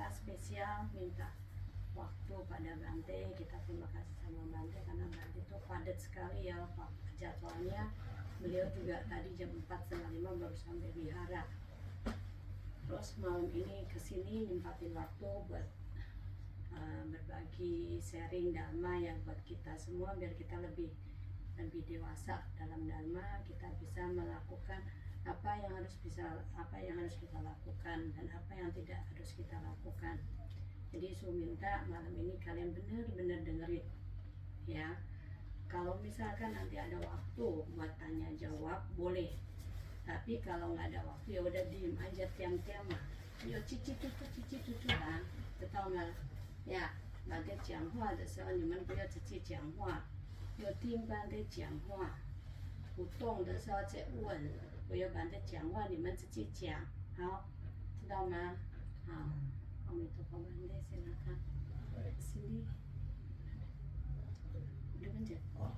kita spesial minta waktu pada Bante. Kita terima kasih sama Bante karena Bante itu padat sekali ya Pak jadwalnya. Beliau juga tadi jam 4:30 baru sampai wihara. Terus malam ini kesini nyempatin waktu buat berbagi sharing dharma ya buat kita semua biar kita lebih dewasa dalam dharma. Kita bisa melakukan apa yang harus kita lakukan dan apa yang tidak harus kita lakukan. Jadi Su minta malam ini kalian benar-benar dengerin ya. Kalau misalkan nanti ada waktu buat tanya jawab boleh, tapi kalau nggak ada waktu ya udah diem aja tiam-tiam mah. Yo cici tutu lah, tahu nggak? Ya, Bante 讲话的时候你们不要直接讲话，有听Bante 讲话，不动的时候再问，不要Bante 讲话你们直接讲，好，知道吗？好，阿弥陀佛Bante silakan. Sini. Udah Bante. Oh.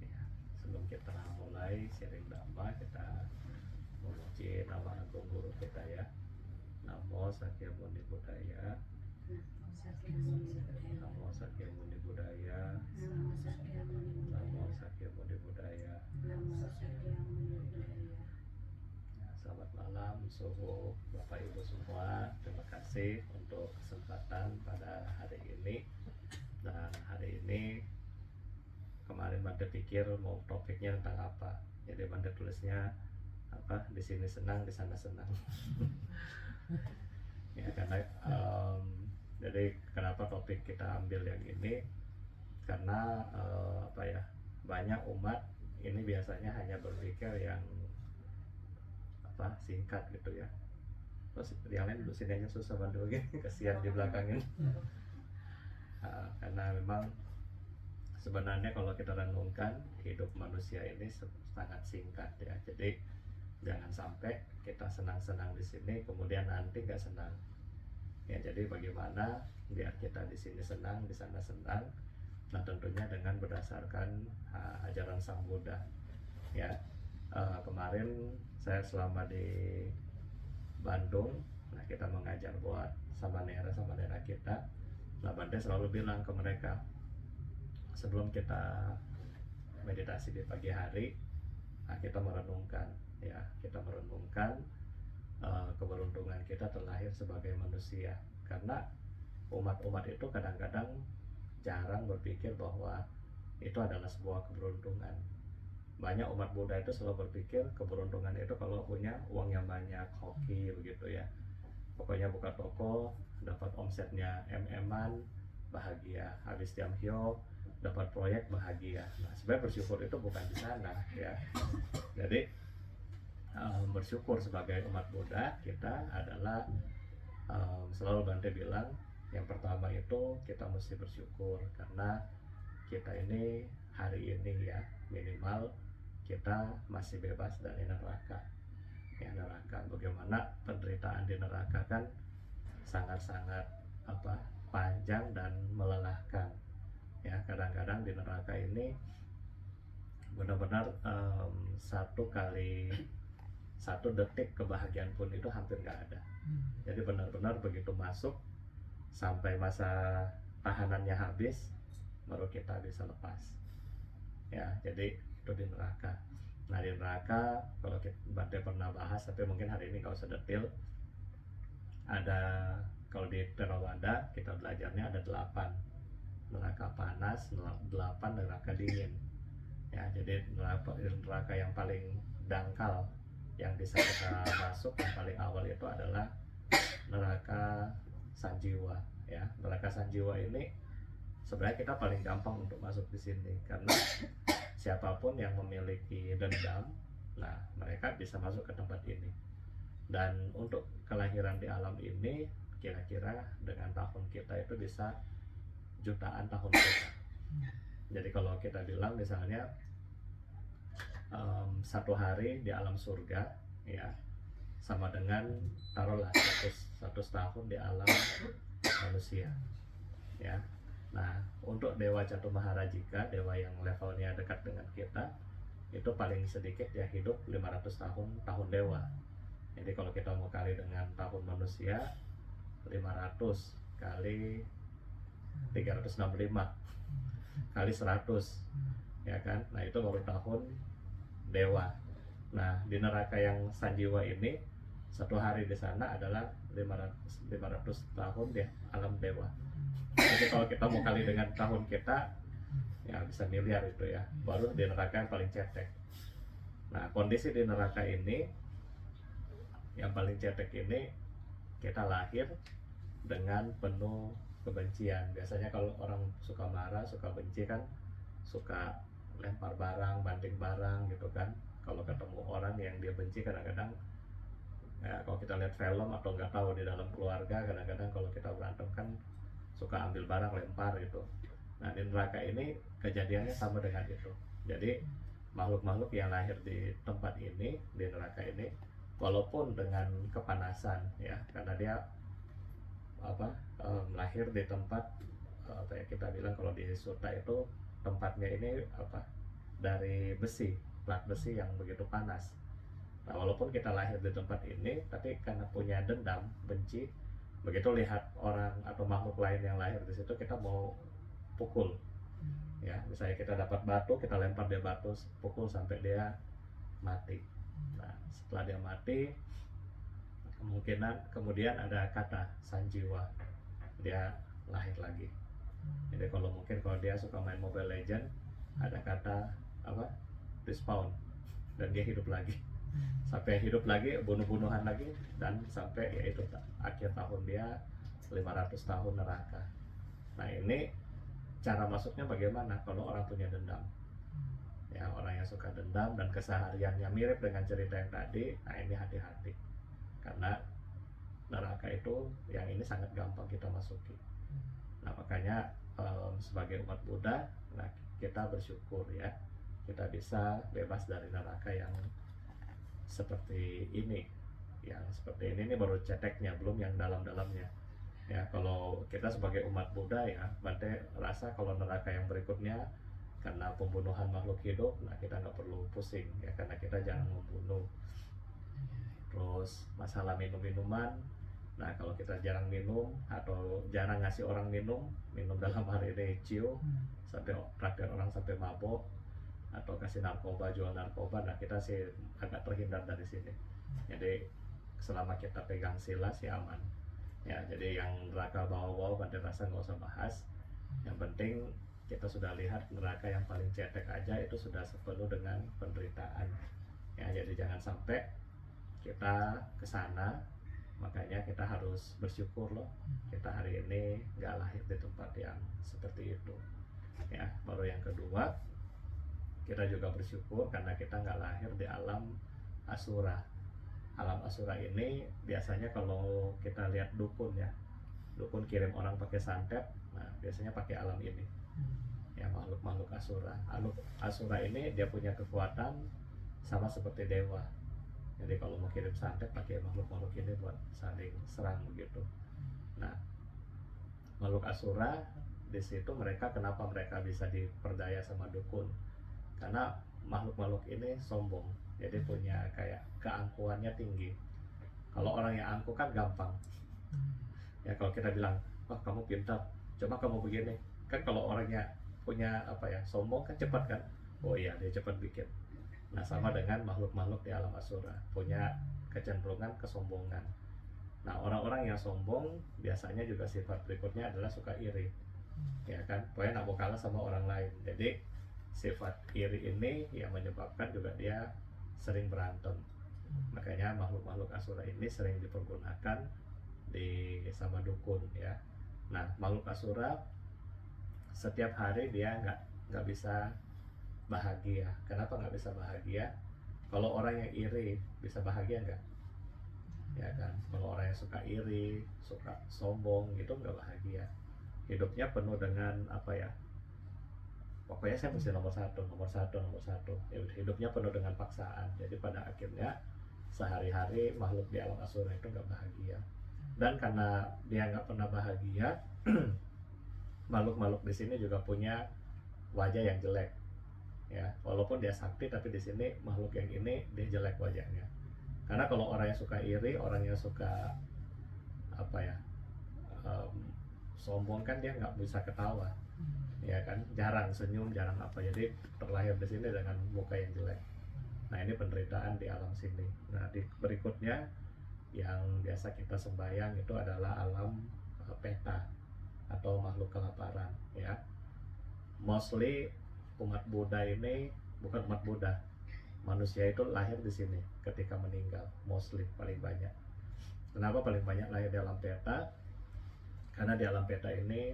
Ya, sebelum kita mulai sharing dhamma, kita memuji nama agung guru kita ya. Namo Sakyamuni Buddhaya. Namo Sakyamuni Buddhaya. Namo Sakyamuni Buddhaya. Ya, selamat malam suhu Bapak Ibu semua. Terima kasih untuk kesempatan pada hari ini. Dan hari ini kemarin Bante pikir mau topiknya tentang apa. Jadi Bante tulisnya apa, di sini senang, di sana senang. Ya karena jadi kenapa topik kita ambil yang ini, karena apa ya, banyak umat ini biasanya hanya berpikir yang apa, singkat gitu ya. Terus yang lain dulu sini aja susah bantu lagi, kasihan di belakangnya. Karena memang sebenarnya kalau kita renungkan hidup manusia ini sangat singkat ya. Jadi jangan sampai kita senang-senang di sini kemudian nanti nggak senang. Ya, jadi bagaimana biar kita di sini senang, di sana senang. Nah, tentunya dengan berdasarkan ajaran Sang Buddha. Ya, kemarin saya selama di Bandung, nah kita mengajar buat samanera kita. Nah, Bante selalu bilang ke mereka sebelum kita meditasi di pagi hari, nah kita merenungkan, ya kita merenungkan keberuntungan kita terlahir sebagai manusia. Karena umat-umat itu kadang-kadang jarang berpikir bahwa itu adalah sebuah keberuntungan. Banyak umat Buddha itu selalu berpikir keberuntungan itu kalau punya uang yang banyak, hoki begitu ya. Pokoknya buka toko, dapat omsetnya MM-an, bahagia. Habis tiam hio, dapat proyek, bahagia. Nah, sebenarnya bersyukur itu bukan di sana ya. Jadi bersyukur sebagai umat Buddha kita adalah selalu Bante bilang yang pertama itu kita mesti bersyukur karena kita ini hari ini ya minimal kita masih bebas dari neraka. Ya, neraka, bagaimana penderitaan di neraka kan sangat-sangat apa, panjang dan melelahkan. Ya, kadang-kadang di neraka ini benar-benar satu detik kebahagiaan pun itu hampir nggak ada. Jadi benar-benar begitu masuk sampai masa tahanannya habis baru kita bisa lepas. Ya, jadi itu di neraka. Nah, di neraka kalau kita Bante pernah bahas, tapi mungkin hari ini nggak usah detail. Ada, kalau di Theravada kita belajarnya ada 8 neraka panas, 8 neraka dingin. Ya, jadi neraka yang paling dangkal yang bisa kita masuk yang paling awal itu adalah neraka sanjiwa ya. Neraka sanjiwa ini sebenarnya kita paling gampang untuk masuk di sini karena siapapun yang memiliki dendam, nah mereka bisa masuk ke tempat ini. Dan untuk kelahiran di alam ini kira-kira dengan tahun kita itu bisa jutaan tahun kita. Jadi kalau kita bilang misalnya satu hari di alam surga ya sama dengan taruhlah 100 tahun di alam manusia ya. Nah, untuk Dewa Catummaharajika, dewa yang levelnya dekat dengan kita, itu paling sedikit ya hidup 500 tahun dewa. Jadi kalau kita mau kali dengan tahun manusia 500 kali 365 kali 100, ya kan. Nah itu baru tahun dewa. Nah di neraka yang sanjiwa ini satu hari di sana adalah 500 tahun di alam dewa. Jadi kalau kita mau kali dengan tahun kita, ya bisa miliar itu ya. Baru di neraka yang paling cetek. Nah kondisi di neraka ini yang paling cetek ini, kita lahir dengan penuh kebencian. Biasanya kalau orang suka marah, suka benci kan, suka lempar barang, banting barang gitu kan. Kalau ketemu orang yang dia benci, kadang-kadang ya, kalau kita lihat film atau nggak tahu di dalam keluarga, kadang-kadang kalau kita berantem kan suka ambil barang lempar gitu. Nah di neraka ini kejadiannya sama dengan itu. Jadi makhluk-makhluk yang lahir di tempat ini, di neraka ini, walaupun dengan kepanasan ya, karena dia lahir di tempat kayak kita bilang kalau di surga itu tempatnya ini dari besi, plat besi yang begitu panas. Nah walaupun kita lahir di tempat ini, tapi karena punya dendam, benci, begitu lihat orang atau makhluk lain yang lahir di situ, kita mau pukul ya. Misalnya kita dapat batu, kita lempar dia batu, pukul sampai dia mati. Nah setelah dia mati, kemungkinan kemudian ada kata sanjiwa, dia lahir lagi. Jadi kalau dia suka main Mobile Legend, ada kata respawn, dan dia hidup lagi, sampai hidup lagi, bunuh-bunuhan lagi, dan sampai yaitu akhir tahun dia 500 tahun neraka. Nah ini cara masuknya bagaimana kalau orang punya dendam ya, orang yang suka dendam dan kesehariannya mirip dengan cerita yang tadi. Nah ini hati-hati, karena neraka itu yang ini sangat gampang kita masuki. Nah makanya sebagai umat Buddha, nah kita bersyukur ya, kita bisa bebas dari neraka yang seperti ini. Yang seperti ini baru ceteknya, belum yang dalam-dalamnya ya. Kalau kita sebagai umat Buddha ya, berarti rasa kalau neraka yang berikutnya karena pembunuhan makhluk hidup, nah kita nggak perlu pusing ya, karena kita jangan membunuh. Terus masalah minum-minuman, nah kalau kita jarang minum atau jarang ngasih orang minum dalam hari ini ciu, sampai traktir orang sampai mabok, atau kasih narkoba, jual narkoba, nah kita sih agak terhindar dari sini. Jadi selama kita pegang sila sih aman ya. Jadi yang neraka bawah-bawah pada rasa nggak usah bahas. Yang penting kita sudah lihat neraka yang paling cetek aja itu sudah sepenuh dengan penderitaan ya. Jadi jangan sampai kita kesana. Makanya kita harus bersyukur loh, kita hari ini nggak lahir di tempat yang seperti itu ya. Baru yang kedua, kita juga bersyukur karena kita nggak lahir di alam asura. Alam asura ini biasanya kalau kita lihat dukun ya, dukun kirim orang pakai santet, nah biasanya pakai alam ini ya, makhluk-makhluk asura. Asura ini dia punya kekuatan sama seperti dewa. Jadi kalau mau kirim santet, pakai makhluk-makhluk ini buat saling serang begitu. Nah makhluk asura di situ, kenapa mereka bisa diperdaya sama dukun? Karena makhluk-makhluk ini sombong, jadi punya kayak keangkuhannya tinggi. Kalau orang yang angkuh kan gampang ya, kalau kita bilang wah kamu pintar, coba kamu begini kan. Kalau orangnya punya sombong kan cepat kan, oh iya dia cepat bikin. Nah sama dengan makhluk-makhluk di alam asura, punya kecenderungan kesombongan. Nah orang-orang yang sombong biasanya juga sifat berikutnya adalah suka iri ya kan, pokoknya nggak mau kalah sama orang lain. Jadi sifat iri ini yang menyebabkan juga dia sering berantem. Makanya makhluk-makhluk asura ini sering dipergunakan sama dukun ya. Nah makhluk asura setiap hari dia nggak bisa bahagia. Kenapa nggak bisa bahagia? Kalau orang yang iri bisa bahagia nggak? Ya kan, kalau orang yang suka iri, suka sombong gitu nggak bahagia. Hidupnya penuh dengan pokoknya saya mesti nomor satu. Hidupnya penuh dengan paksaan. Jadi pada akhirnya sehari-hari makhluk di alam asura itu nggak bahagia. Dan karena dia nggak pernah bahagia, makhluk-makhluk di sini juga punya wajah yang jelek ya. Walaupun dia sakti, tapi di sini makhluk yang ini dia jelek wajahnya. Karena kalau orang yang suka iri, orang yang suka sombong kan dia nggak bisa ketawa, ya kan, jarang senyum, jarang apa, jadi terlahir di sini dengan muka yang jelek. Nah ini penderitaan di alam sini. Nah di berikutnya yang biasa kita sembahyang itu adalah alam peta atau makhluk kelaparan, ya. Mostly umat Buddha ini, bukan umat Buddha, manusia itu lahir di sini ketika meninggal, mostly paling banyak. Kenapa paling banyak lahir di alam peta? Karena di alam peta ini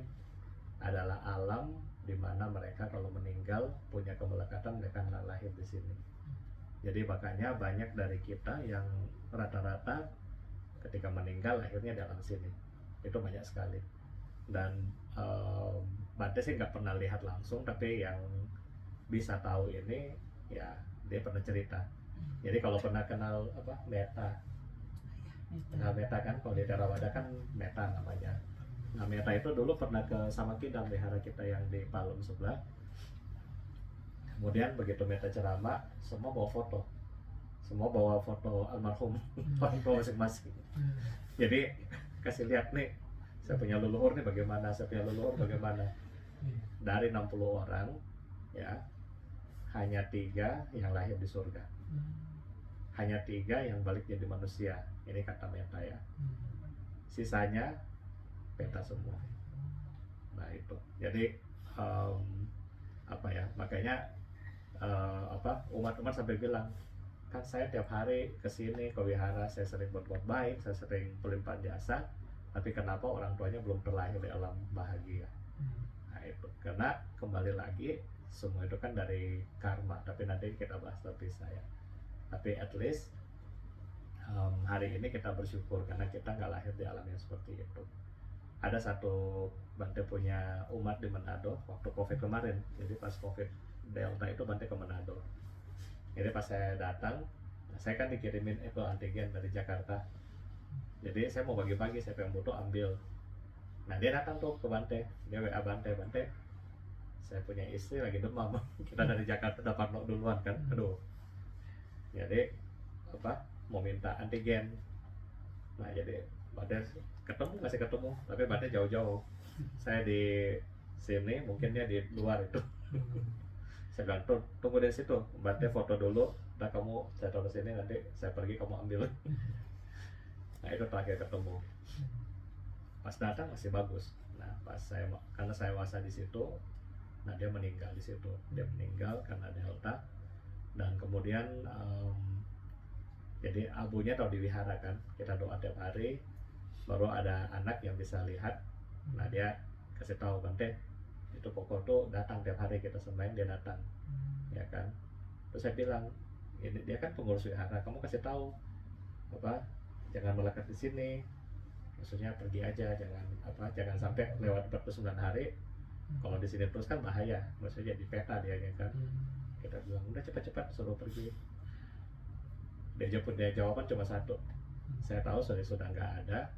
adalah alam di mana mereka kalau meninggal punya kemelekatan, mereka lahir di sini. Jadi makanya banyak dari kita yang rata-rata ketika meninggal lahirnya di alam sini, itu banyak sekali. Dan Bante sih nggak pernah lihat langsung, tapi yang bisa tahu ini ya dia pernah cerita. Jadi kalau pernah kenal apa Meta, kenal Meta kan, kalau di Theravada kan Meta namanya. Nah Meta itu dulu pernah ke Samakidam, wihara kita yang di Palem sebelah. Kemudian begitu Meta ceramah, semua bawa foto, semua bawa foto almarhum orang tua masing-masing. Jadi kasih lihat nih, saya punya leluhur nih bagaimana, saya punya leluhur bagaimana. Dari 60 orang, ya, hanya 3 yang lahir di surga, hanya 3 yang balik jadi manusia. Ini kata Meta ya. Sisanya peta semua. Nah itu. Jadi apa ya? Makanya umat-umat sampai bilang, kan saya tiap hari kesini ke wihara, saya sering berbuat baik, saya sering pelimpahan jasa, tapi kenapa orang tuanya belum terlahir di alam bahagia? Nah itu karena kembali lagi semua itu kan dari karma, tapi nanti kita bahas terpisah ya. Tapi at least hari ini kita bersyukur karena kita nggak lahir di alam yang seperti itu. Ada satu Bante punya umat di Manado waktu COVID kemarin. Jadi pas COVID Delta itu Bante ke Manado. Jadi pas saya datang, saya kan dikirimin itu antigen dari Jakarta. Jadi saya mau bagi-bagi, siapa yang butuh ambil. Nah dia datang tuh ke Bante, dia WA Bante, saya punya istri lagi demam. Kita dari Jakarta udah parno duluan kan, aduh. Jadi apa? Mau minta antigen. Nah jadi Bante masih ketemu, tapi Bante jauh-jauh. Saya di sini, mungkin dia di luar itu. Saya bilang tunggu di situ, Bante foto dulu, nah kamu saya taruh sini, nanti saya pergi kamu ambil. Nah itu terakhir ketemu. Pas datang masih bagus. Nah pas karena saya wasa di situ, nah dia meninggal di situ. Dia meninggal karena Delta. Dan kemudian jadi abunya tahu di wihara kan, kita doa tiap hari, baru ada anak yang bisa lihat. Nah dia kasih tahu Bante, itu Koko tuh datang tiap hari kita sembahyang, dia datang, ya kan. Terus saya bilang, ini dia kan pengurus wihara, kamu kasih tahu apa, jangan melekat di sini, maksudnya pergi aja, jangan sampai lewat 49 hari. Kalau di sini terus kan bahaya, maksudnya jadi peta dia kan. Kita bilang udah cepat-cepat suruh pergi. Dia jawaban cuma satu, saya tahu sudah nggak ada,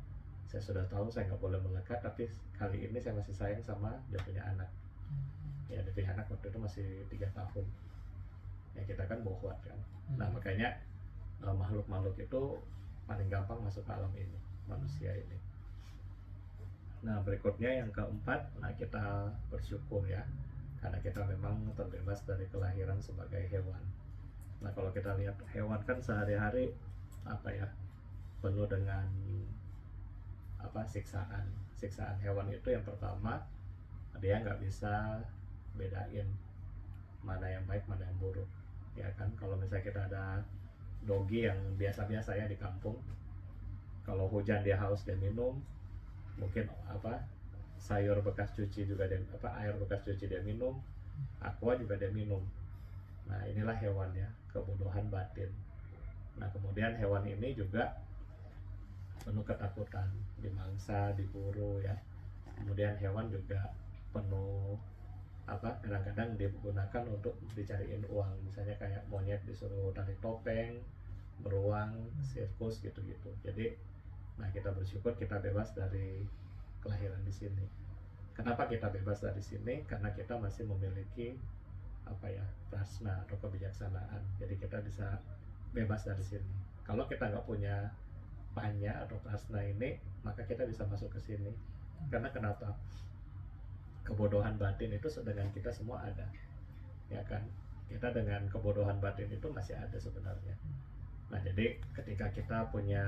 saya sudah tahu saya nggak boleh melekat, tapi kali ini saya masih sayang sama dia punya anak. Ya dia punya anak waktu itu masih 3 tahun. Ya kita kan bohwat kan. Nah makanya makhluk-makhluk itu paling gampang masuk ke alam ini, manusia ini. Nah berikutnya yang keempat, nah kita bersyukur ya, karena kita memang terbebas dari kelahiran sebagai hewan. Nah kalau kita lihat hewan kan sehari-hari apa ya, penuh dengan apa, siksaan hewan itu. Yang pertama, dia nggak bisa bedain mana yang baik mana yang buruk, ya kan. Kalau misalnya kita ada dogi yang biasa-biasa ya di kampung, kalau hujan dia haus dia minum, mungkin apa sayur bekas cuci juga dia, air bekas cuci dia minum, aqua juga dia minum. Nah inilah hewan ya, kebodohan batin. Nah kemudian hewan ini juga penuh ketakutan, dimangsa, diburu ya. Kemudian hewan juga penuh kadang-kadang digunakan untuk dicariin uang, misalnya kayak monyet disuruh tarik topeng, beruang, sirkus gitu-gitu. Jadi nah kita bersyukur kita bebas dari kelahiran di sini. Kenapa kita bebas dari sini? Karena kita masih memiliki prasna atau kebijaksanaan. Jadi kita bisa bebas dari sini. Kalau kita nggak punya panya atau prasna ini, maka kita bisa masuk ke sini. Karena kenapa? Kebodohan batin itu dengan kita semua ada, ya kan? Kita dengan kebodohan batin itu masih ada sebenarnya. Nah, jadi ketika kita punya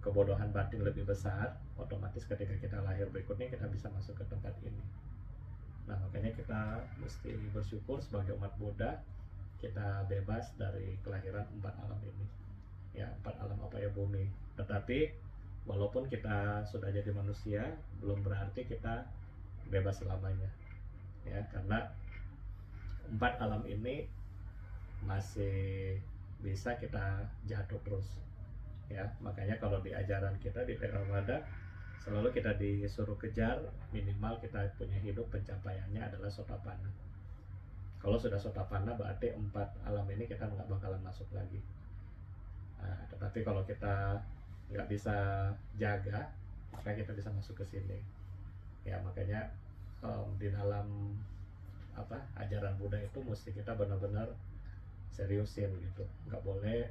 kebodohan batin lebih besar, otomatis ketika kita lahir berikutnya kita bisa masuk ke tempat ini. Nah, makanya kita mesti bersyukur sebagai umat Buddha, kita bebas dari kelahiran 4 alam ini. Ya, 4 alam apa ya, bumi. Tetapi walaupun kita sudah jadi manusia, belum berarti kita bebas selamanya. Ya, karena 4 alam ini masih bisa kita jatuh terus. Ya, makanya kalau di ajaran kita di Theravada selalu kita disuruh kejar minimal kita punya hidup pencapaiannya adalah Sotapanna. Kalau sudah Sotapanna berarti 4 alam ini kita nggak bakalan masuk lagi. Nah, tetapi kalau kita nggak bisa jaga, maka kita bisa masuk ke sini. Ya, makanya di dalam ajaran Buddha itu mesti kita benar-benar seriusin gitu, nggak boleh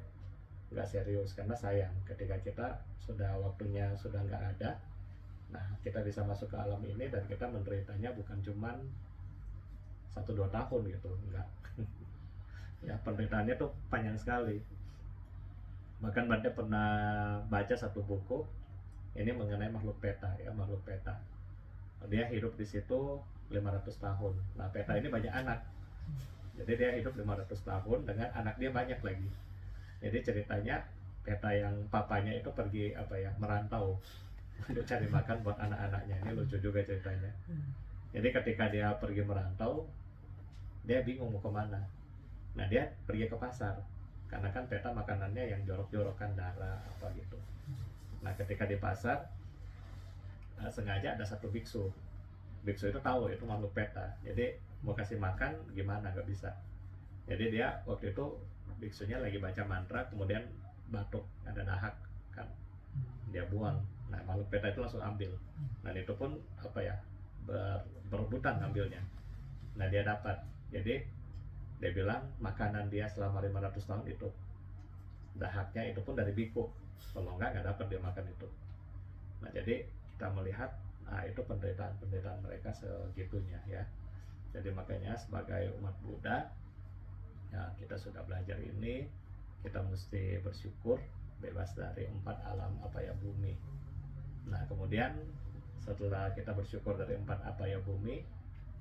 nggak serius, karena sayang ketika kita sudah waktunya sudah nggak ada. Nah, kita bisa masuk ke alam ini dan kita menderitanya bukan cuman 1-2 tahun gitu, enggak. Ya, penderitaannya tuh panjang sekali. Bahkan Bante pernah baca satu buku ini mengenai makhluk peta, ya, makhluk peta. Dia hidup di situ 500 tahun. Nah, peta ini banyak anak. Jadi dia hidup 500 tahun dengan anak dia banyak lagi. Jadi ceritanya peta yang papanya itu pergi merantau untuk cari makan buat anak-anaknya. Ini lucu juga ceritanya. Jadi ketika dia pergi merantau, dia bingung mau kemana. Nah, dia pergi ke pasar. Karena kan peta makanannya yang jorok-jorokan darah apa gitu. Nah, ketika di pasar sengaja ada satu biksu. Biksu itu tahu itu makhluk peta. Jadi mau kasih makan gimana, nggak bisa. Jadi dia waktu itu biksunya lagi baca mantra, kemudian batuk, ada dahak kan, dia buang. Nah, makhluk peta itu langsung ambil. Nah, itu pun berebutan ambilnya. Nah, dia dapat. Jadi dia bilang makanan dia selama 500 tahun itu dahaknya itu pun dari biku. Kalau nggak dapat dia makan itu. Nah, jadi kita melihat itu penderitaan mereka segitunya, ya. Jadi makanya sebagai umat Buddha, ya, kita sudah belajar ini, kita mesti bersyukur bebas dari 4 alam bumi. Nah, kemudian setelah kita bersyukur dari 4 bumi,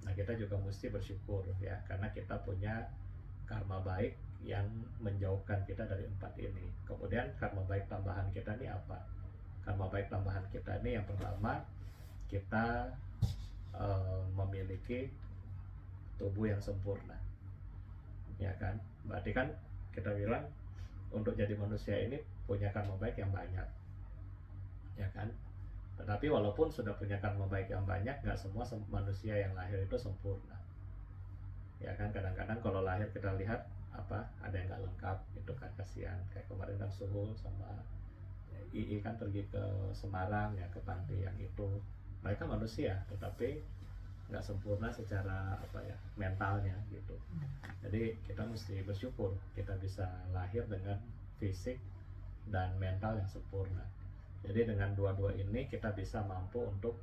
nah kita juga mesti bersyukur, ya, karena kita punya karma baik yang menjauhkan kita dari 4 ini. Kemudian karma baik tambahan kita ini apa? Karma baik tambahan kita ini yang pertama, kita memiliki tubuh yang sempurna, ya kan? Berarti kan kita bilang untuk jadi manusia ini punya karma baik yang banyak, ya kan? Tetapi walaupun sudah punya karma baik yang banyak, nggak semua manusia yang lahir itu sempurna, ya kan? Kadang-kadang kalau lahir kita lihat ada yang nggak lengkap, itu kan kasihan. Kayak kemarin kan Suhu sama II kan pergi ke Semarang, ya, ke panti yang itu. Mereka manusia tetapi nggak sempurna secara mentalnya gitu. Jadi kita mesti bersyukur kita bisa lahir dengan fisik dan mental yang sempurna. Jadi dengan dua-dua ini kita bisa mampu untuk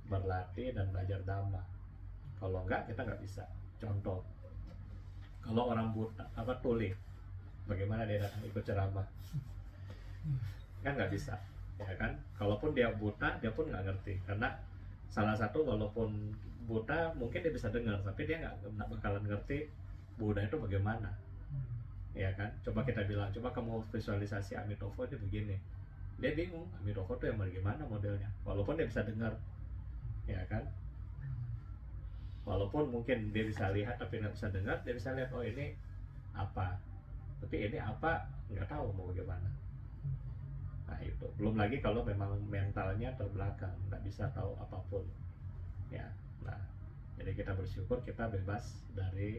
berlatih dan belajar Dhamma. Kalau enggak, kita nggak bisa. Contoh, kalau orang buta tuli, bagaimana dia datang ikut ceramah? Kan nggak bisa, ya kan? Kalaupun dia buta, dia pun nggak ngerti. Karena salah satu, walaupun buta mungkin dia bisa dengar, tapi dia nggak bakalan ngerti Buddha itu bagaimana, ya kan? Coba kita bilang, coba kamu visualisasi Amitabha itu begini, dia bingung Amitabha itu yang bagaimana modelnya, walaupun dia bisa dengar, ya kan? Walaupun mungkin dia bisa lihat tapi nggak bisa dengar, dia bisa lihat, oh ini apa, tapi ini apa nggak tahu mau bagaimana. Nah, itu belum lagi kalau memang mentalnya terbelakang, nggak bisa tahu apapun, ya. Nah, jadi kita bersyukur kita bebas dari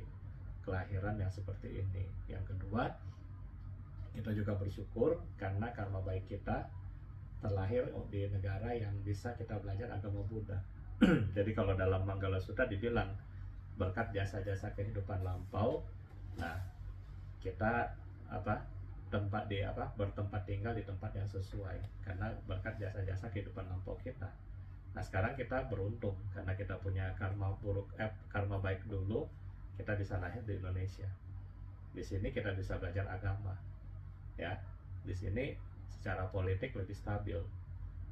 kelahiran yang seperti ini. Yang kedua, kita juga bersyukur karena karma baik kita terlahir di negara yang bisa kita belajar agama Buddha. Jadi kalau dalam Manggala Sutta dibilang berkat jasa-jasa kehidupan lampau, nah kita bertempat tinggal di tempat yang sesuai karena berkat jasa-jasa kehidupan lampau kita. Nah sekarang kita beruntung karena kita punya karma baik dulu, kita bisa lahir di Indonesia. Di sini kita bisa belajar agama, ya. Di sini secara politik lebih stabil.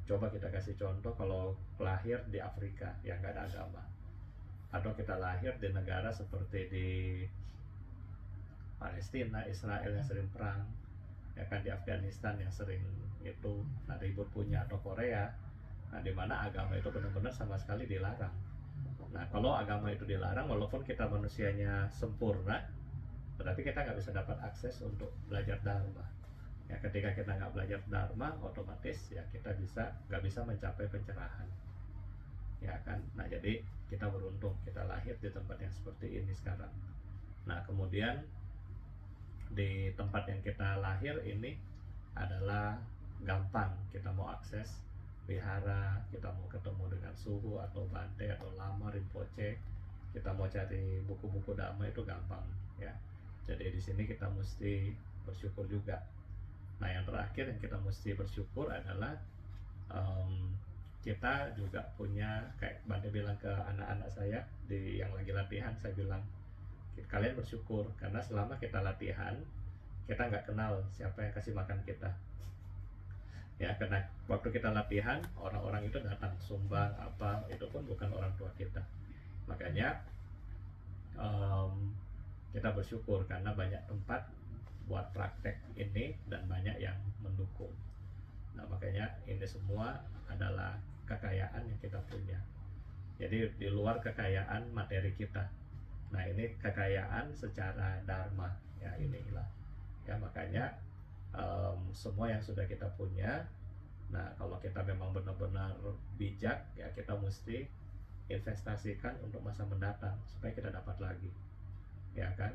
Coba kita kasih contoh kalau lahir di Afrika yang nggak ada agama, atau kita lahir di negara seperti di Palestina, Israel yang sering perang, ya kan, di Afghanistan yang sering itu ribut punya, atau Korea, nah di mana agama itu benar-benar sama sekali dilarang. Nah kalau agama itu dilarang, walaupun kita manusianya sempurna, tetapi kita nggak bisa dapat akses untuk belajar dharma. Ya ketika kita nggak belajar dharma, otomatis ya kita nggak bisa mencapai pencerahan, ya kan. Nah jadi kita beruntung kita lahir di tempat yang seperti ini sekarang. Nah kemudian di tempat yang kita lahir ini adalah gampang kita mau akses wihara, kita mau ketemu dengan suhu atau bante atau lama rinpoche, kita mau cari buku-buku dhamma itu gampang, ya. Jadi di sini kita mesti bersyukur juga. Nah yang terakhir yang kita mesti bersyukur adalah kita juga punya, kayak Bante bilang ke anak-anak saya yang lagi latihan, saya bilang kalian bersyukur karena selama kita latihan kita nggak kenal siapa yang kasih makan kita, ya. Karena waktu kita latihan orang-orang itu datang sumbang apa, itu pun bukan orang tua kita. Makanya kita bersyukur karena banyak tempat buat praktek ini dan banyak yang mendukung. Nah makanya ini semua adalah kekayaan yang kita punya. Jadi di luar kekayaan materi kita, nah ini kekayaan secara dharma, ya inilah, ya. Makanya semua yang sudah kita punya, nah kalau kita memang benar-benar bijak, ya kita mesti investasikan untuk masa mendatang supaya kita dapat lagi, ya kan.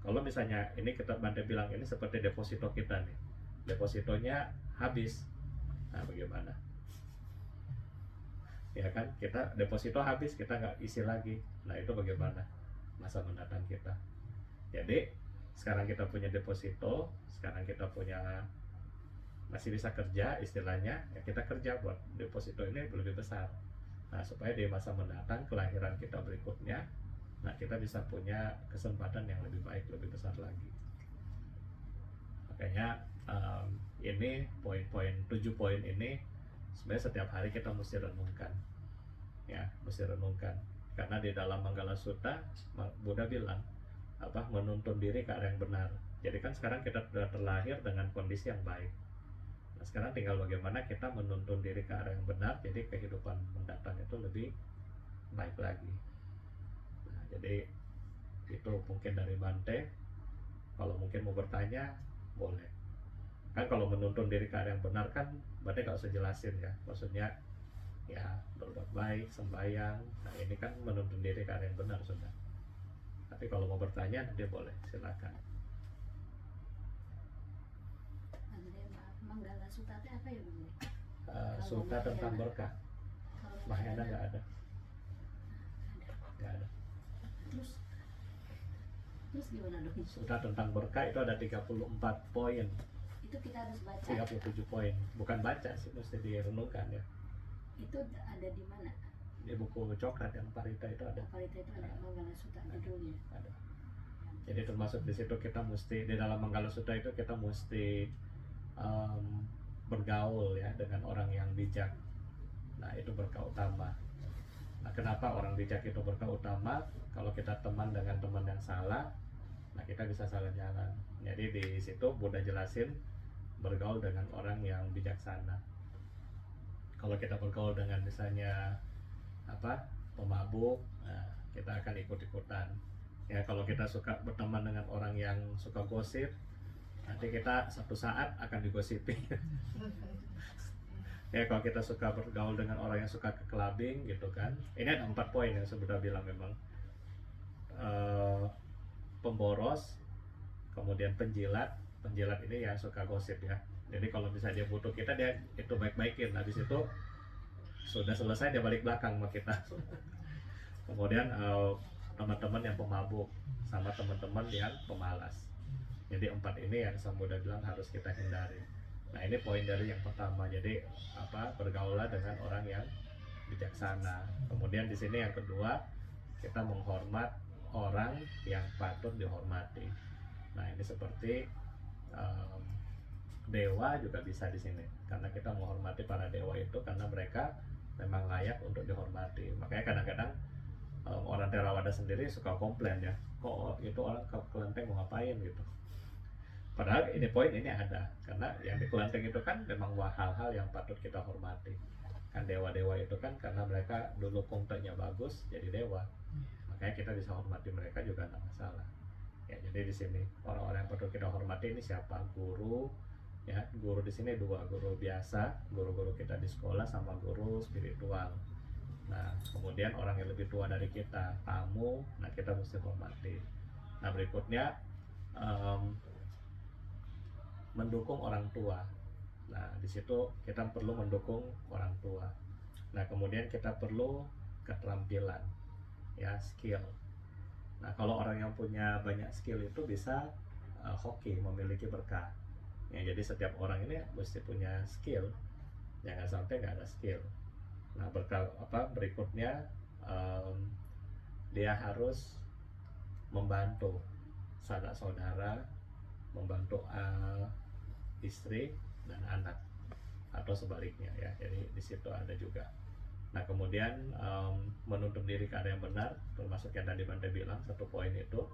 Kalau misalnya ini kita Bante bilang ini seperti deposito kita nih, depositonya habis, nah bagaimana, ya kan, kita deposito habis kita nggak isi lagi, nah itu bagaimana masa mendatang kita. Jadi sekarang kita punya deposito, sekarang kita punya masih bisa kerja istilahnya, ya kita kerja buat deposito ini lebih besar, nah supaya di masa mendatang kelahiran kita berikutnya, nah kita bisa punya kesempatan yang lebih baik, lebih besar lagi. Makanya ini poin-poin 7 poin ini sebenarnya setiap hari kita mesti renungkan, ya mesti renungkan. Karena di dalam Manggala Sutta Buddha bilang apa, menuntun diri ke arah yang benar. Jadi kan sekarang kita sudah terlahir dengan kondisi yang baik. Nah sekarang tinggal bagaimana kita menuntun diri ke arah yang benar, jadi kehidupan mendatang itu lebih baik lagi. Nah, jadi itu mungkin dari Bante. Kalau mungkin mau bertanya boleh. Kan kalau menuntun diri ke arah yang benar kan Bante gak usah jelasin ya. Maksudnya ya berbuat baik, sembahyang. Nah ini kan menuntun diri ke arah yang benar sudah. Tapi kalau mau bertanya nanti boleh, silakan. Manggala Sutta itu apa ya Bang? Sutta tentang berkah. Mahayana nggak ada. Nggak ada. Terus gimana dong? Sutta tentang berkah itu ada 34 poin. Itu kita harus baca. 37 poin. Bukan baca sih, mesti direnungkan ya. Itu ada di mana? Di buku coklat yang Parita itu ada. Parita itu ada Manggala Sutta judulnya. Ada. Jadi termasuk di situ kita mesti, di dalam Manggala Sutta itu kita mesti bergaul ya dengan orang yang bijak. Nah itu berkah utama. Nah kenapa orang bijak itu berkah utama? Kalau kita teman dengan teman yang salah, nah kita bisa salah jalan. Jadi di situ Buddha jelasin bergaul dengan orang yang bijaksana. Kalau kita bergaul dengan misalnya pemabuk, nah kita akan ikut-ikutan. Ya kalau kita suka berteman dengan orang yang suka gosip, nanti kita satu saat akan digosipi. Ya kalau kita suka bergaul dengan orang yang suka ke clubbing gitu kan, ini ada 4 poin yang sudah bilang memang pemboros, kemudian penjilat ini yang suka gosip ya. Jadi kalau misalnya dia butuh kita, dia itu baik-baikin, habis itu sudah selesai dia balik belakang sama kita. Kemudian teman-teman yang pemabuk sama teman-teman yang pemalas. Jadi 4 ini yang Sang Buddha bilang harus kita hindari. Nah ini poin dari yang pertama. Jadi bergaulah dengan orang yang bijaksana. Kemudian di sini yang kedua, kita menghormat orang yang patut dihormati. Nah ini seperti dewa juga bisa di sini, karena kita menghormati para dewa itu karena mereka memang layak untuk dihormati. Makanya kadang-kadang orang Theravada sendiri suka komplain ya, kok itu orang ke kelenteng mau ngapain gitu. Padahal ini poin ini ada, karena yang di kelenteng itu kan memang hal-hal yang patut kita hormati. Kan dewa-dewa itu kan karena mereka dulu kungtenya bagus jadi dewa, makanya kita bisa hormati mereka juga nggak masalah. Ya jadi di sini orang-orang yang patut kita hormati ini siapa? Guru, ya guru di sini dua, guru biasa, guru-guru kita di sekolah sama guru spiritual. Nah kemudian orang yang lebih tua dari kita, tamu, nah kita mesti hormati. Nah berikutnya mendukung orang tua. Nah di situ kita perlu mendukung orang tua. Nah kemudian kita perlu keterampilan, ya skill. Nah kalau orang yang punya banyak skill itu bisa hoki, memiliki berkah. Ya, jadi setiap orang ini mesti punya skill, jangan sampai nggak ada skill. Nah berikutnya dia harus membantu sanak saudara, membantu istri dan anak, atau sebaliknya ya. Jadi di situ ada juga. Nah kemudian menuntun diri ke arah yang benar, termasuk yang tadi Bante bilang satu poin itu.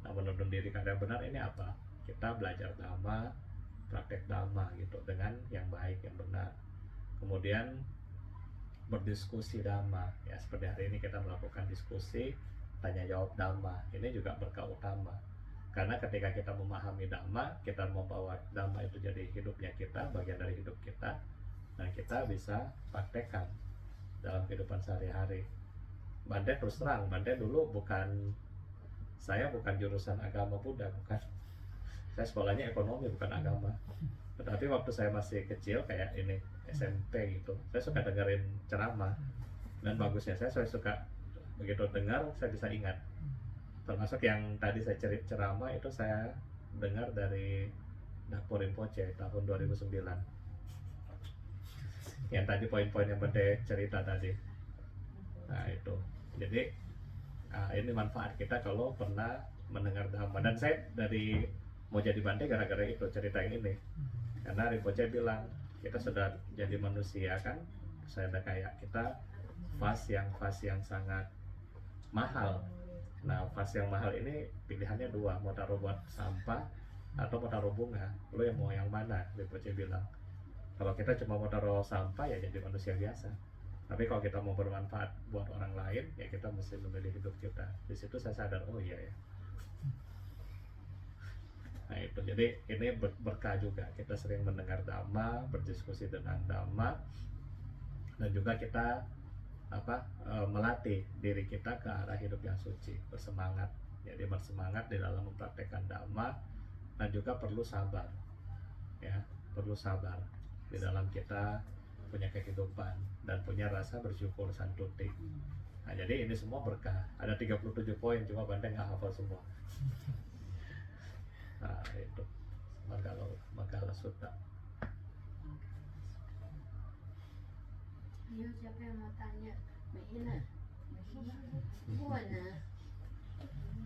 Nah menuntun diri ke arah yang benar ini apa? Kita belajar dhamma, praktek dhamma gitu dengan yang baik, yang benar. Kemudian berdiskusi dhamma, ya seperti hari ini kita melakukan diskusi tanya jawab dhamma. Ini juga berkah utama, karena ketika kita memahami dhamma, kita membawa dhamma itu jadi hidupnya kita, bagian dari hidup kita, dan kita bisa praktekkan dalam kehidupan sehari-hari. Bante terus terang, Bante dulu saya bukan jurusan agama Buddha, bukan. Saya sekolahnya ekonomi, bukan agama. Tetapi waktu saya masih kecil kayak ini SMP gitu, saya suka dengerin ceramah, dan bagusnya saya suka begitu dengar saya bisa ingat. Termasuk yang tadi saya ceramah itu saya dengar dari Dakpo Rinpoche tahun 2009. Yang tadi poin-poin yang Bante cerita tadi. Nah itu. Jadi ini manfaat kita kalau pernah mendengar dhamma. Dan saya dari mau jadi Bante gara-gara itu, cerita yang ini. Karena Rinpoche bilang kita sudah jadi manusia kan, saya ada kayak kita fase yang sangat mahal. Nah fase yang mahal ini pilihannya dua, mau taruh buat sampah atau mau taruh bunga. Lo yang mau yang mana? Rinpoche bilang. Kalau kita cuma mau taruh sampah ya jadi manusia biasa. Tapi kalau kita mau bermanfaat buat orang lain ya kita mesti memilih hidup kita. Di situ saya sadar, oh iya ya. Nah itu, jadi ini berkah juga. Kita sering mendengar dhamma, berdiskusi tentang dhamma, dan juga kita melatih diri kita ke arah hidup yang suci, bersemangat. Jadi bersemangat di dalam mempraktekkan dhamma, dan juga perlu sabar, ya perlu sabar di dalam kita punya kehidupan dan punya rasa bersyukur santuti. Nah jadi ini semua berkah. Ada 37 poin, cuma Bante nggak hafal semua. Nah itu Magala Sutta. Ayo siapa yang mau tanya? Mbak Buana.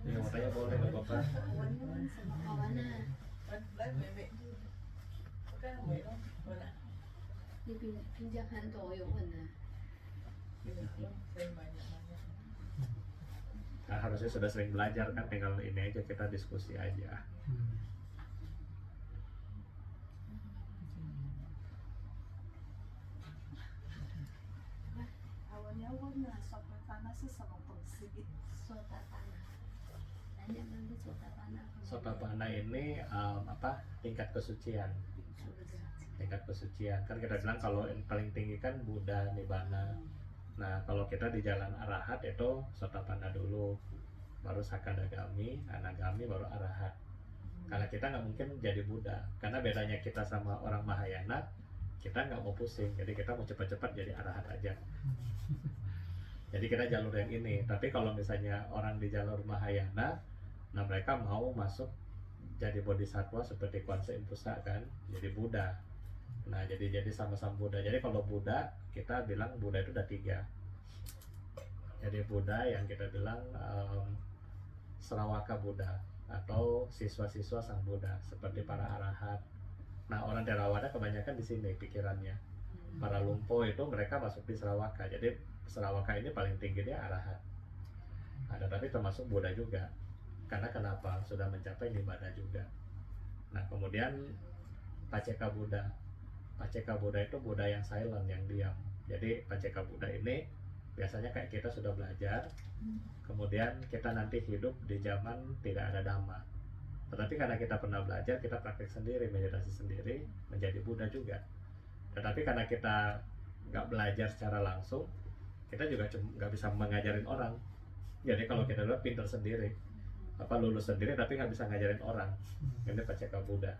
Ya mau tanya boleh nggak apa-apa. Buana. Ini pinjakan toyo mana? Nah, harusnya sudah sering belajar kan, tinggal ini aja kita diskusi aja. Sotapanna. Tanya nanti Sotapanna. Sotapanna ini tingkat kesucian. Tingkat kesucian kan kita bilang kalau yang paling tinggi kan Buddha Nibbana. Nah kalau kita di jalan arahat itu Sotapanna dulu, baru Sakadagami, Anagami, baru arahat. Karena kita nggak mungkin jadi Buddha, karena bedanya kita sama orang Mahayana, kita nggak mau pusing, jadi kita mau cepat-cepat jadi arahat aja. Jadi kita jalur yang ini. Tapi kalau misalnya orang di jalur Mahayana, nah mereka mau masuk jadi bodhisattva seperti Kwan Seum Pusa kan, jadi Buddha. Nah, jadi sama Sang Buddha. Jadi kalau Buddha, kita bilang Buddha itu ada 3. Jadi Buddha yang kita bilang Sravaka Buddha atau siswa-siswa Sang Buddha seperti para arahat. Nah, orang Theravada kebanyakan di sini pikirannya. Para lumpo itu mereka masuk di Sravaka. Jadi Sravaka ini paling tinggi dia arahat. Ada tapi termasuk Buddha juga. Karena kenapa? Sudah mencapai nibbana juga. Nah, kemudian Paceka Buddha. Paceka Buddha itu Buddha yang silent, yang diam. Jadi Paceka Buddha ini biasanya kayak kita sudah belajar, kemudian kita nanti hidup di zaman tidak ada Dhamma. Tetapi karena kita pernah belajar, kita praktek sendiri, meditasi sendiri, menjadi Buddha juga. Tetapi karena kita nggak belajar secara langsung, kita juga nggak bisa mengajarin orang. Jadi kalau kita udah pintar sendiri, lulus sendiri tapi nggak bisa ngajarin orang, ini Paceka Buddha.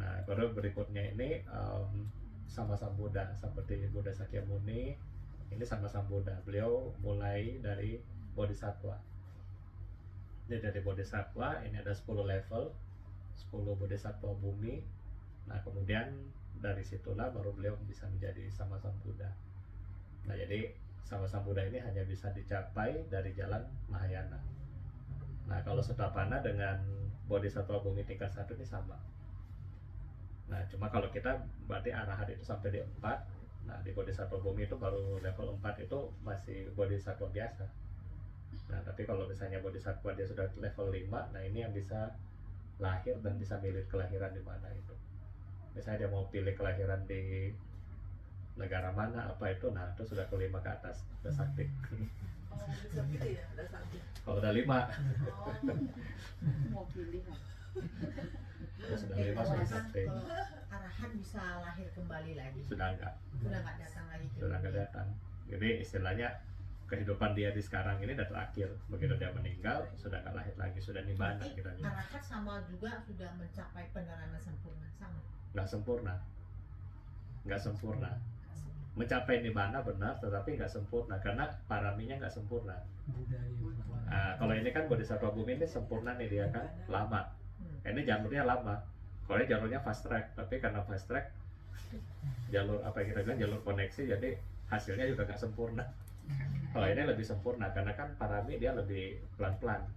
Nah, baru berikutnya ini sama Sang Buddha, seperti Buddha Sakyamuni, ini sama Sang Buddha. Beliau mulai dari Bodhisattva. Jadi dari Bodhisattva ini ada 10 level, 10 Bodhisattva bumi. Nah, kemudian dari situlah baru beliau bisa menjadi sama Sang Buddha. Nah, jadi sama Sang Buddha ini hanya bisa dicapai dari jalan Mahayana. Nah, kalau Sotapanna dengan Bodhisattva bumi tingkat 1 ini sama. Nah, cuma kalau kita berarti arahat itu sampai di 4. Nah, di Bodhisattva bumi itu baru level 4 itu masih Bodhisattva biasa. Nah, tapi kalau misalnya Bodhisattva dia sudah level 5, nah ini yang bisa lahir dan bisa milih kelahiran di mana itu. Misalnya dia mau pilih kelahiran di negara mana apa itu, nah itu sudah ke 5 ke atas, udah sakti. Oh, bisa pilih ya, udah sakti. Kalau udah 5, Oh, Mau pilih kan? ya sudah 5 sudah sakti. Kalau arahan bisa lahir kembali lagi. Sudah enggak, Sudah nggak datang lagi ke sudah enggak dunia. datang. Jadi istilahnya kehidupan dia di sekarang ini udah terakhir. Begitu dia meninggal, sudah enggak lahir lagi, sudah nibbana Berarti kita bilang. arahat sama juga sudah mencapai peneraman sempurna, sama. Nggak sempurna, nggak sempurna. Mencapai nibbana benar, tetapi nggak sempurna karena paraminya nggak sempurna. Nah, kalau ini kan Bodhisattva bumi ini sempurna nih dia kan, lama. Ini jalurnya lama. Kalau ini jalurnya fast track, tapi karena fast track jalur apa yang kita bilang jalur koneksi, jadi hasilnya juga nggak sempurna. Kalau ini lebih sempurna karena kan parami dia lebih pelan-pelan.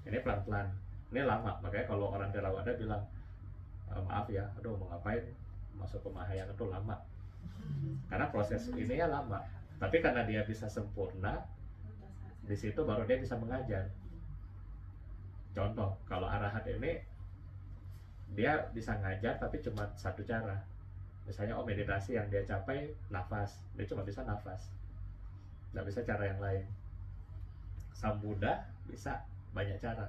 Ini pelan-pelan, ini lama. Makanya kalau orang Theravada bilang maaf ya, aduh mau ngapain masuk ke Mahayana itu lama. Karena proses ini ya lama. Tapi karena dia bisa sempurna, di situ baru dia bisa mengajar. Contoh, kalau arahat ini dia bisa ngajar tapi cuma satu cara. Misalnya meditasi yang dia capai nafas, dia cuma bisa nafas, nggak bisa cara yang lain. Sang Buddha bisa banyak cara.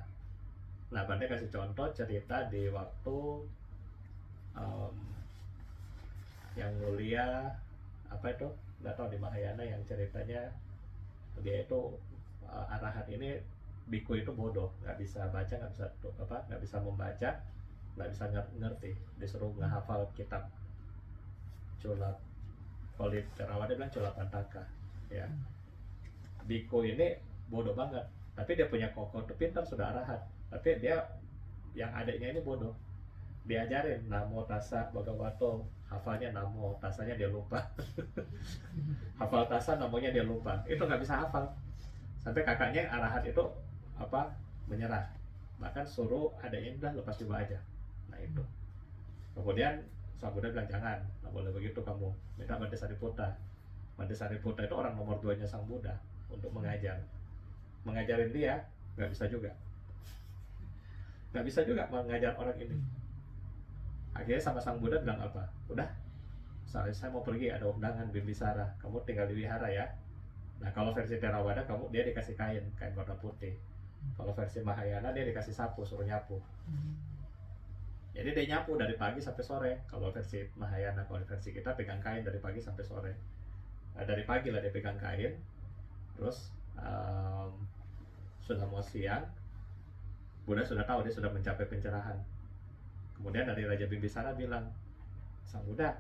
Nah, Bante kasih contoh cerita di waktu yang mulia apa itu, nggak tahu di Mahayana yang ceritanya dia itu arahat ini biku itu bodoh, nggak bisa baca, nggak bisa membaca, nggak bisa ngerti, disuruh ngehafal kitab Cula, kalau di Theravada bilang Cula Pantaka ya. Biku ini bodoh banget, tapi dia punya koko tuh pintar, sudah arahat, tapi dia yang adiknya ini bodoh, diajarin Namo Tassa Bhagavato, hafalnya Namo, tasanya dia lupa. Hafal tasa, namonya dia lupa, itu nggak bisa hafal. Sampai kakaknya arahat itu menyerah, bahkan suruh adiknya udah lepas coba aja. Nah itu kemudian Sang Buddha bilang jangan, nggak boleh begitu, kamu minta Bante Sariputta. Bante Sariputta itu orang nomor 2-nya Sang Buddha untuk mengajarin dia, nggak bisa juga mengajar orang ini. Akhirnya sama Sang Buddha bilang apa? Udah, saya mau pergi, ada undangan Bimbisara, kamu tinggal di wihara ya. Nah, kalau versi Theravada dia dikasih kain warna putih. Kalau versi Mahayana dia dikasih sapu, suruh nyapu. Jadi dia nyapu dari pagi sampai sore. Kalau versi Mahayana, kalau versi kita pegang kain dari pagi sampai sore. Nah, dari pagi lah dia pegang kain, terus sudah mau siang, Buddha sudah tahu dia sudah mencapai pencerahan. Kemudian dari Raja Bimbisara bilang, Sang Buddha,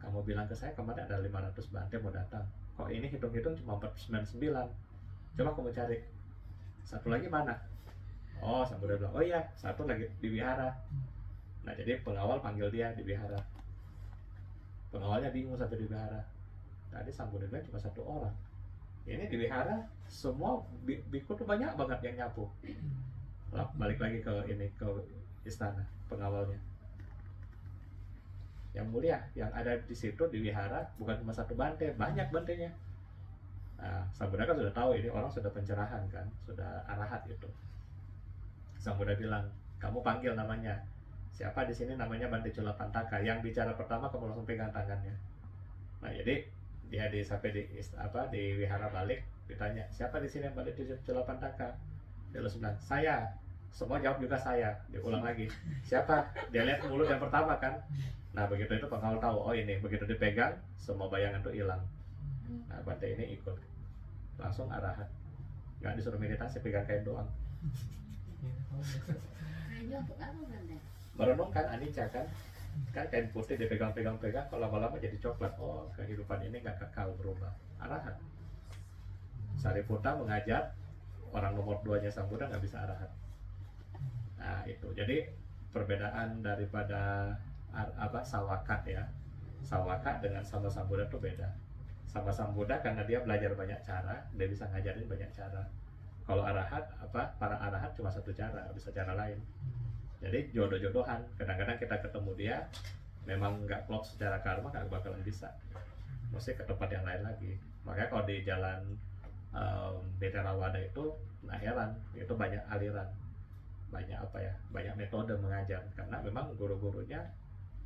kamu bilang ke saya kemarin ada 500 Bante mau datang, kok ini hitung-hitung cuma 499, coba kamu cari satu lagi mana? Oh, Sang Buddha bilang, oh iya, satu lagi di wihara. Nah, jadi pengawal panggil dia di wihara, Pengawalnya bingung sampai di wihara. Tadi Sang Buddha bilang cuma 1 orang. Ini di wihara semua biku tuh banyak banget yang nyapu. Balik lagi ke istana pengawalnya. Yang mulia, yang ada di situ di wihara bukan cuma 1 bante, banyak bantenya. Nah, Sang Buddha kan sudah tahu ini orang sudah pencerahan kan, sudah arahat itu. Sang Buddha bilang, kamu panggil namanya. Siapa di sini namanya Bante Culapantaka? Yang bicara pertama kamu langsung pegang tangannya. Nah, jadi dia sampai di wihara balik ditanya, siapa di sini yang Bante Culapantaka? Dia langsung bilang, saya. Semua jawab juga saya. Diulang lagi. Siapa? Dia lihat mulut yang pertama kan. Nah, begitu itu pengawal tahu, oh ini, begitu dipegang, semua bayangan itu hilang. Nah, Bante ini ikut. Langsung arahat. Nggak disuruh meditasi, pegang kain doang. Kayaknya untuk apa Bante? Merenungkan anicca kan kain putih dipegang-pegang kalau lama-lama jadi coklat. Oh, kehidupan ini nggak kekal, berubah. Arahat. Sariputta mengajar orang nomor 2-nya Sang Buddha nggak bisa arahat. Nah itu jadi perbedaan daripada sawakat ya. Sawakat dengan sama Sang Buddha itu beda. Sama Sang Buddha karena dia belajar banyak cara, dia bisa ngajarin banyak cara. Kalau arahat para arahat cuma 1 cara, bisa cara lain. Jadi jodoh-jodohan, kadang-kadang kita ketemu dia memang nggak klop secara karma, nggak bakalan bisa, mesti ke tempat yang lain lagi. Makanya kalau di jalan di Theravada itu nggak heran, itu banyak aliran, banyak metode mengajar, karena memang guru-gurunya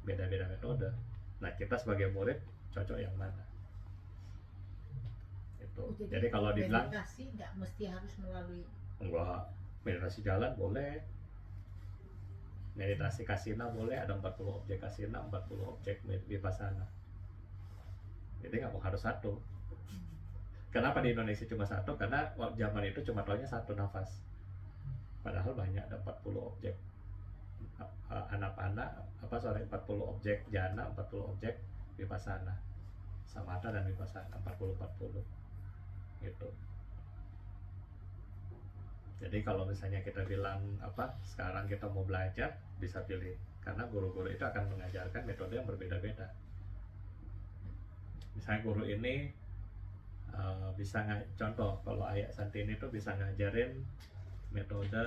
beda-beda metode. Nah kita sebagai murid cocok yang mana? Itu. Jadi kalau dibilang meditasi nggak mesti harus melalui enggak, meditasi jalan boleh, meditasi kasina boleh, ada 40 objek kasina, 40 objek vipassana. Jadi nggak mau harus 1. Kenapa di Indonesia cuma 1? Karena zaman itu cuma taunya 1 nafas. Padahal banyak, ada 40 objek anapana, 40 objek jana, 40 objek vipassana, samatha dan vipassana, 40 gitu. Jadi kalau misalnya kita bilang sekarang kita mau belajar, bisa pilih, karena guru-guru itu akan mengajarkan metode yang berbeda-beda. Misalnya guru ini bisa contoh, kalau Ayya Santini itu bisa ngajarin metode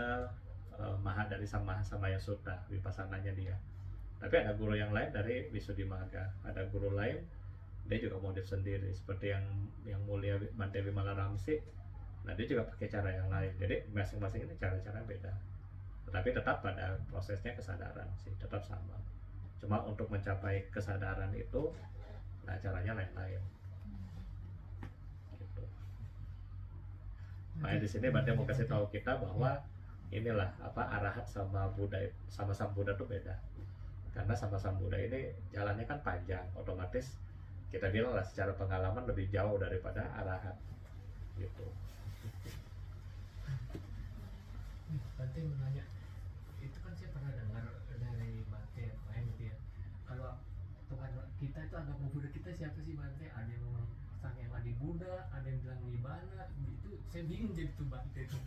Mahadari Sammasamaya Sutta, vipassananya dia. Tapi ada guru yang lain dari Visuddhimagga, ada guru lain dia juga modif sendiri, seperti yang mulia Bante Vimala Ramsi. Nah dia juga pakai cara yang lain. Jadi masing-masing ini cara-cara beda. Tetapi tetap pada prosesnya kesadaran sih, tetap sama. Cuma untuk mencapai kesadaran itu, nah caranya lain-lain. Gitu. Makanya di sini Bante mau kasih tahu kita bahwa inilah arahat sama Buddha, sama Sang Buddha itu beda. Karena sama Sang Buddha ini jalannya kan panjang, otomatis kita bilang lah secara pengalaman lebih jauh daripada arahat. Gitu. Bante menanya, itu kan saya pernah dengar dari Bante yang lain gitu ya. Kalau Tuhan kita itu agama Buddha kita siapa sih Bante? Ada yang sang yang Adi Buddha, ada yang bilang Nibbana. Itu saya bingung jadi tuh Bante itu.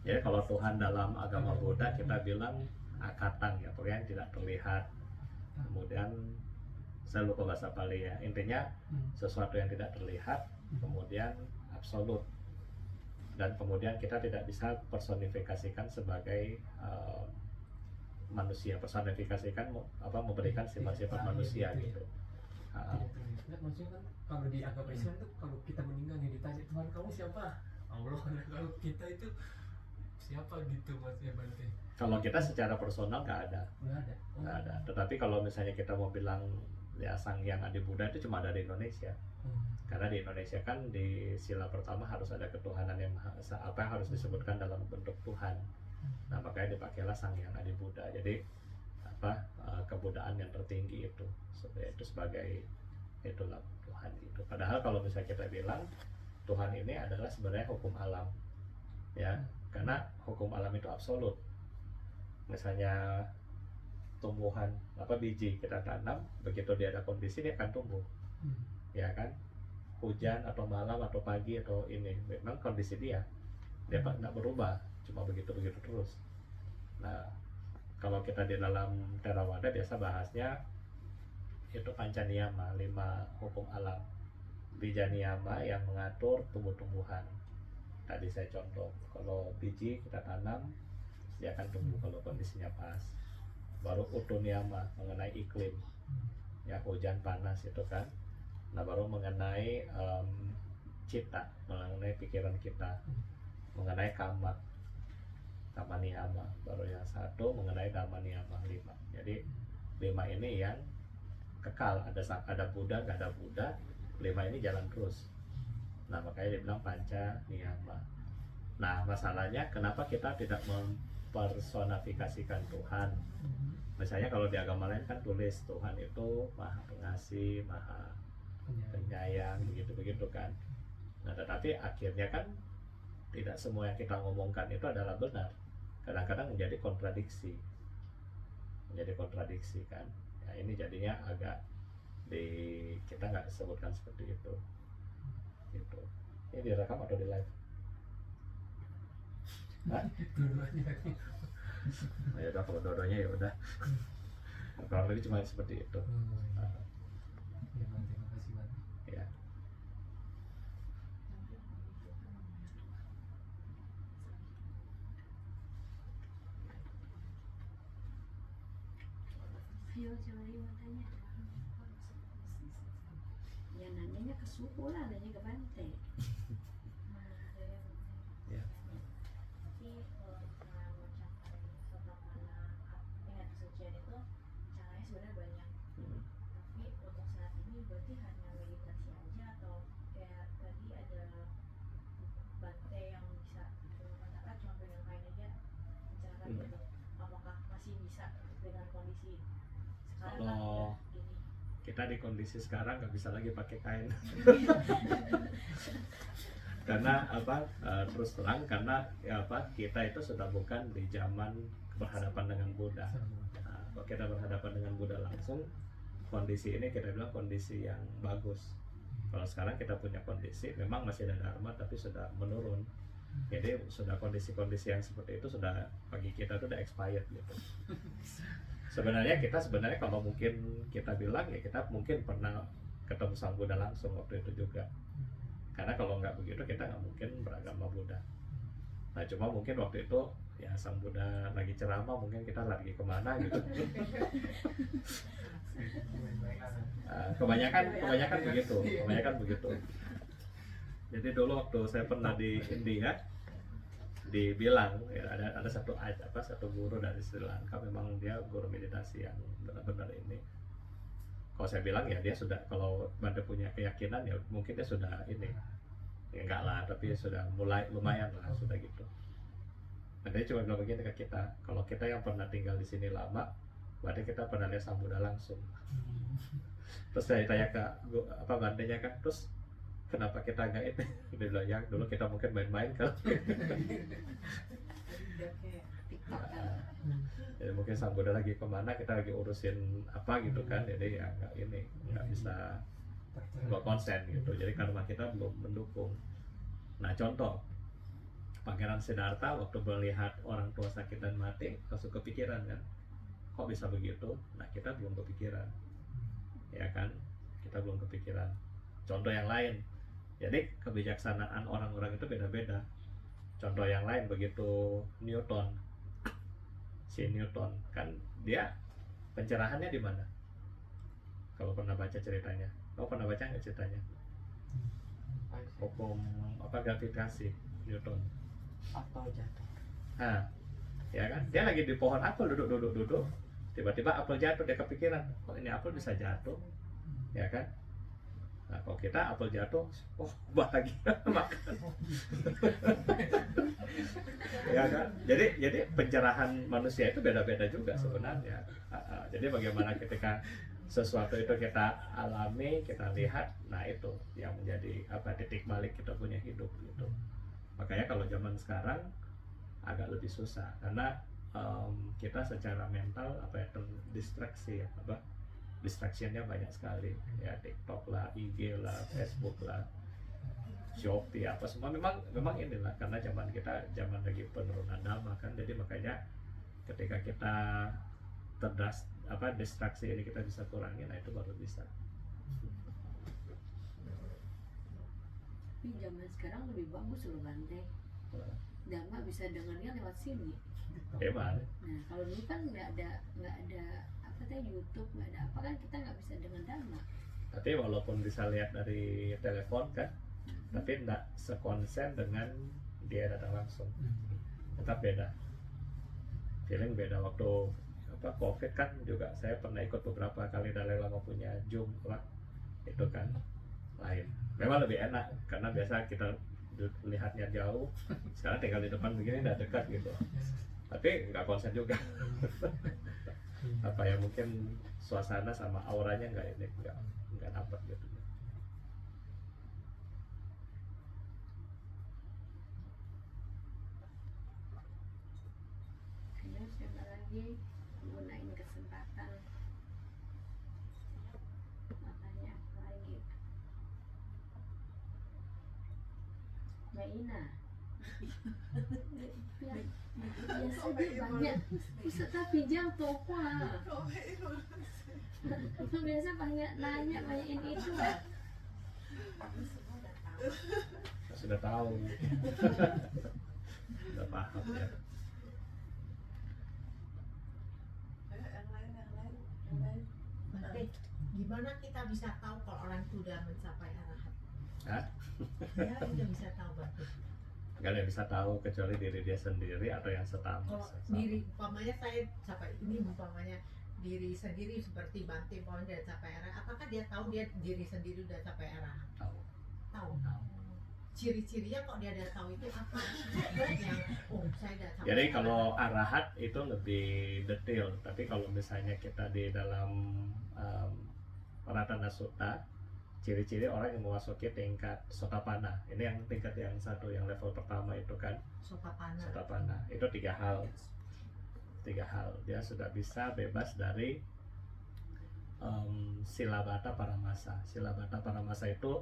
Ya kalau Tuhan dalam agama Buddha kita bilang akatang ya, pokoknya yang tidak terlihat. Kemudian saya lupa bahasa Pali ya. Intinya sesuatu yang tidak terlihat, kemudian absolut. Dan kemudian kita tidak bisa personifikasikan sebagai manusia, personifikasikan memberikan sifat-sifat manusia gitu. Tidak terlihat, maksudnya kan kalau di agama Islam tuh kalau kita meninggal nih ditanya Tuhan kamu siapa? Allah. Kalau kita itu siapa gitu maksudnya Bante? Kalau kita secara personal nggak ada. Nggak ada. Tetapi kalau misalnya kita mau bilang ya Sang Hyang Adi Buddha itu cuma ada di Indonesia. Karena di Indonesia kan di sila pertama harus ada ketuhanan yang yang harus disebutkan dalam bentuk Tuhan. Nah makanya dipakailah Sang Hyang Adi Buddha. Jadi kebudaan yang tertinggi itu sebagai itulah Tuhan itu. Padahal kalau misalnya kita bilang Tuhan ini adalah sebenarnya hukum alam, ya. Karena hukum alam itu absolut. Misalnya tumbuhan biji kita tanam, begitu dia ada kondisi dia akan tumbuh, ya kan? Hujan atau malam atau pagi atau ini memang kondisi dia nggak berubah, cuma begitu terus. Nah kalau kita di dalam Theravada biasa bahasnya itu pancaniyama, 5 hukum alam. Bijaniyama yang mengatur tumbuh-tumbuhan. Tadi saya contoh, kalau biji kita tanam, dia akan tumbuh kalau kondisinya pas. Baru utuniyama mengenai iklim, ya hujan panas itu kan. Nah baru mengenai cita, mengenai pikiran kita, mengenai kama niyama. Baru yang satu mengenai dhamma niyama 5. Jadi 5 ini yang kekal, ada Buddha, nggak ada Buddha, 5 ini jalan terus. Nah makanya dia bilang panca niyama. Nah masalahnya kenapa kita tidak mempersonifikasikan Tuhan? Misalnya kalau di agama lain kan tulis Tuhan itu maha pengasih, maha penyayang, begitu-begitu kan. Nah tetapi akhirnya kan tidak semua yang kita ngomongkan itu adalah benar. Kadang-kadang menjadi kontradiksi kan. Ya, ini jadinya agak kita nggak sebutkan seperti itu. Gitu. Ini direkam atau di live? Hah? Dua-duanya. Nah, ya udah kalau dua-duanya ya udah. Kurang lebih cuma seperti itu. Ya Bante, makasih Bante. Ya. Ayo Joli mau tanya. Ya nanyanya ke suku lah, nanya ke Bante. Ya. Tapi kalau misalnya mau capai seberapa mana tingkat kesucian itu caranya sebenarnya banyak. Tapi untuk saat ini berarti hanya meditasi aja atau kayak tadi ada Bante yang bisa mengatakan cuma pegang kain aja mencerahkan gitu. Apakah masih bisa dengan kondisi sekarang kan Kalau udah gini? kita di kondisi sekarang nggak bisa lagi pakai kain. Karena apa? Terus terang karena ya apa? Kita itu sudah bukan di zaman berhadapan dengan Buddha. Nah, kalau kita berhadapan dengan Buddha langsung, kondisi ini kita bilang kondisi yang bagus. Kalau sekarang kita punya kondisi, memang masih ada dharma tapi sudah menurun. Jadi sudah kondisi-kondisi yang seperti itu sudah bagi kita tuh udah expired gitu. Sebenarnya kalau mungkin kita bilang ya kita mungkin pernah ketemu Sang Buddha langsung waktu itu juga. Karena kalau nggak begitu kita nggak mungkin beragama Buddha. Nah cuma mungkin waktu itu ya Sang Buddha lagi ceramah, mungkin kita lagi kemana gitu. Kebanyakan begitu. Jadi dulu waktu saya pernah di India, dibilang ya ada satu guru dari Sri Lanka, memang dia guru meditasi yang benar-benar ini. Kalau saya bilang ya dia sudah, kalau Bante punya keyakinan ya mungkin dia sudah ini, ya enggak lah, tapi sudah mulai lumayan lah sudah gitu. Nah dia cuma bilang begini ke kita, kalau kita yang pernah tinggal di sini lama, berarti kita pernah lihat Sang Buddha langsung. Terus saya tanya ke Bantenya kan, terus kenapa kita nggak itu? Dia bilang ya dulu kita mungkin main-main kan. TikTok kan. Jadi mungkin Sang Buddha lagi kemana, kita lagi urusin apa gitu kan, jadi ya nggak bisa nggak konsen gitu. Jadi karma kita belum mendukung. Nah contoh Pangeran Siddhartha waktu melihat orang tua sakit dan mati langsung kepikiran kan, kok bisa begitu? Nah kita belum kepikiran, ya kan? Kita belum kepikiran. Contoh yang lain, jadi kebijaksanaan orang-orang itu beda-beda. Contoh yang lain begitu si Newton kan, dia pencerahannya di mana? Kalau pernah baca ceritanya, kamu pernah baca nggak ceritanya? Hukum gravitasi Newton. Apel jatuh. Nah, ya kan? Dia lagi di pohon apel duduk. Tiba-tiba apel jatuh, dia kepikiran, kok ini apel bisa jatuh, ya kan? Nah, kalau kita apel jatuh, bahagia makan. Ya kan? Jadi pencerahan manusia itu beda-beda juga sebenarnya. Jadi bagaimana ketika sesuatu itu kita alami, kita lihat, nah itu yang menjadi titik balik kita punya hidup gitu. Makanya kalau zaman sekarang agak lebih susah karena kita secara mental terdistraksi ya, distractionnya banyak sekali ya, TikTok lah, IG lah, Facebook lah, Shopee apa semua, memang inilah karena zaman lagi penurunan dhamma kan. Jadi makanya ketika kita distraksi ini kita bisa kurangi, nah itu baru bisa. Tapi zaman sekarang lebih bagus loh Bante. Dhamma bisa dengarnya lewat sini. Hebat. Nah kalau dulu kan nggak ada apa teh YouTube, nggak ada apa, kan kita nggak bisa dengar Dhamma. Tapi walaupun bisa lihat dari telepon kan, tapi enggak sekonsen dengan dia datang langsung. Tetap beda. Feeling beda. Waktu COVID kan juga saya pernah ikut beberapa kali Dalai Lama punya Zoom lah. Itu kan lain. Memang lebih enak karena biasa kita lihatnya jauh. Sekarang tinggal di depan begini udah dekat gitu. Tapi nggak konsen juga. Apa ya, mungkin suasana sama auranya nggak dapat gitu. Ayo siapa lagi gunain kesempatan, makanya apa lagi Mbak Ina. Biasa dia banyak peserta pijang toko. Biasa banyak nanya, banyakin itu lah. Sudah tahu. Sudah paham ya. Yang lain. Bante, gimana kita bisa tahu kalau orang itu udah mencapai arahat? Hah? Ya, udah bisa tahu Bante. Gak ada yang bisa tahu kecuali diri dia sendiri atau yang setama. Kalau diri, umpamanya saya capai ini, umpamanya diri sendiri seperti Bante, umpamanya dia capai arahat, apakah dia tahu dia diri sendiri udah capai arahat? Tahu. Tahu. Ciri-cirinya kok dia udah tahu itu apa? Yang saya udah capai. Jadi kalau arahat itu lebih detail, tapi kalau misalnya kita di dalam Paratana Sutta, ciri-ciri orang yang memasuki tingkat Sotapanna, ini yang tingkat yang satu, yang level pertama itu kan Sotapanna, itu tiga hal. Dia sudah bisa bebas dari Silabata Paramasa. Silabata Paramasa itu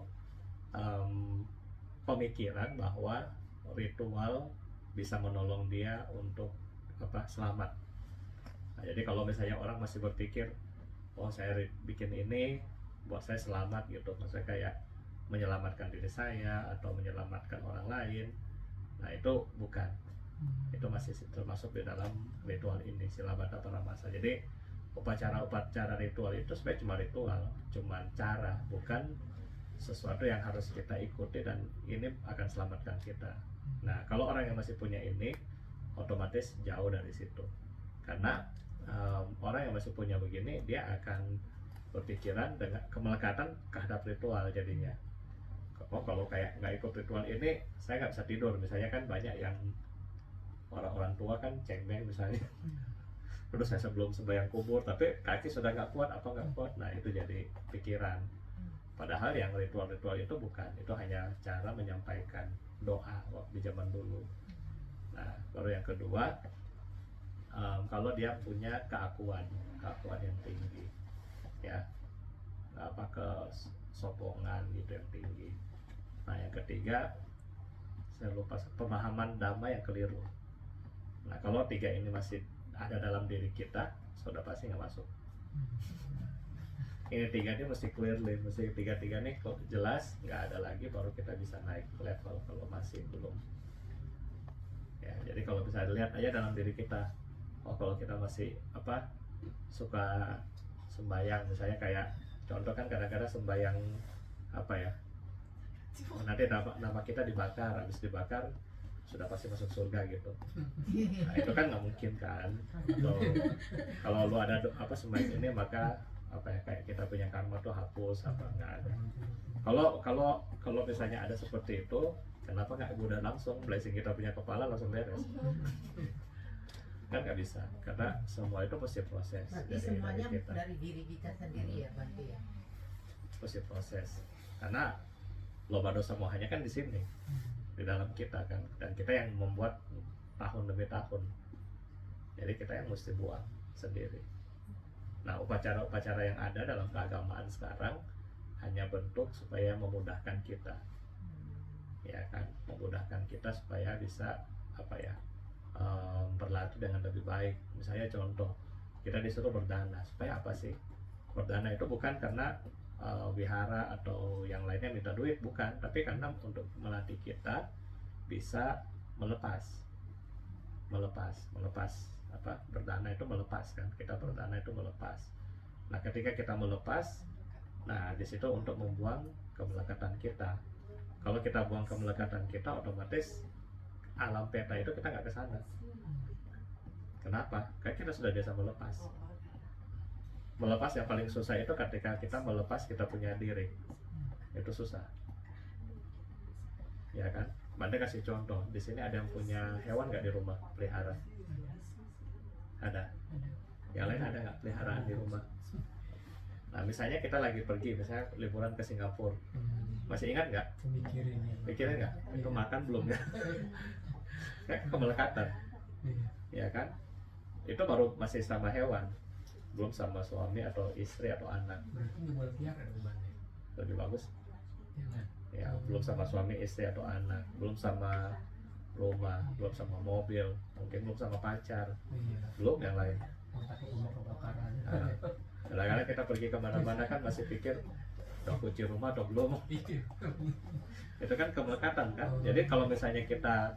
pemikiran bahwa ritual bisa menolong dia untuk selamat. Nah, jadi kalau misalnya orang masih berpikir, oh saya bikin ini buat saya selamat gitu, maksudnya kayak menyelamatkan diri saya atau menyelamatkan orang lain, nah itu bukan. Itu masih termasuk di dalam ritual ini, Silabata Paramasa. Jadi upacara ritual itu sebenarnya cuma ritual, cuma cara, bukan sesuatu yang harus kita ikuti dan ini akan selamatkan kita. Nah kalau orang yang masih punya ini, otomatis jauh dari situ, karena orang yang masih punya begini, dia akan berpikiran dengan kemelekatan terhadap ritual jadinya. Kalau kayak nggak ikut ritual ini, saya nggak bisa tidur. Misalnya kan banyak yang orang tua kan cengbeng misalnya. Terus saya sebelum sembahyang kubur, tapi kaki sudah nggak kuat, nah itu jadi pikiran. Padahal yang ritual-ritual itu bukan, itu hanya cara menyampaikan doa di zaman dulu. Nah baru yang kedua, kalau dia punya keakuan yang tinggi, ya kesombongan gitu yang tinggi. Nah yang ketiga, saya lupa, pemahaman dhamma yang keliru. Nah kalau tiga ini masih ada dalam diri kita, sudah pasti nggak masuk. Ini tiga ini mesti clearly, mesti tiga nih kok jelas, nggak ada lagi, baru kita bisa naik level. Kalau masih belum, ya jadi kalau bisa dilihat aja dalam diri kita, oh kalau kita masih suka sembayang, misalnya kayak contoh kan kadang-kadang sembayang nanti nama kita dibakar, habis dibakar sudah pasti masuk surga gitu. Nah itu kan nggak mungkin kan. Kalau lu ada sembahyang ini, maka kayak kita punya karma tuh hapus, nggak ada. Kalau misalnya ada seperti itu, kenapa nggak udah langsung blessing kita punya kepala langsung beres? Kan nggak bisa, karena semua itu pasti proses. Berarti semuanya dari diri kita sendiri ya Bante ya. Pasti proses, karena loba dosa mohanya kan di sini, di dalam kita kan, dan kita yang membuat tahun demi tahun. Jadi kita yang mesti buang sendiri. Nah upacara-upacara yang ada dalam keagamaan sekarang hanya bentuk supaya memudahkan kita, ya kan, memudahkan kita supaya bisa berlatih dengan lebih baik. Misalnya contoh, kita disuruh berdana. Supaya apa sih? Berdana itu bukan karena wihara atau yang lainnya minta duit, bukan, tapi karena untuk melatih kita bisa melepas apa, berdana itu melepas kan, kita berdana itu melepas. Nah ketika kita melepas, nah di situ untuk membuang kemelekatan kita. Kalau kita buang kemelekatan kita, otomatis alam peta itu kita nggak ke sana. Kenapa? Karena kita sudah biasa melepas. Melepas yang paling susah itu ketika kita melepas kita punya diri. Itu susah. Ya kan? Banda kasih contoh. Di sini ada yang punya hewan nggak di rumah? Pelihara? Ada. Yang lain ada nggak peliharaan di rumah? Nah misalnya kita lagi pergi, misalnya liburan ke Singapura. Masih ingat nggak? Mikirin ya. Pikirin nggak? Itu makan belum ya? Kayak kemelekatan. Ya kan? Itu baru masih sama hewan, belum sama suami atau istri atau anak. Berarti nggak boleh pelihara rumahnya. Lebih bagus Jangan. ya, belum sama suami istri atau anak, belum sama rumah, belum sama mobil, mungkin belum sama pacar, Iya. belum yang lain. Yang takut rumah kebakaran. Nah, kadang-kadang kita pergi kemana-mana kan masih pikir udah kunci rumah atau belum. Iya. Itu kan kemelekatan kan. Jadi kalau misalnya kita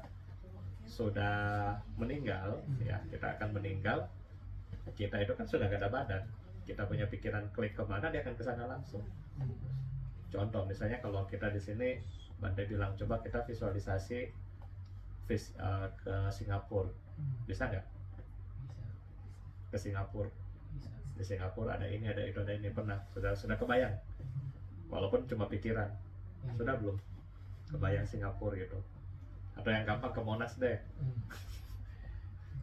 sudah meninggal, ya kita akan meninggal, kita itu kan sudah gak ada badan, kita punya pikiran klik kemana dia akan ke sana langsung. Contoh misalnya kalau kita di sini, Banda bilang coba kita visualisasi ke Singapura, bisa nggak? Bisa. Ke Singapura, Bisa. di Singapura ada ini, ada itu, ada ini, pernah sudah kebayang, walaupun cuma pikiran, sudah belum kebayang Singapura gitu? Atau yang gampang ke Monas deh,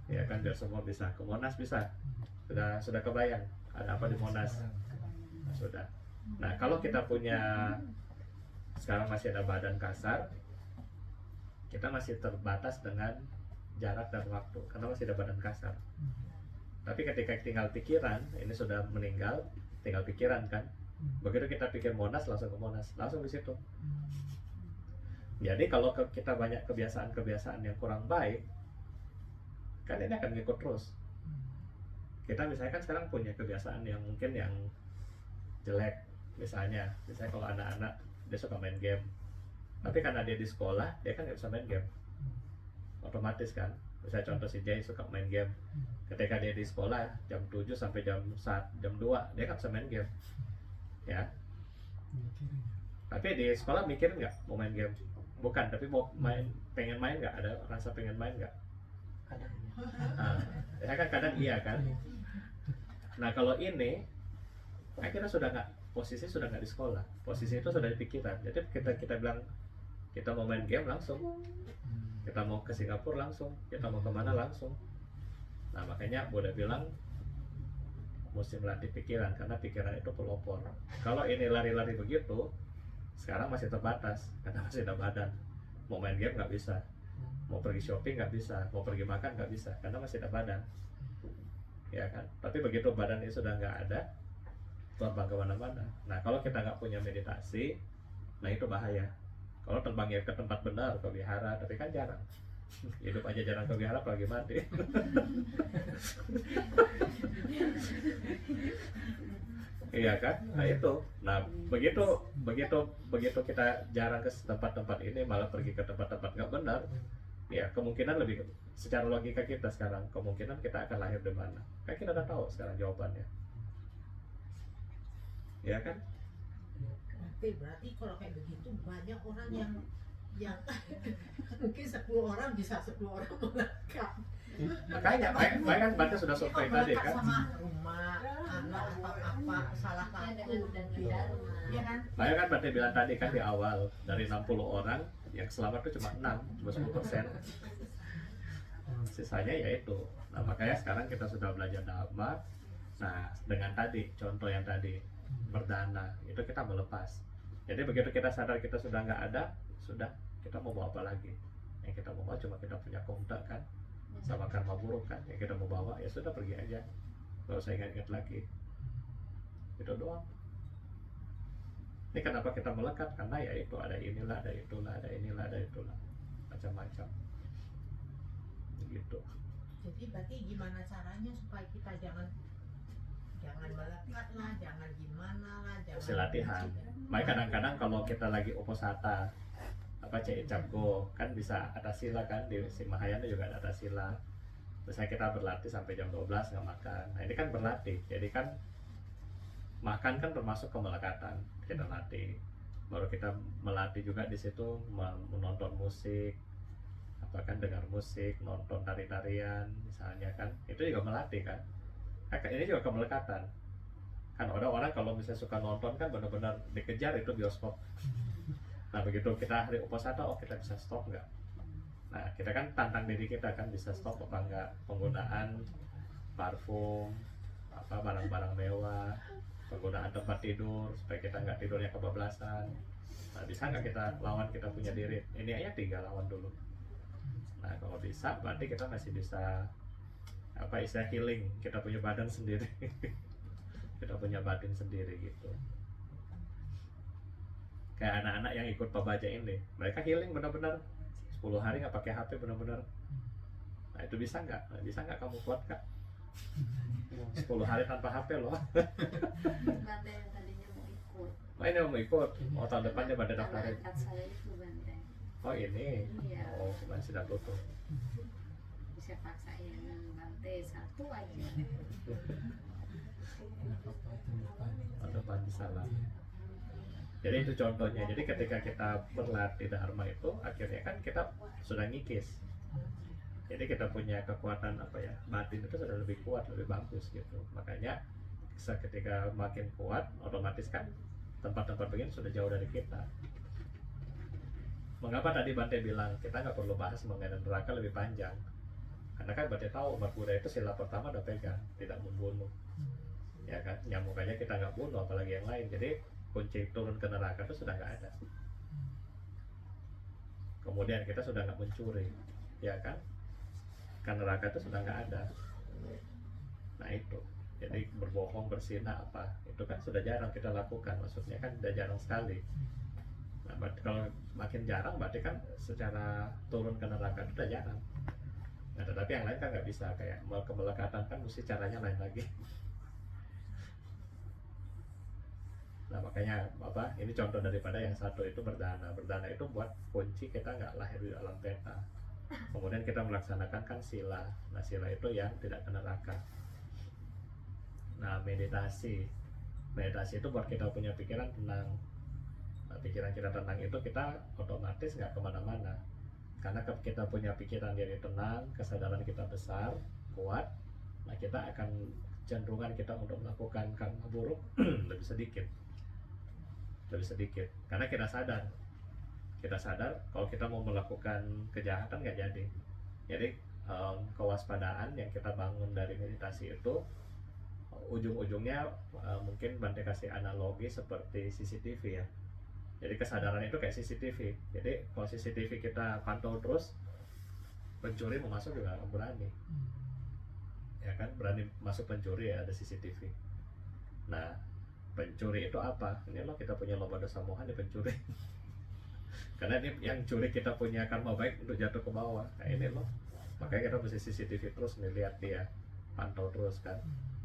ya kan, biar semua bisa ke Monas, bisa, sudah kebayang ada apa di Monas. Nah, sudah. Nah kalau kita punya sekarang masih ada badan kasar, kita masih terbatas dengan jarak dan waktu karena masih ada badan kasar. Tapi ketika tinggal pikiran, ini sudah meninggal, tinggal pikiran kan. Begitu kita pikir Monas, langsung ke Monas, langsung di situ. Jadi kalau kita banyak kebiasaan-kebiasaan yang kurang baik, kan ini akan ngikut terus. Kita misalnya kan sekarang punya kebiasaan yang mungkin yang jelek, misalnya kalau anak-anak dia suka main game, tapi karena dia di sekolah dia kan nggak bisa main game, otomatis kan. Misalnya contoh si Jay suka main game, ketika dia di sekolah jam 7 sampai jam 2 dia nggak bisa main game, ya. Mikirin. Tapi di sekolah mikir nggak mau main game? Bukan, tapi mau pengen main nggak? Ada rasa pengen main nggak? Kadang Nah, ya kan kadang iya kan. Nah kalau ini, kan kita sudah nggak, posisi sudah nggak di sekolah, posisi itu sudah di pikiran. Jadi kita bilang kita mau main game langsung, kita mau ke Singapura langsung, kita mau kemana langsung. Nah makanya Buddha bilang mesti melatih pikiran, karena pikiran itu pelopor. Kalau ini lari-lari begitu, sekarang masih terbatas karena masih ada badan. Mau main game nggak bisa, mau pergi shopping nggak bisa, mau pergi makan nggak bisa karena masih ada badan, ya kan. Tapi begitu badan ini sudah nggak ada, terbang kemana-mana. Nah kalau kita nggak punya meditasi, nah itu bahaya. Kalau terbangnya ke tempat benar, ke wihara, tapi kan jarang. Hidup aja jarang ke wihara, apalagi mati. Iya kan? Nah itu. Nah begitu kita jarang ke tempat-tempat ini, malah pergi ke tempat-tempat nggak benar, ya kemungkinan lebih, secara logika kita sekarang, kemungkinan kita akan lahir di mana? Kan kita udah tahu sekarang jawabannya, ya kan? Berarti kalau kayak begitu banyak orang yang mungkin 10 orang bisa 10 orang melekat. Makanya kan Bante sudah survei tadi kan. Sama rumah, anak atau apa, salah satu dan ya kan? Makanya kan Bante bilang tadi kan di awal, dari 60 orang yang selamat itu cuma 10%. Sisanya ya itu. Nah makanya sekarang kita sudah belajar Dhamma. Nah dengan tadi contoh yang tadi berdana, itu kita melepas. Jadi begitu kita sadar kita sudah nggak ada, sudah, kita mau bawa apa lagi? Yang kita mau bawa cuma kita punya kontak kan, sama karma buruk kan. Yang kita mau bawa ya sudah, pergi aja, nggak usah ingat-ingat lagi. Itu doang. Ini kenapa kita melekat? Karena ya itu, ada inilah, ada itulah, ada inilah, ada itulah, macam-macam. Begitu. Jadi berarti gimana caranya supaya kita jangan mana lah, mesti latihan. Makanya kadang-kadang kalau kita lagi uposatha apa cek capko kan bisa atas sila kan, di si Mahayana juga ada atas sila. Misalnya kita berlatih sampai jam 12 nggak makan, nah ini kan berlatih, jadi kan makan kan termasuk kemelekatan kita latih. Baru kita melatih juga di situ menonton musik, apa kan dengar musik, nonton tari-tarian misalnya kan, itu juga melatih kan. Ini juga kemelekatan. Kan orang-orang kalau misalnya suka nonton kan benar-benar dikejar itu bioskop. Nah begitu kita hari uposatha, oh kita bisa stop nggak? Nah kita kan tantang diri kita kan bisa stop apa enggak penggunaan parfum, apa barang-barang mewah, penggunaan tempat tidur supaya kita nggak tidurnya kebablasan. Nah bisa nggak kita lawan kita punya diri? Ini aja 3 lawan dulu. Nah kalau bisa berarti kita masih bisa apa istilah healing, kita punya badan sendiri. Kita punya batin sendiri gitu. Kayak anak-anak yang ikut pabaja ini, mereka healing benar-benar 10 hari nggak pakai HP benar-benar. Nah itu bisa nggak? Nah, bisa nggak kamu kuat kak? 10 hari tanpa HP loh. Bante yang tadinya mau ikut. Oh ini mau ikut? Oh tahun depan dia pada daftarin. Anak saya itu Bante. Oh ini? Iya. Oh kemarin sudah tutup. Bisa paksain Bante 1 aja. Tahun depan bisa lah. Jadi itu contohnya. Jadi ketika kita berlatih dharma itu akhirnya kan kita sudah ngikis. Jadi kita punya kekuatan apa ya, batin itu sudah lebih kuat, lebih bagus gitu. Makanya ketika makin kuat, otomatis kan tempat-tempat begini sudah jauh dari kita. Mengapa tadi Bante bilang kita nggak perlu bahas mengenai neraka lebih panjang? Karena kan Bante tahu umat Buddha itu sila pertama udah pegang, tidak membunuh. Ya kan, nyamukanya kita nggak bunuh, apalagi yang lain. Jadi kunci turun ke neraka itu sudah nggak ada. Kemudian kita sudah nggak mencuri, ya kan? Karena neraka itu sudah nggak ada. Nah itu, jadi berbohong, berzina apa, itu kan sudah jarang kita lakukan. Maksudnya kan sudah jarang sekali. Nah, kalau makin jarang, berarti kan secara turun ke neraka itu sudah jarang. Nah, tetapi yang lain kan nggak bisa, kayak kemelekatan kan mesti caranya lain lagi. Nah makanya apa? Ini contoh daripada yang satu itu berdana. Berdana itu buat kunci kita nggak lahir di alam peta. Kemudian kita melaksanakan kan sila. Nah sila itu yang tidak ke neraka. Nah meditasi itu buat kita punya pikiran tenang. Nah, pikiran kita tenang itu kita otomatis nggak kemana-mana. Karena kita punya pikiran jadi tenang, kesadaran kita besar, kuat. Nah kita akan cenderungan kita untuk melakukan karma buruk lebih sedikit. Karena kita sadar kalau kita mau melakukan kejahatan nggak jadi kewaspadaan yang kita bangun dari meditasi itu ujung-ujungnya mungkin Bante kasih analogi seperti CCTV ya. Jadi kesadaran itu kayak CCTV. Jadi kalau CCTV kita pantau terus, pencuri mau masuk juga nggak berani, ya kan, berani masuk pencuri ya ada CCTV. Nah pencuri itu apa? Ini loh kita punya lomba dosa moha di pencuri. Karena ini yang curi kita punya karma baik untuk jatuh ke bawah. Nah ini loh. Makanya kita mesti CCTV terus nih, lihat dia, pantau terus kan.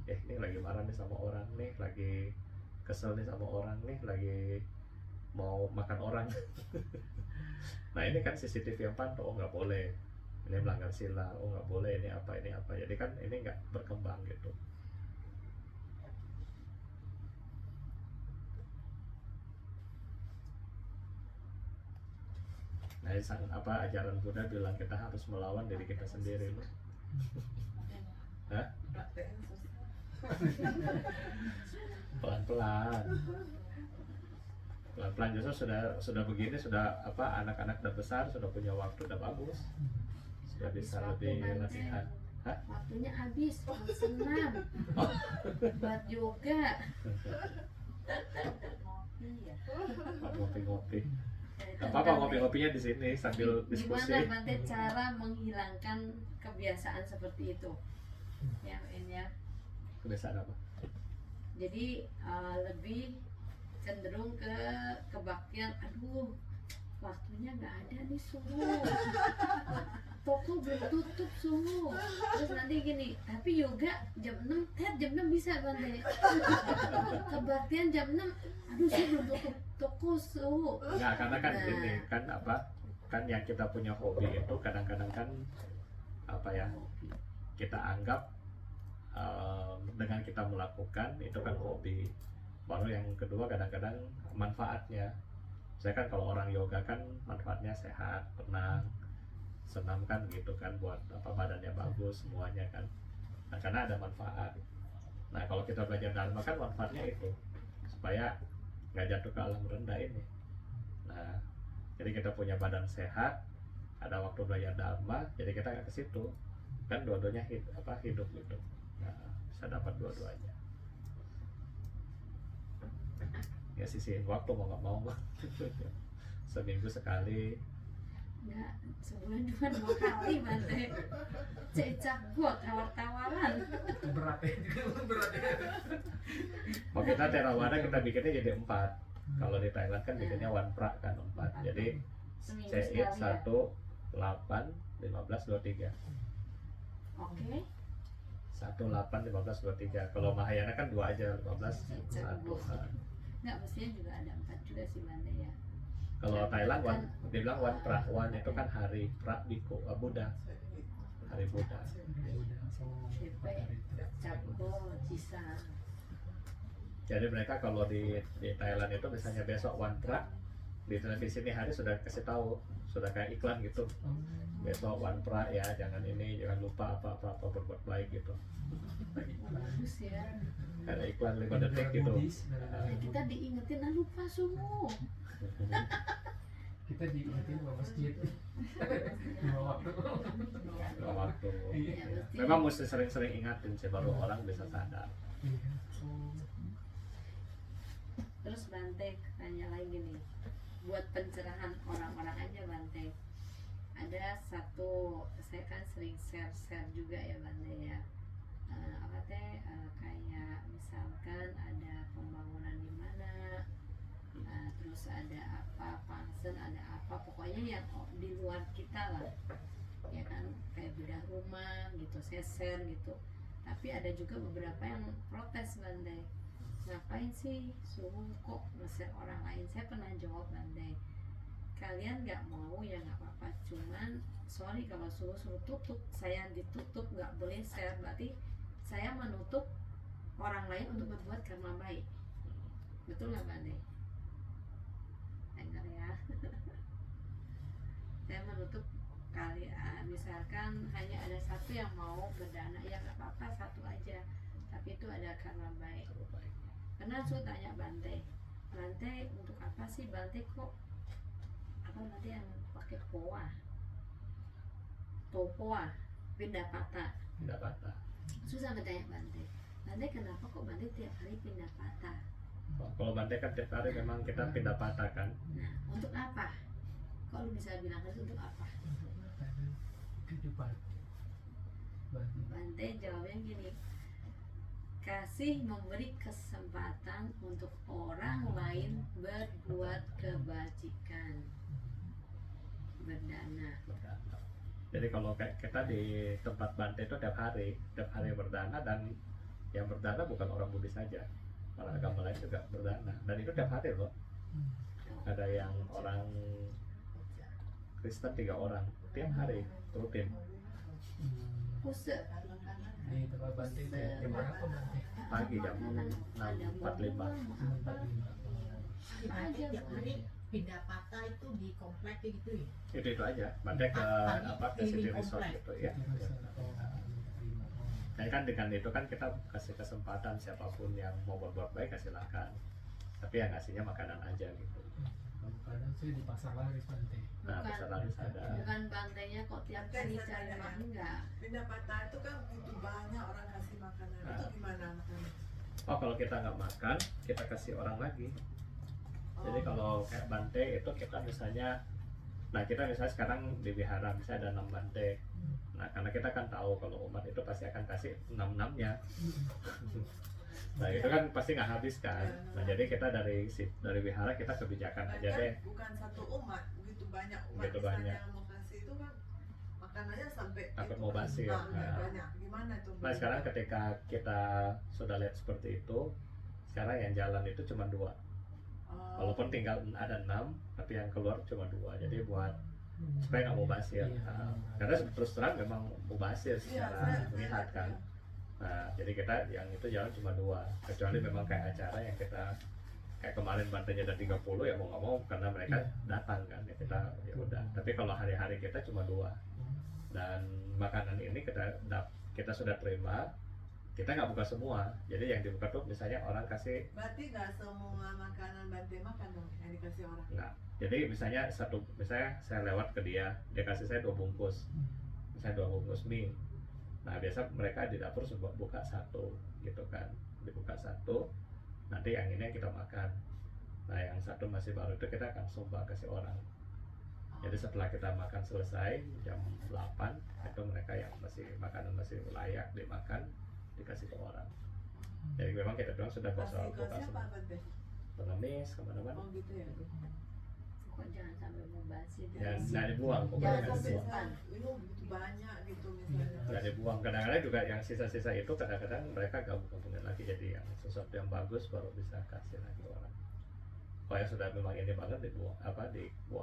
Ini lagi marah nih sama orang nih, lagi kesel nih sama orang nih, lagi mau makan orang. Nah ini kan CCTV yang pantau, oh nggak boleh, ini melanggar sila, oh nggak boleh, ini apa. Jadi kan ini nggak berkembang gitu. Nah, apa ajaran Buddha bilang kita harus melawan diri kita sendiri loh. Hah? Pelan-pelan justru sudah begini, sudah apa, anak-anak udah besar, sudah punya waktu, udah bagus, sudah bisa lebih latihan. Hah? Waktunya habis buat senam, buat yoga, ngopi ya. Ngopi-ngopi. Gak apa-apa ngopi-ngopinya di sini sambil diskusi. Gimana Bante cara menghilangkan kebiasaan seperti itu? Ya, ini ya. Kebiasaan apa? Jadi lebih cenderung ke kebaktian. Aduh, waktunya nggak ada nih suhu, toko belum tutup suhu. Terus nanti gini, tapi yoga jam 6, jam 6 bisa Bante. Kebaktian jam 6, aduh saya belum tutup toko suhu. Nggak, karena kan Nah. gini kan apa, kan yang kita punya hobi itu kadang-kadang kan apa ya, kita anggap dengan kita melakukan itu kan hobi. Baru yang kedua kadang-kadang manfaatnya. Saya kan kalau orang yoga kan manfaatnya sehat, tenang, senam kan gitu kan, buat apa badannya bagus semuanya kan. Nah, karena ada manfaat. Nah kalau kita belajar dharma kan manfaatnya itu supaya nggak jatuh ke alam rendah ini. Nah jadi kita punya badan sehat, ada waktu belajar dharma, jadi kita nggak ke situ kan, dua-duanya hidup gitu. Nah, bisa dapat dua-duanya. Ya sisihin waktu mau nggak mau seminggu sekali. Enggak, sebulan cuma 2 kali Bante. Cecak buat tawar-tawaran. Itu berat ya, itu berat ya. Kalau kita Theravada kita bikinnya jadi 4. Kalau di Thailand kan bikinnya one pra kan 4. Jadi Seminggu CIT sekali ya. 1, 8, 15, 23. Oke. 1, 8, 15, 23. Kalau Mahayana kan 2 aja, 15, 1. Enggak, mestinya juga ada 4 juga sih Bante ya. Kalau Thailand dia bilang one pra, one itu kan hari pra biku, Buddha, hari Buddha. DP, Cabgo, Cisa. Jadi mereka kalau di Thailand itu misalnya besok one pra, di sini hari sudah kasih tahu, sudah kayak iklan gitu. Besok one pra ya, jangan jangan lupa apa berbuat baik gitu. Bagus ya. Ada iklan 5 detik gitu. Kita diingetin, ah lupa sumu. Kita diingetin ke masjid. Dua waktu. Dua waktu. Ya, mesti. Memang mesti sering-sering ingatin sih baru orang bisa sadar. Iya. Terus Bante tanya lagi nih, buat pencerahan orang-orang aja Bante. Ada satu, saya kan sering share juga ya Bante ya. Kayak misalkan ada pembangunan di mana, terus ada apa, function ada apa, pokoknya yang di luar kita lah, ya kan, kayak bedah rumah gitu, saya share gitu. Tapi ada juga beberapa yang protes Bante, ngapain sih suruh kok nge-share orang lain. Saya pernah jawab Bante, kalian nggak mau ya nggak apa-apa, cuman sorry kalau suruh tutup, saya ditutup nggak boleh share, berarti saya menutup orang lain untuk berbuat karma baik. Betul nggak Bante? Dengar ya. Saya menutup misalkan hanya ada satu yang mau berdana, ya nggak apa-apa, satu aja, tapi itu ada karma baik. Karena saya tanya Bante untuk apa sih Bante kok Bante yang pakai poa, topoa, pindah patah. Tidak patah. Susah bertanya Bante kenapa kok Bante tiap hari pindah patah? Kalau Bante kan tiap hari memang kita pindah patah kan. Nah, untuk apa? Kok lu bisa bilang itu untuk apa? Kehidupan. Bante jawabnya gini, kasih memberi kesempatan untuk orang lain berbuat kebajikan, berdana. Jadi kalau kayak kita di tempat Bante itu tiap hari berdana, dan yang berdana bukan orang Buddhis saja, malah agama lain juga berdana, dan itu tiap hari loh. Ada yang orang Kristen 3 orang tiap hari rutin. Pusat Di tempat Bante itu ya, jam berapa Bante? Pagi jam 6.45. Berarti tiap hari pindah patah itu di komplek gitu ya? Itu aja. Bante ke ke City Resort gitu ya. Nah kan dengan itu kan kita kasih kesempatan siapapun yang mau berbuat baik, silakan. Tapi yang ngasihnya makanan aja gitu. Kadang saya di pasar laris Bante. Nah, Bukan. bisa laris ada. bukan Bantenya kok tiap hari cari makan, enggak. Pindah patah itu kan butuh banyak orang kasih makanan. Itu gimana makanan? Oh kalau kita nggak makan, kita kasih orang lagi. Jadi kalau kayak Bante itu kita misalnya, nah kita misalnya sekarang di wihara misalnya ada 6 Bante. Nah karena kita kan tahu kalau umat itu pasti akan kasih 6-6-nya. Nah itu kan pasti nggak habis kan. Nah jadi kita dari wihara kita kebijakan Kan aja deh. bukan satu umat, begitu banyak umat Begitu di sana banyak. yang mau kasih itu kan makanannya sampai Takut itu mau kan. basi ya. Nah, Nah. banyak. Gimana itu? Nah sekarang ketika kita sudah lihat seperti itu, sekarang yang jalan itu cuma 2. Oh. Walaupun tinggal ada 6, tapi yang keluar cuma 2. Jadi buat supaya nggak mubazir. Iya, Nah, karena terus terang memang mubazir Iya, secara saya melihat lihat, kan. ya. Nah, jadi kita yang itu jalan cuma 2. Kecuali memang kayak acara yang kita kayak kemarin bantainya ada 30 ya mau nggak mau karena mereka Iya. datang kan ya kita ya udah. Tapi kalau hari-hari kita cuma 2. Dan makanan ini kita sudah terima, kita nggak buka semua. Jadi yang dibuka tuh misalnya orang kasih Berarti nggak semua makanan Bante makan dong yang dikasih orang. nggak. Jadi misalnya misalnya saya lewat ke dia kasih saya 2 bungkus, misalnya 2 bungkus mie. Nah biasa mereka di dapur buka 1 gitu kan, dibuka 1, nanti yang ini yang kita makan. Nah yang 1 masih baru itu kita akan sumbang kasih orang. Jadi setelah kita makan selesai jam 8 itu mereka yang makanan masih layak dimakan dikasih ke orang. Jadi memang kita bilang sudah Kasih buka ke siapa semua, Bante? pengemis kemana-mana. Oh gitu ya. Kok jangan sampai mubazir. Ya nggak dibuang, Jangan pokoknya nggak sampai dibuang. saya ini begitu banyak gitu misalnya. Nggak dibuang. Kadang-kadang juga yang sisa-sisa itu kadang-kadang mereka gabung-gabungin lagi jadi yang sesuatu yang bagus baru bisa kasih lagi ke orang. Kalau yang sudah memang ini banget dibuang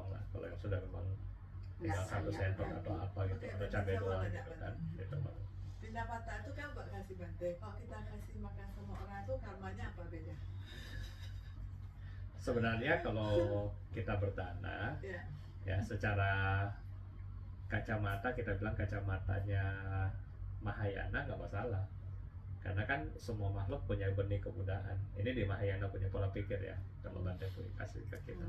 lah. Kalau yang sudah memang tinggal Nggak 1 sayang sendok lagi. atau apa gitu Oke, atau cabai sama doang banyak gitu kan gitu. Pendapatan itu kan buat kasih Bante. Kalau kita kasih makan sama orang itu karmanya apa beda? Sebenarnya kalau kita berdana Ya. ya secara kacamata kita bilang kacamatanya Mahayana nggak masalah. Karena kan semua makhluk punya benih kebudayaan. Ini di Mahayana punya pola pikir ya, kalau Bante kasih ke kita.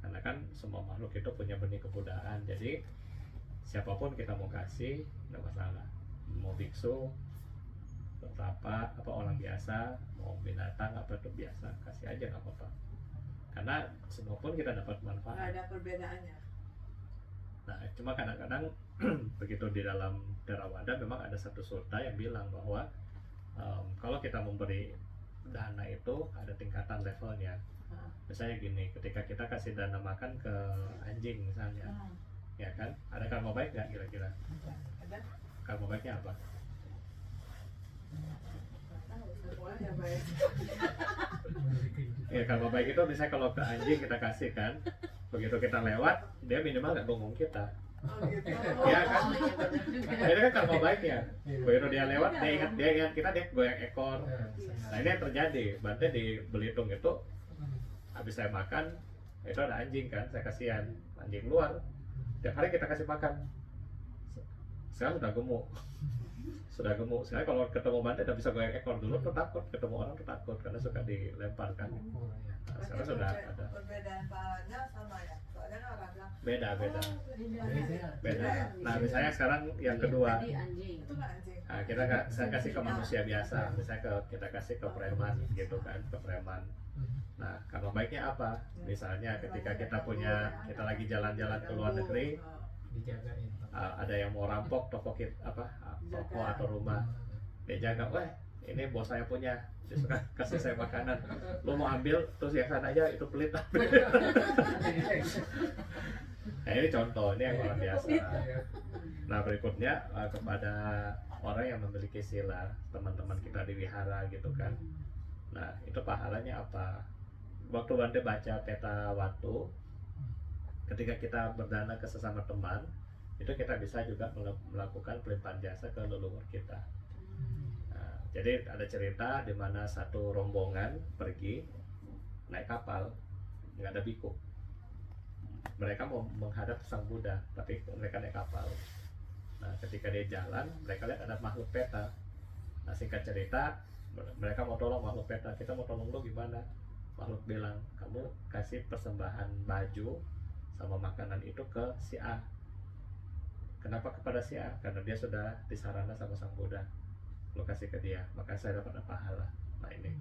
Karena kan semua makhluk itu punya benih kebudayaan. Jadi siapapun kita mau kasih nggak masalah. Mau biksu, betapa apa orang biasa, mau binatang apa itu biasa kasih aja nggak apa-apa. Karena semua pun kita dapat Nggak manfaat. ada perbedaannya. Nah, cuma kadang-kadang begitu di dalam Theravada memang ada satu sutta yang bilang bahwa kalau kita memberi dana itu ada tingkatan levelnya. Misalnya gini, ketika kita kasih dana makan ke anjing misalnya, ya kan, ada karma baik nggak kira-kira? Ada? Karma baiknya apa? Semuanya baik. Ya karma baik itu misalnya kalau ke anjing kita kasih kan, begitu kita lewat dia minimal nggak gongong kita. Oh gitu. Iya kan? Nah, itu kan karma baiknya. Begitu dia lewat dia ingat kita, dia goyang ekor. Nah ini yang terjadi. Bante di Belitung itu habis saya makan itu ada anjing kan, saya kasihan anjing luar. Tiap hari kita kasih makan. Sekarang sudah gemuk. Sekarang kalau ketemu Bante udah bisa goyang ekor. Dulu tuh takut, ketemu orang tuh takut karena suka dilemparkan. Nah, sekarang sudah ada. Perbedaan pahalanya sama ya. Soalnya kan orang bilang Beda. oh, Beda. Nah misalnya sekarang yang kedua. Tadi anjing. itu nggak anjing. Nah, saya kasih ke manusia biasa, misalnya kita kasih ke preman gitu kan, ke preman. Nah, kalau baiknya apa? Misalnya ketika kita lagi jalan-jalan ke luar negeri, Dijagain. ada yang mau rampok toko toko atau rumah, dia jaga, wah ini bos saya punya, dia suka kasih saya makanan, lo mau ambil terus yang sana aja itu pelit. Nah ini contoh, ini yang luar biasa. Nah berikutnya kepada orang yang memiliki sila, teman-teman kita di wihara gitu kan. Nah itu pahalanya apa? Waktu Bante baca peta waktu, ketika kita berdana ke sesama teman, itu kita bisa juga melakukan pelimpahan jasa ke leluhur kita. Nah, jadi ada cerita di mana satu rombongan pergi naik kapal, nggak ada biku. Mereka mau menghadap Sang Buddha, tapi mereka naik kapal. Nah, ketika dia jalan, mereka lihat ada makhluk peta. Nah, singkat cerita, mereka mau tolong makhluk peta. Kita mau tolong lu gimana? Makhluk bilang, kamu kasih persembahan baju sama makanan itu ke si A. Kenapa kepada si A? Karena dia sudah disarana sama Sang Buddha. Lu kasih ke dia, maka saya dapat pahala. Nah ini.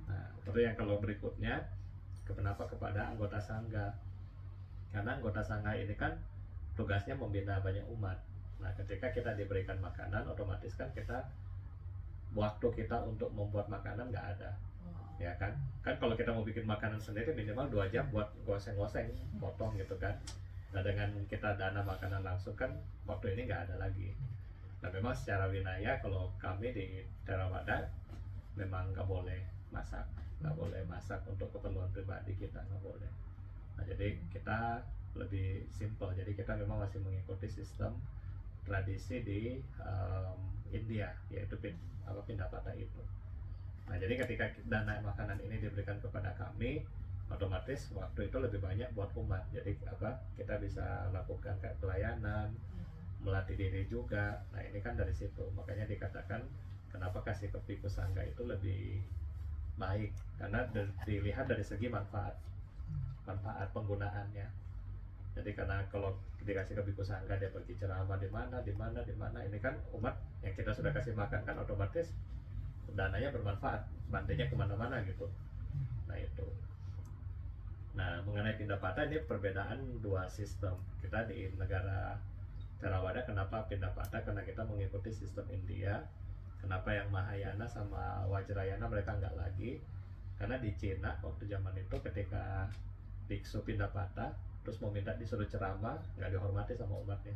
Nah, terus yang kalau berikutnya, kenapa kepada anggota sangga? Karena anggota sangga ini kan tugasnya membina banyak umat. Nah, ketika kita diberikan makanan, otomatis kan kita waktu kita untuk membuat makanan nggak ada, Oh. ya kan? Kan kalau kita mau bikin makanan sendiri minimal 2 jam buat goseng-goseng, potong gitu kan. Nah dengan kita dana makanan langsung kan waktu ini nggak ada lagi. Nah memang secara winaya kalau kami di Theravada memang nggak boleh masak untuk keperluan pribadi kita, nggak boleh. Nah jadi kita lebih simple, jadi kita memang masih mengikuti sistem tradisi di India, yaitu Pindapata itu. Nah jadi ketika dana makanan ini diberikan kepada kami, otomatis waktu itu lebih banyak buat umat. Jadi kita bisa lakukan kayak pelayanan, melatih diri juga. Nah ini kan dari situ, makanya dikatakan kenapa kasih ke Bhikkhu Sangga itu lebih baik, karena dilihat dari segi manfaat penggunaannya. Jadi karena kalau dikasih ke Bhikkhu Sangga dia pergi ceramah di mana, ini kan umat yang kita sudah kasih makan kan otomatis dananya bermanfaat, bantainya kemana-mana gitu. Nah itu. Nah mengenai Pindapata ini perbedaan 2 sistem. Kita di negara Theravada kenapa Pindapata? Karena kita mengikuti sistem India. Kenapa yang Mahayana sama Vajrayana mereka nggak lagi? Karena di Cina waktu zaman itu ketika biksu Pindapata terus mau minta disuruh ceramah, nggak dihormati sama umatnya.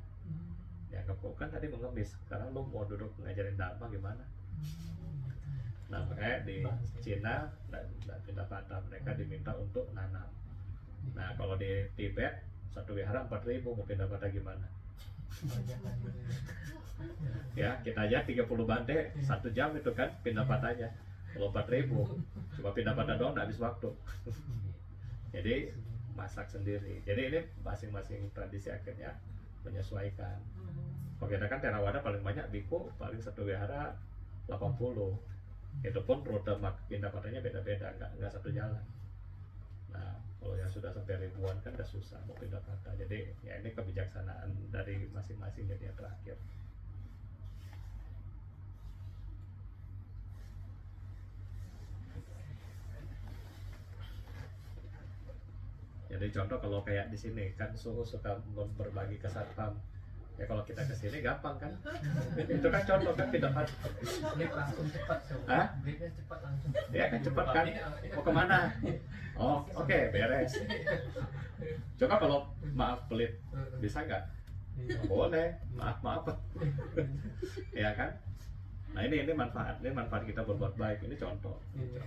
Dianggap kok kan tadi mengemis, sekarang lu mau duduk ngajarin dharma gimana? Nah makanya di Cina dan Pindapata mereka diminta untuk nanam. Nah kalau di Tibet satu wihara 4.000, mau Pindapata gimana? Ya kita aja 30 bante 1 jam itu kan Pindapatanya. Kalau 4.000 cuma Pindapata doang nggak habis waktu. Jadi masak sendiri. Jadi ini masing-masing tradisi akhirnya menyesuaikan. Kalau kita kan Theravada paling banyak biku paling satu wihara 80. Itu pun rute Pindapatanya beda-beda, nggak satu jalan. Nah kalau yang sudah sampai ribuan kan udah susah mau Pindapata. Jadi ya ini kebijaksanaan dari masing-masing jadi yang terakhir. Jadi contoh kalau kayak di sini kan Suhu suka berbagi ke satpam. Ya kalau kita ke sini gampang kan? Itu kan contoh kan Pindapata. Blip langsung cepat so. Hah? Blipnya cepat langsung. Ya kan cepat kan? Mau kemana? Oh oke, beres. Coba kalau maaf pelit bisa nggak? Boleh, maaf. Ya kan? Nah ini manfaat kita berbuat baik. Ini contoh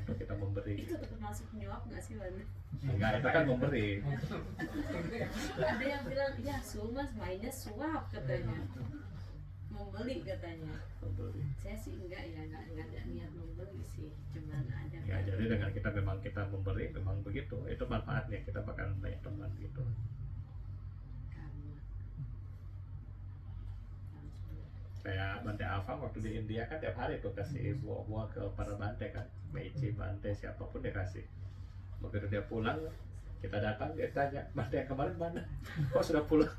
kita memberi. Itu termasuk nyuap nggak sih, Wan? Enggak, itu kan memberi. Ada yang bilang ya Sumas mainnya suap katanya, membeli katanya. Memberi. Saya sih enggak ada niat membeli sih, cuman ada. Ya jadi dengan kita memberi memang begitu. Itu manfaatnya, kita bakal banyak teman gitu. Karma. Kayak Bante Afam waktu di India kan tiap hari tuh kasih buah-buah ke para Bante kan, Meichi, Bante, siapapun dia kasih. Begitu dia pulang, kita datang, dia tanya, Bante yang kemarin mana? Kok sudah pulang?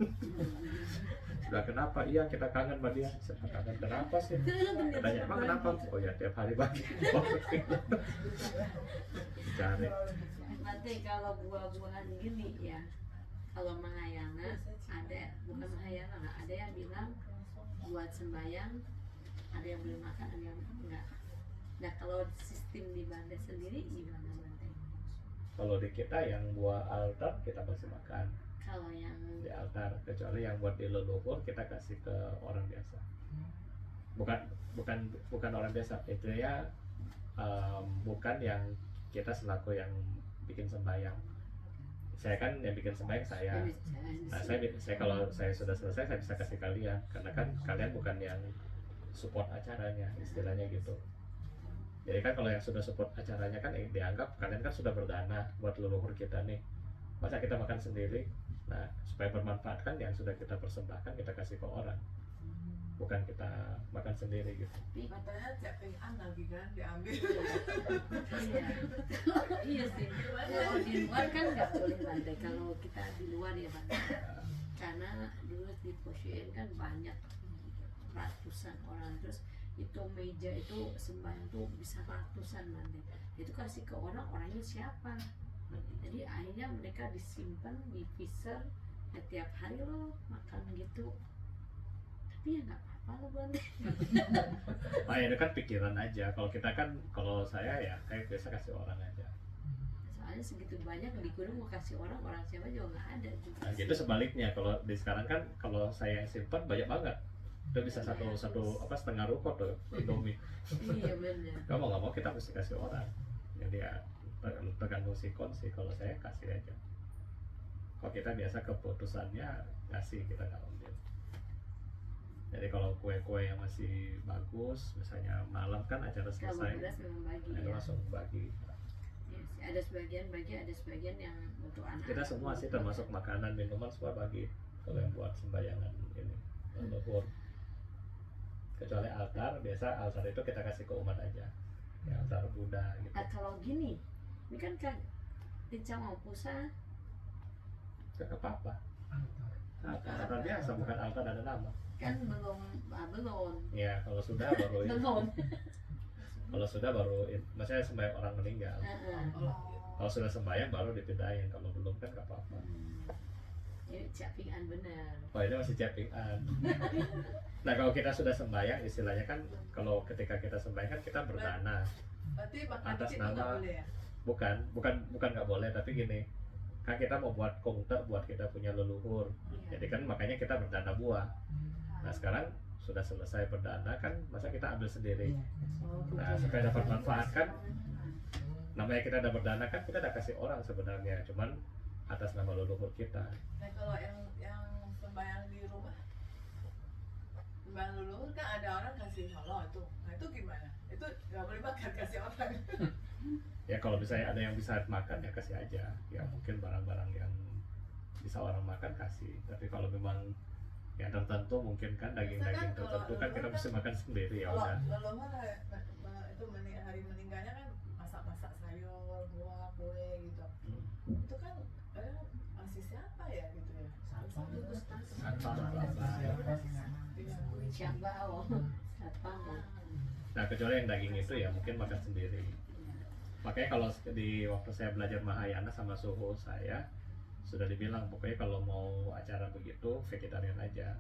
Sudah kenapa? Iya kita kangen sama dia. Saya kangen kenapa sih? Tanya, emang kenapa? Oh ya tiap hari bagi. Cari. Bante kalau buah-buahan gini ya, kalau Mahayana ada, bukan Mahayana nggak ada yang bilang buat sembahyang, ada yang boleh makan, ada yang enggak. Nah kalau sistem di Bante sendiri gimana Bante? Kalau di kita yang buah altar kita masih makan Kalau yang di altar, kecuali yang buat di leluhur kita kasih ke orang biasa. Bukan orang biasa, itu ya bukan yang kita selaku yang bikin sembahyang. Saya kan yang bikin sembahyang saya. Nah, saya kalau saya sudah selesai saya bisa kasih kalian, karena kan kalian bukan yang support acaranya, istilahnya gitu. Jadi kan kalau yang sudah support acaranya kan dianggap kalian kan sudah berdana buat leluhur kita nih. Masa kita makan sendiri? Nah, supaya bermanfaat kan yang sudah kita persembahkan kita kasih ke orang. Bukan kita makan sendiri gitu. Katanya japingan lagi kan diambil. iya sih. Kalau di luar kan nggak boleh Bante. Kalau kita di luar ya Bante. Karena dulu di Posyen kan banyak ratusan orang, terus itu meja itu sembahyang tuh bisa ratusan Bante. Itu kasih ke orang, orangnya siapa? Jadi akhirnya mereka disimpan di freezer ya, tiap hari lo makan gitu. Tapi ya nggak apa-apa apa lu Bante? Ah itu kan pikiran aja. Kalau saya ya kayak biasa kasih orang aja. Soalnya segitu banyak di gunung mau kasih orang siapa juga nggak ada juga. Nah gitu sebaliknya, kalau di sekarang kan kalau saya yang simpan banyak banget, udah bisa satu setengah ruko tuh Indomie. Iya benar. Kamu nggak mau kita mesti kasih orang. Jadi ya tergantung sikon sih. Kalau saya kasih aja. Kalau kita biasa keputusannya ngasih, kita nggak ambil. Jadi kalau kue-kue yang masih bagus, misalnya malam kan acara Kalau selesai, beras memang bagi nah, itu ya. langsung bagi. Iya sih, ada sebagian bagi, ada sebagian yang untuk anak. Kita semua sih termasuk makanan, minuman semua bagi. Kalau yang buat sembayangan ini leluhur. Kecuali altar, biasa altar itu kita kasih ke umat aja. Ya, altar Buddha gitu. Nah kalau gini, ini kan di Camaupusa Gak apa-apa. Altar. Altar biasa, bukan altar ada nama. kan belum belum Ya, kalau sudah baru maksudnya sembahyang orang meninggal. Kalau sudah sembahyang baru dipindahin, kalau belum kan gak apa-apa. Ini capingan bener. Oh ini masih japingan. Nah kalau kita sudah sembahyang, istilahnya kan kalau ketika kita sembahyang kan kita berdana. Berarti makan Atas dikit tuh nggak nama- boleh ya? Bukan nggak boleh, tapi gini, kan kita mau buat kongte buat kita punya leluhur. Iya. Jadi kan makanya kita berdana buah. Nah sekarang sudah selesai berdana kan, masa kita ambil sendiri. Nah supaya dapat manfaat kan, namanya kita udah berdana kan, kita udah kasih orang sebenarnya, cuman atas nama leluhur kita. Nah kalau yang sembahyang di rumah, sembahyang leluhur kan ada orang kasih holong itu. Nah itu gimana? Itu nggak boleh makan, kasih orang. Ya kalau misalnya ada yang bisa makan ya kasih aja. Ya mungkin barang-barang yang bisa orang makan kasih. Tapi kalau memang yang tertentu mungkin kan daging-daging Misalkan tertentu kalau kan kita leluhur mesti kan- makan sendiri ya Kalau udah. leluhur itu hari meninggalnya kan masak-masak sayur, buah, kue gitu. Hmm. Itu kan kadang masih siapa ya gitu ya? Satpam. Satpam, apa. Siapa satpam ya. Nah kecuali yang daging itu ya mungkin makan sendiri. Makanya kalau di waktu saya belajar Mahayana sama suhu saya sudah dibilang pokoknya kalau mau acara begitu vegetarian aja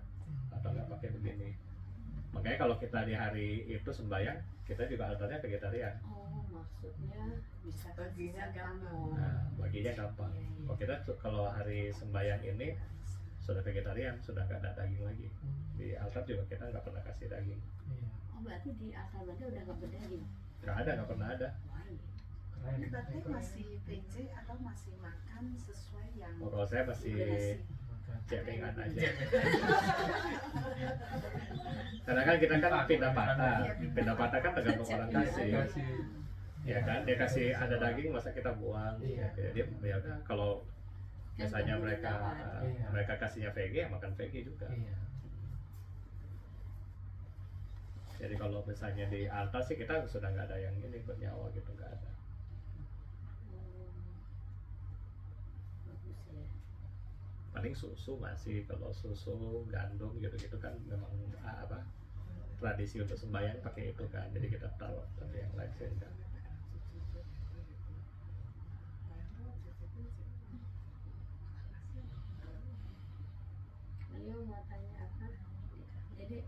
atau nggak pakai begini. Makanya kalau kita di hari itu sembahyang kita juga altarnya vegetarian. Oh maksudnya bisa Baginya gampang. Nah baginya gampang. Kalau kita kalau hari sembahyang ini sudah vegetarian, sudah nggak ada daging lagi. Di altar juga kita nggak pernah kasih daging. Iya. Oh berarti di asal Bante udah nggak berdaging. Nggak pernah ada. Wah, iya. Keren. Ini berarti masih PJ atau masih makan sesuai yang Oh, kalau saya masih Durasi. Makan. chattingan aja. Karena kan kita kan pindah patah kan tergantung orang kasih. Kasih. Ya kan, dia kasih ada daging masa kita buang. Iya. Ya, dia ya udah kalau misalnya mereka Iya. mereka kasihnya VG ya makan VG juga. Iya. Jadi kalau misalnya di altar sih kita sudah nggak ada yang ini bernyawa gitu, nggak ada. Bagus ya. Paling susu masih, kalau susu gandum gitu-gitu kan memang apa tradisi untuk sembahyang pakai itu kan, jadi kita taruh, tapi yang lain sih enggak. Ayo mau tanya apa? Jadi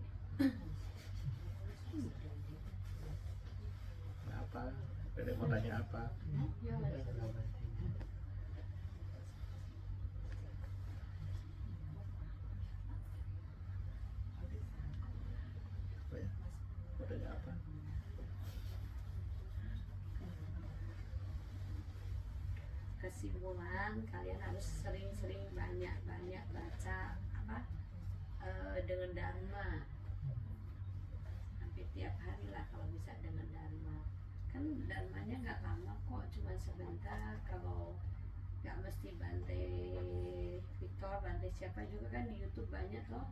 Apa? Dede mau tanya apa? ya Apa ya? Mau tanya apa? kesimpulan kalian harus sering-sering banyak-banyak baca apa dengan dharma hampir tiap hari lah kalau bisa dengan dharma kan dharmanya nggak lama kok cuma sebentar kalau nggak mesti Bante Victor Bante siapa juga kan di YouTube banyak loh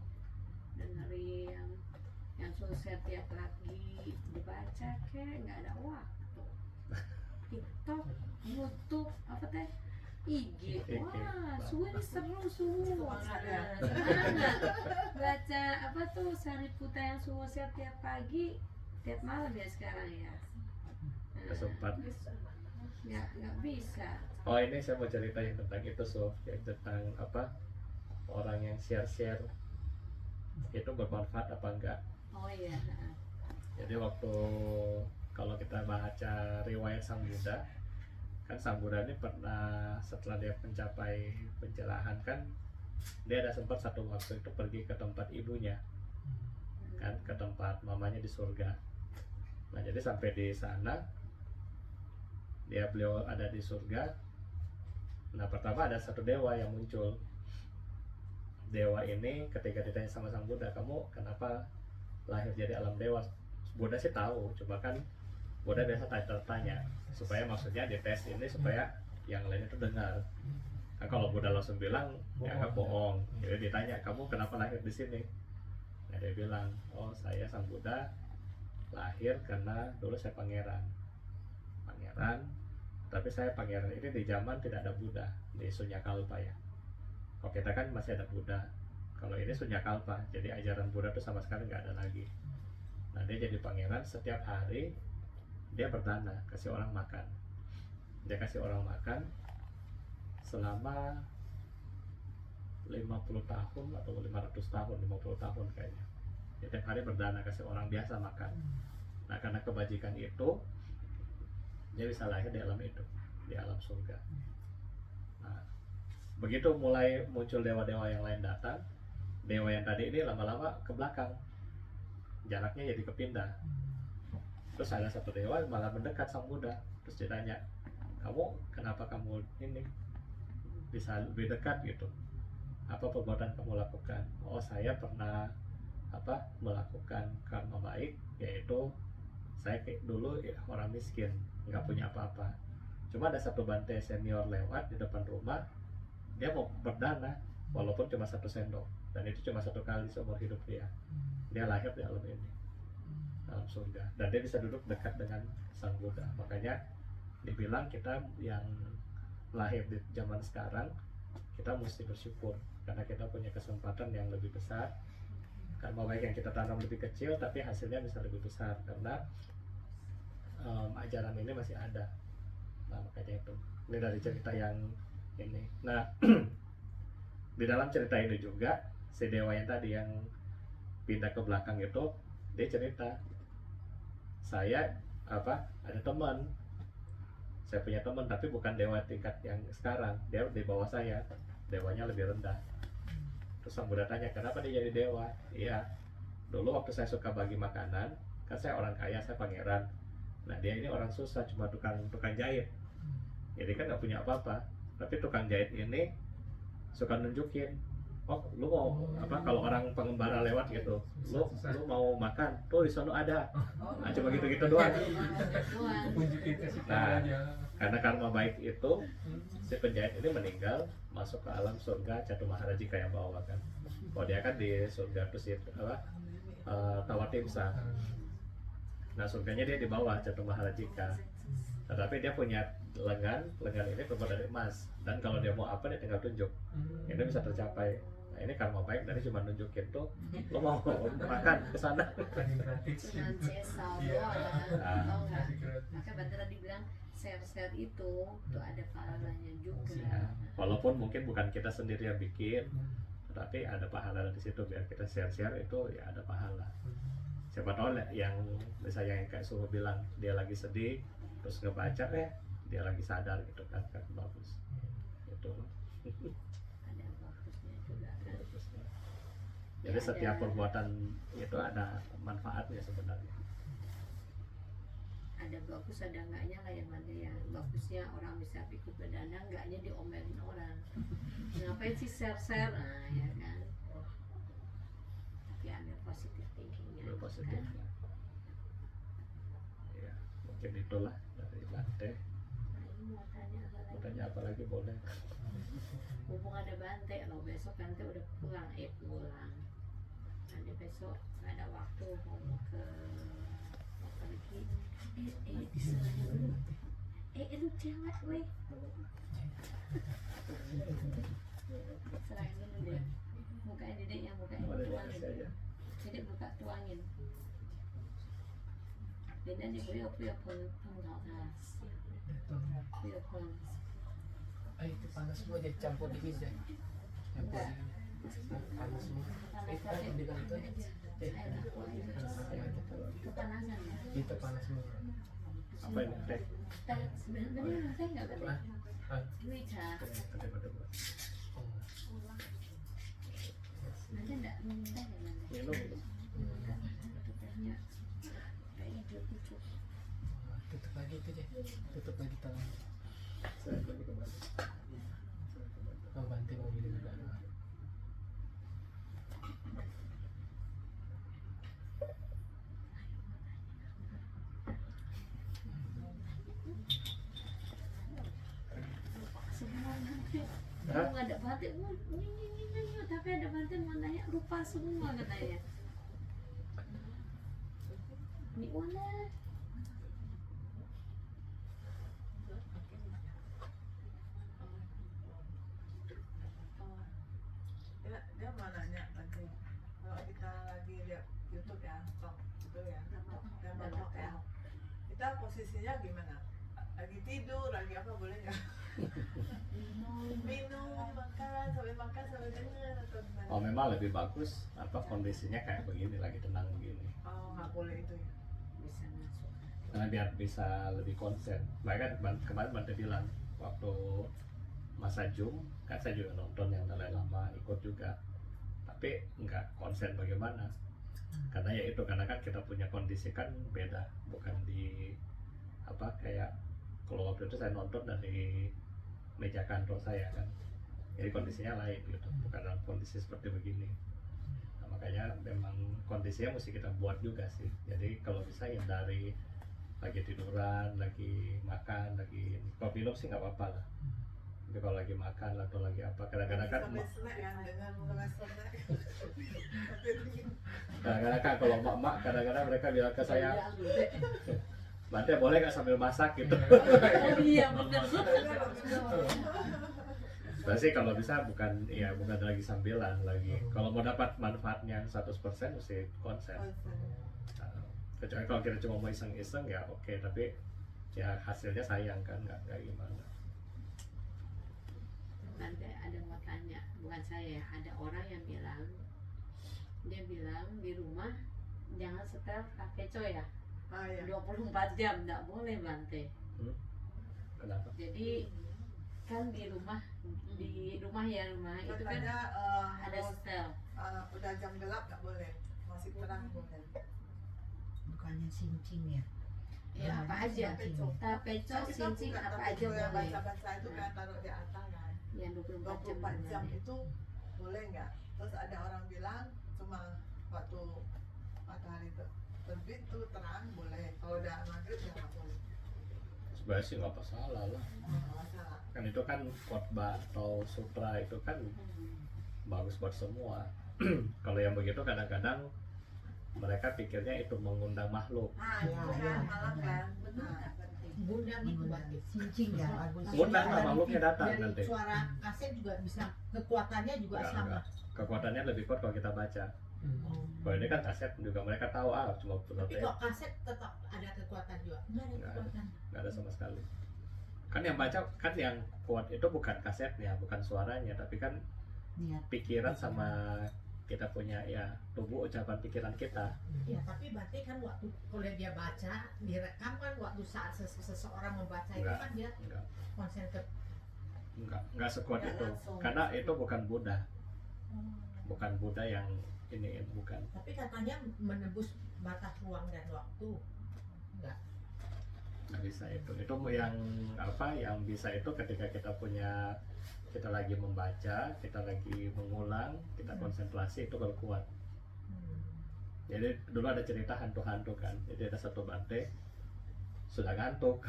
dengerin yang sosial tiap lagi dibaca kek nggak ada waktu TikTok, YouTube, apa teh? IG. Wah, suwe ini seru semua. Semangat. Baca apa tuh Sariputta yang sosial tiap pagi, tiap malam ya sekarang ya. Nggak sempat. Nggak bisa. Oh ini saya mau cerita yang tentang itu yang tentang apa orang yang share itu bermanfaat apa enggak? Oh iya. Jadi waktu kalau kita baca riwayat Sang Buddha, kan Sang Buddha ini pernah setelah dia mencapai pencerahan kan, dia ada sempat satu waktu itu pergi ke tempat ibunya, kan ke tempat mamanya di surga. Nah jadi sampai di sana, beliau ada di surga. Nah pertama ada satu dewa yang muncul. Dewa ini ketika ditanya sama Sang Buddha, kamu kenapa lahir jadi alam dewa? Buddha sih tahu, cuma kan Buddha biasa tanya supaya maksudnya dites ini supaya yang lain itu dengar. Kan kalau Buddha langsung bilang dianggap bohong. Jadi ditanya, kamu kenapa lahir di sini? Nah dia bilang, oh saya Sang Buddha lahir karena dulu saya pangeran, tapi saya pangeran ini di zaman tidak ada Buddha, di Sunyakalpa ya. Kalau kita kan masih ada Buddha, kalau ini Sunyakalpa, jadi ajaran Buddha itu sama sekali nggak ada lagi. Nah dia jadi pangeran, setiap hari dia berdana, kasih orang makan. Dia kasih orang makan selama 50 tahun atau 500 tahun, 50 tahun kayaknya. Dia tiap hari berdana, kasih orang biasa makan. Nah karena kebajikan itu, dia bisa lahir di alam itu, di alam surga. Nah, begitu mulai muncul dewa-dewa yang lain datang, dewa yang tadi ini lama-lama ke belakang, jaraknya jadi kepindah. Terus ada satu dewa malah mendekat Sang Buddha, terus ditanya, kamu kenapa kamu ini bisa lebih dekat gitu? Apa perbuatan kamu lakukan? Oh saya pernah melakukan karma baik, yaitu saya dulu orang miskin, nggak punya apa-apa. Cuma ada satu bante senior lewat di depan rumah, dia mau berdana walaupun cuma 1 sendok, dan itu cuma 1 kali seumur hidup dia. Dia lahir di alam ini, alam surga, dan dia bisa duduk dekat dengan Sang Buddha. Makanya dibilang kita yang lahir di zaman sekarang, kita mesti bersyukur karena kita punya kesempatan yang lebih besar. Karma baik yang kita tanam lebih kecil tapi hasilnya bisa lebih besar karena ajaran ini masih ada. Nah makanya itu, ini dari cerita yang ini. Nah di dalam cerita ini juga si dewa yang tadi yang pindah ke belakang itu, dia cerita, saya ada teman, saya punya teman tapi bukan dewa tingkat yang sekarang, dia di bawah saya, dewanya lebih rendah. Terus Sang Buddha tanya, kenapa dia jadi dewa? Iya, dulu waktu saya suka bagi makanan, kan saya orang kaya, saya pangeran. Nah dia ini orang susah, cuma tukang jahit. Jadi kan nggak punya apa-apa. Tapi tukang jahit ini suka nunjukin, oh lu mau kalau orang pengembara lewat gitu, lu mau makan, tuh di sana ada. Nah cuma gitu-gitu doang. Nah karena karma baik itu, si penjahit ini meninggal, masuk ke alam surga Catumaharajika yang bawah kan. Kalau dia kan di surga itu Tawatimsa. Nah surganya dia di bawah Catumaharajika. Tetapi dia punya lengan ini terbuat dari emas, dan kalau dia mau apa dia tinggal tunjuk, ini bisa tercapai. Nah ini karma baik, dari cuma nunjukin tuh, lo mau makan ke sana. Cuman sesal doang, tau nggak? Maka Bante tadi bilang share itu tuh ada pahalanya juga. Walaupun mungkin bukan kita sendiri yang bikin, tetapi ada pahala di situ, biar kita share itu ya ada pahala. Siapa tahu yang misalnya yang kayak Suhu bilang, dia lagi sedih terus ngebaca dia lagi sadar gitu kan bagus itu. Ada bagusnya juga kan. Jadi Ya, setiap ada- perbuatan itu ada manfaatnya sebenarnya. ada bagus ada enggaknya lah yang mana ya. Bagusnya orang bisa ikut berdana, enggaknya diomelin orang. Ngapain sih share nah ya kan. Tapi ambil positif thinkingnya. Ambil positifnya. Ya, mungkin itulah dari Bante. Nah, ini mau tanya apa Mau lagi? tanya apa lagi boleh. Mumpung ada Bante loh, besok Bante udah pulang. Nanti besok nggak ada waktu mau pergi. Diserahin dulu. Itu cewek weh. Serahin dulu deh. Mukanya dedek yang mukanya Boleh tuangin. dikasih aja. Dedek buka tuangin. Dan nanti beliau pun penggalas. Beliau pun. Itu panas semua jadi campur di pizza. Campur. panas semua. Tadi bilang itu aja. Kepanasan ya. Itu panas semua. Apa ini teh? Teh sebenarnya teh nggak gede. Ah, Ini cah. Gede-gede buat. oh. Nanti nggak minum teh ya nanti. Minum. Enggak, itu tehnya kayaknya cukup. Tutup lagi itu deh. Tutup lagi tangan. Saya lagi kembali. Oh, Bante mau bilang juga. Semua nanti. Hah? Nggak ada batik, tapi ada batik mau nanya lupa semua katanya. Ini mana? Dia mau nanya nanti kalau kita lagi lihat YouTube ya, talk gitu ya, dia mau talk ya, kita posisinya gimana? Lagi tidur, lagi apa boleh nggak? Minum, makan sambil dengar atau gimana? Oh memang lebih bagus apa kondisinya kayak begini, lagi tenang begini, Oh nggak boleh itu ya. Bisa masuk. karena biar bisa lebih konsen. Bahkan kemarin Bante bilang waktu masa Zoom kan saya juga nonton yang Dalai Lama ikut juga, tapi nggak konsen bagaimana, karena ya itu karena kan kita punya kondisi kan beda, bukan di apa kayak kalau waktu itu saya nonton dari meja kantor saya kan, jadi kondisinya lain gitu, bukan dalam kondisi seperti begini. Nah, makanya memang kondisinya mesti kita buat juga sih, jadi kalau bisa hindari lagi tiduran, lagi makan, lagi kalau minum sih nggak apa-apa lah, tapi kalau lagi makan atau lagi apa kadang-kadang kan Sambil snack ya, dengan mulai snack. kadang-kadang kan kalau mak-mak kadang-kadang mereka bilang ke saya, Bante boleh nggak sambil masak gitu. Oh iya benar. Berarti kalau bisa bukan lagi sambilan lagi. Kalau mau dapat manfaatnya 100% mesti konsen. Kecuali kalau kita cuma mau iseng-iseng ya oke, tapi ya hasilnya sayang kan, nggak gimana. Nanti ada mau tanya, bukan saya, ada orang yang bilang, dia bilang di rumah jangan setel kakeco ya. Ah ya. 24 jam nggak boleh Bante. Kenapa? Jadi kan di rumah itu kan Katanya ada setel. udah jam gelap nggak boleh, masih terang boleh. Bukannya cincin ya? Ya apa aja. Cincin. Tapeco, cincin apa aja yang boleh. baca-baca itu kan taruh di atas kan. Yang 24 24 jam boleh. itu boleh nggak? Terus ada orang bilang cuma waktu matahari terbit tuh terang boleh. Kalau udah maghrib ya nggak boleh. Sebenarnya sih nggak masalah lah. Nggak masalah. Kan itu kan khotbah atau sutra itu kan bagus buat semua. Kalau yang begitu kadang-kadang mereka pikirnya itu mengundang makhluk. Ah itu kan malam kan. Benar. Gundang itu Bante, cincin ya bagus. Ngundang lah, makhluknya datang Dari nanti. suara kaset juga bisa, kekuatannya juga Enggak, sama. enggak. Kekuatannya lebih kuat kalau kita baca. Oh. Kalau ini kan kaset juga mereka tahu cuma Tapi penonton kok kaset tetap ada kekuatan juga? Nggak ada Nggak ada. kekuatan. nggak ada sama sekali. Kan yang baca kan yang kuat itu bukan kasetnya, bukan suaranya, tapi kan Niat. pikiran sama kita punya ya tubuh ucapan pikiran kita. Ya, tapi berarti kan waktu kalau dia baca, direkam kan waktu saat seseorang membaca itu Enggak. kan dia Enggak, konsen ke enggak sekuat Enggak itu. langsung. Karena itu bukan Buddha. Bukan Buddha yang ini bukan. tapi katanya menembus batas ruang dan waktu. Enggak. Nggak bisa itu yang apa yang bisa itu ketika kita lagi membaca, kita lagi mengulang, kita konsentrasi itu baru kuat. Jadi dulu ada cerita hantu-hantu kan, jadi ada satu Bante sudah ngantuk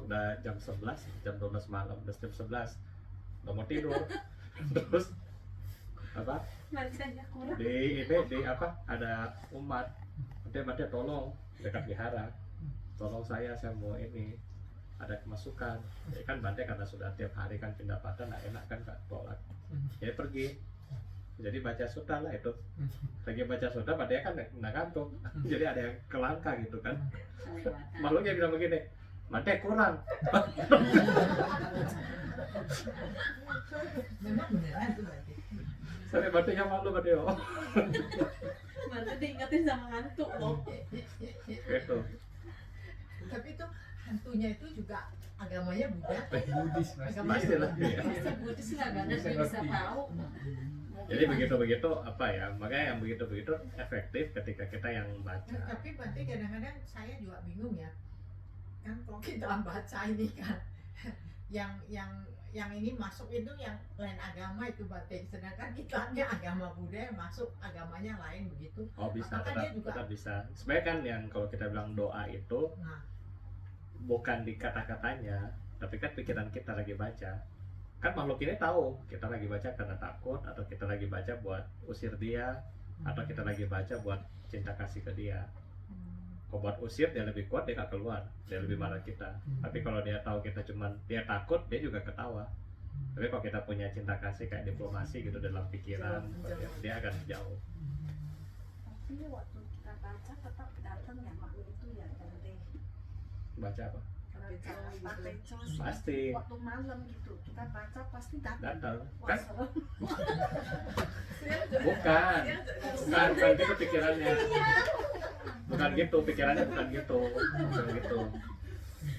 udah jam 11, jam 12 malam, udah jam 11 udah mau tidur terus apa Bacanya kurang. di apa ada umat Bante tolong dekat vihara, tolong saya mau ini ada kemasukan. Jadi kan Bante karena sudah tiap hari kan pendapatan nggak enak kan Kak tolak, jadi pergi. Jadi baca sutra lah itu, lagi baca sutra Bante kan nggak ngantuk, jadi ada yang kelangka gitu kan. Kelewatan. Makhluknya bilang begini, Bante kurang. Memang beneran tuh berarti. Sampai batunya malu Badeo. Nanti diingetin sama hantu loh. Gitu. Tapi itu hantunya itu juga agamanya Buddha. Buddhis Agama pasti. Pasti lah. Iya. Masa Buddhis nggak ada dia bisa tahu. Jadi begitu-begitu apa ya, makanya yang begitu-begitu efektif ketika kita yang baca. Tapi berarti kadang-kadang saya juga bingung ya. Kan kalau kita baca ini kan yang ini masuk itu yang lain agama itu batik, sedangkan kitanya agama Buddha yang masuk agamanya lain begitu. Oh bisa, Apakah dia juga- tetap bisa. Sebenarnya kan yang kalau kita bilang doa itu Nah, bukan di kata-katanya, tapi kan pikiran kita lagi baca. Kan makhluk ini tahu kita lagi baca karena takut, atau kita lagi baca buat usir dia, atau kita lagi baca buat cinta kasih ke dia. Kalau buat usir dia lebih kuat, dia gak keluar, dia lebih marah kita. Tapi kalau dia tahu kita cuman dia takut, dia juga ketawa. Tapi kalau kita punya cinta kasih kayak diplomasi gitu dalam pikiran, Jauh. dia akan jauh. Tapi waktu kita baca tetap datang ya makhluk itu ya Bante. Baca apa? Pak Teco sih. Pasti Waktu malam gitu kita baca pasti datang. datang. Wah, Kan serem. bukan gitu pikirannya. Bukan gitu pikirannya, bukan gitu.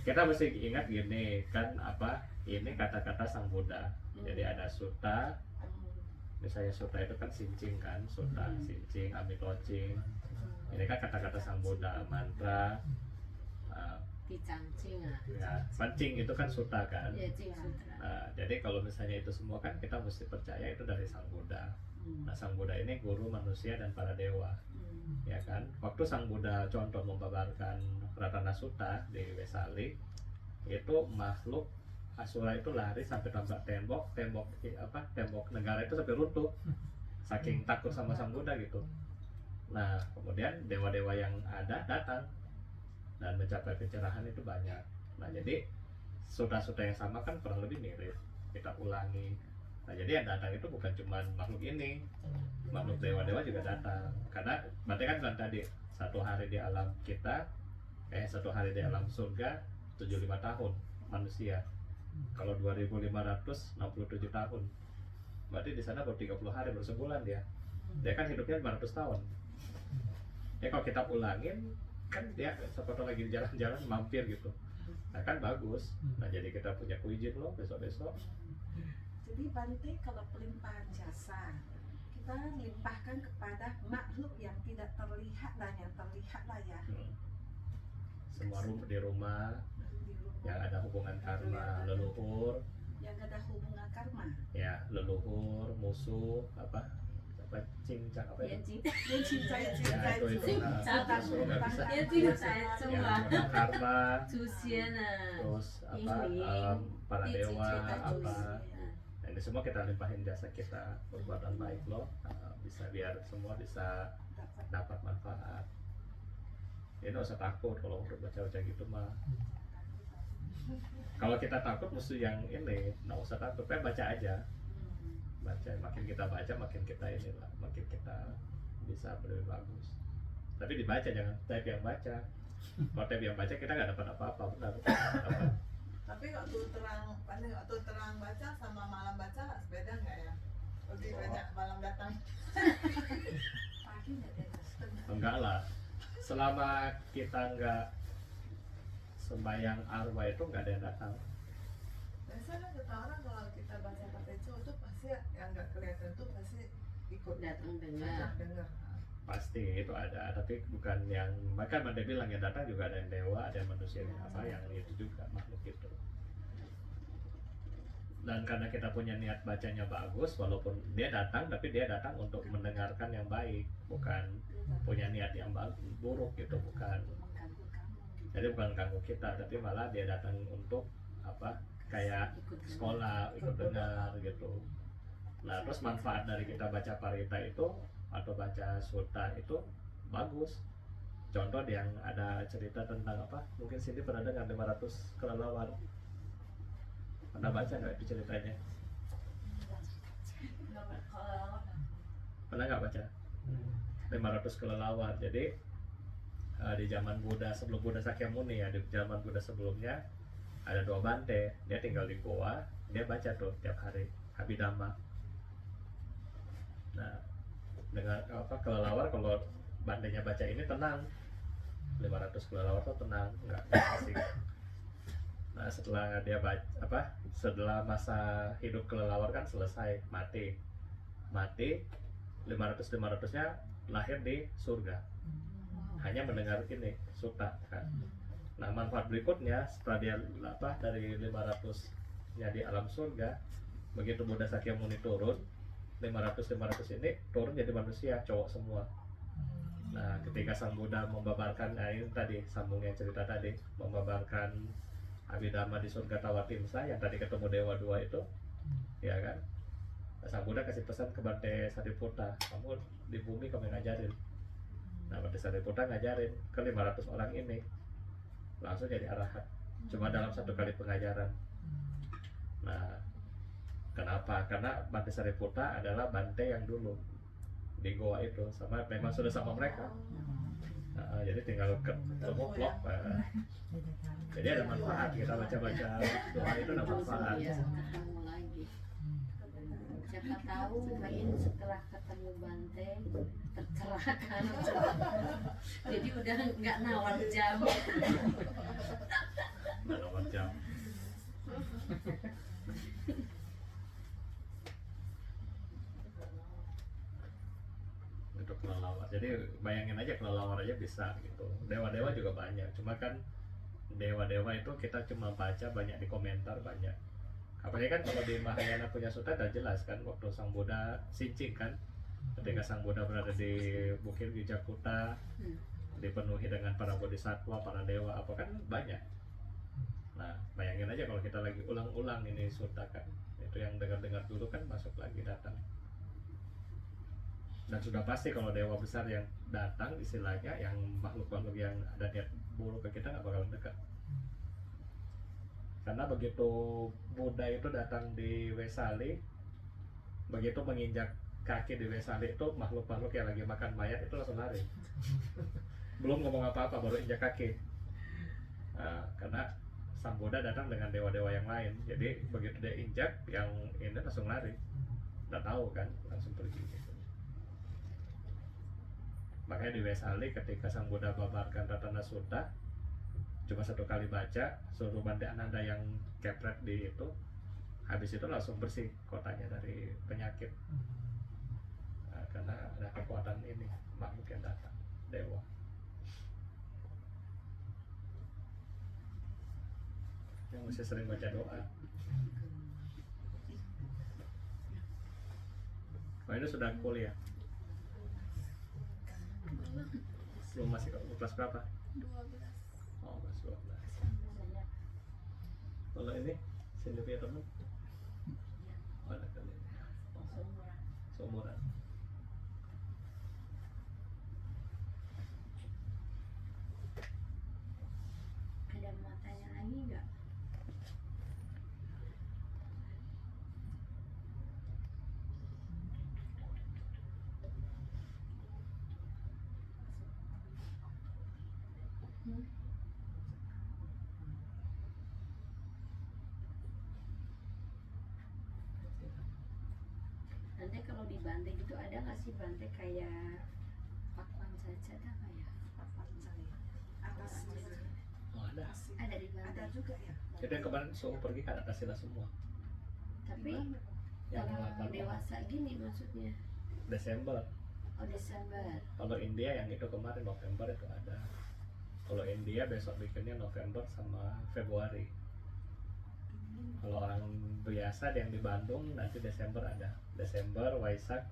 Kita mesti ingat gini kan, apa ini kata-kata Sang Buddha. Jadi ada sutta, misalnya sutta itu kan sincing kan, sutta, sincing, amitocing. Ini kan kata-kata Sang Buddha, mantra, Dicangcing ah. ya, pancing itu kan sutta kan. Ya cing sutra. Nah, jadi kalau misalnya itu semua kan kita mesti percaya itu dari Sang Buddha. Nah, Sang Buddha ini guru manusia dan para dewa, ya kan. Waktu Sang Buddha contoh membabarkan Ratana Sutta di Vesali, itu makhluk Asura itu lari sampai tabrak tembok negara itu sampai runtuh, saking takut sama Sang Buddha gitu. Nah, kemudian dewa-dewa yang ada datang dan mencapai pencerahan itu banyak. Nah, jadi sutta-sutta yang sama kan kurang lebih mirip, kita ulangi. Nah, jadi yang datang itu bukan cuma makhluk ini, makhluk dewa-dewa juga datang. Karena berarti kan bilang tadi, satu hari di alam kita, satu hari di alam surga 75 tahun manusia. Kalau 2567 tahun, berarti di sana baru 30 hari, baru sebulan dia. Dia kan hidupnya 500 tahun. Ya kalau kita ulangin, kan dia seperti lagi jalan-jalan mampir gitu. Nah kan bagus. Nah jadi kita punya kuijin loh besok-besok. Jadi Bante kalau pelimpahan jasa kita limpahkan kepada makhluk yang tidak terlihat lah, yang terlihat lah ya. Semua di rumah Di rumah. yang ada hubungan karma, leluhur, Yang ada hubungan karma. ya leluhur, musuh, apa cincang apa Ya itu? cing. Dia cinta Ya cinta itu Cincang. musuh nggak bisa. Ya cing saya Ya cuma. hubungan karma, 祖先啊， terus apa Ini. para dewa Cinta apa. Tuhan. Nah, ini semua kita limpahin jasa kita, perbuatan baik loh, bisa biar semua bisa dapat manfaat. Ya nggak usah takut kalau udah baca-baca gitu mah. Kalau kita takut mesti yang ini, nggak usah takut, baca aja. Baca, makin kita baca makin kita inilah, makin kita bisa lebih bagus. Tapi dibaca, jangan type yang baca. Kalau type yang baca kita nggak dapat apa-apa, benar. Dapat. Tapi waktu terang baca sama malam baca beda nggak ya? Lebih Oh. banyak malam datang. Pagi nggak ada datang. Enggak lah, selama kita nggak sembahyang arwah itu nggak ada yang datang. Biasanya kata orang kalau kita baca Pateco itu pasti yang nggak kelihatan tuh pasti ikut Datang dengar. dengar. Pasti itu ada, tapi bukan yang bahkan Manda bilang yang datang juga ada yang dewa, ada yang manusia yang apa, yang itu juga makhluk itu. Dan karena kita punya niat bacanya bagus, walaupun dia datang, tapi dia datang untuk mendengarkan yang baik, bukan punya niat yang buruk gitu, bukan. Mengganggu kamu. Jadi bukan ganggu kita, tapi malah dia datang untuk apa? Kayak Ikut dengar. sekolah, ikut dengar gitu. Nah, terus manfaat dari kita baca parita itu atau baca sutta itu bagus. Contoh yang ada cerita tentang apa? Mungkin Cindy pernah dengar 500 kelelawar. Pernah baca nggak itu ceritanya? Pernah nggak baca? 500 kelelawar. Jadi di zaman Buddha, sebelum Buddha Sakyamuni ya, di zaman Buddha sebelumnya ada 2 bante, dia tinggal di goa, dia baca tuh tiap hari Abhidhamma. Nah, dengan apa kelelawar, kalau bandenya baca ini tenang, 500 kelelawar tuh tenang, nggak asik. Nah, setelah dia baca apa, setelah masa hidup kelelawar kan selesai, mati 500-500-nya lahir di surga, hanya mendengar ini sutta kan. Nah, manfaat berikutnya setelah dia apa dari 500-nya di alam surga, begitu Buddha Sakyamuni turun, 500 ini turun jadi manusia cowok semua. Nah, ketika Sang Buddha membabarkan, nah ini tadi sambungnya cerita tadi, membabarkan Abhidhamma di surga Tawatimsa yang tadi ketemu dewa dua itu, ya kan? Nah, Sang Buddha kasih pesan ke Bante Sariputta, kamu di bumi kamu ngajarin. Nah, Bante Sariputta ngajarin ke 500 orang ini, langsung jadi arahat, cuma dalam satu kali pengajaran. Nah, kenapa? Karena Bante Sariputta adalah Bante yang dulu di goa itu, sama memang sudah sama mereka. Nah, jadi tinggal ketemu vlog. Jadi ada manfaat, kita baca-baca doa itu ada manfaat. Iya, ketemu lagi. Siapa tahu Main setelah ketemu Bante tercerahkan. Jadi udah nggak nawar jam. Nah, nomor jam. Untuk kelelawar, jadi bayangin aja kelelawar aja bisa gitu. Dewa-dewa juga banyak, cuma kan dewa-dewa itu kita cuma baca banyak di komentar banyak. Apalagi kan kalau di Mahayana punya sutta udah jelas kan, waktu Sang Buddha sincing kan, ketika Sang Buddha berada di Bukit Wijakuta, dipenuhi dengan para bodhisatwa, para dewa, apa kan banyak. Nah, bayangin aja kalau kita lagi ulang-ulang ini sutta kan, itu yang dengar-dengar dulu kan masuk lagi datang. Dan sudah pasti kalau dewa besar yang datang, istilahnya yang makhluk-makhluk yang ada niat buruk ke kita nggak bakalan dekat. Karena begitu Buddha itu datang di Vesali, begitu menginjak kaki di Vesali itu, makhluk-makhluk yang lagi makan mayat itu langsung lari. Belum ngomong apa-apa, baru injak kaki. Nah, karena Sang Buddha datang dengan dewa-dewa yang lain, jadi begitu dia injak, yang ini langsung lari. Nggak tahu kan, langsung pergi gitu. Makanya di Vesali ketika Sang Buddha babarkan Ratana Sutta, cuma satu kali baca, suruh Bante Ananda yang kepret di itu, habis itu langsung bersih kotanya dari penyakit. Nah, karena ada kekuatan ini, makhluk yang datang, dewa. Yang mesti sering baca doa. Oh, ini sudah kuliah? Belum, masih kelas berapa? 12. Oh, kelas 12. Kalau ini sini punya teman? Oh, ada kali ini. Seumuran. Ada mau tanya lagi nggak? Nanti kalau di Bante gitu ada nggak sih Bante kayak pakuan saja apa ya? Atas Oh, ada. Ada di Bante. ada juga ya. Jadi yang kemarin suruh pergi kan atas sila semua. Tapi Yang kalau 8 dewasa gini maksudnya. Desember. Oh, Desember. Kalau India yang itu kemarin November itu ada. Kalau India besok bikinnya November sama Februari. Kalau orang biasa yang di Bandung nanti Desember ada. Desember, Waisak,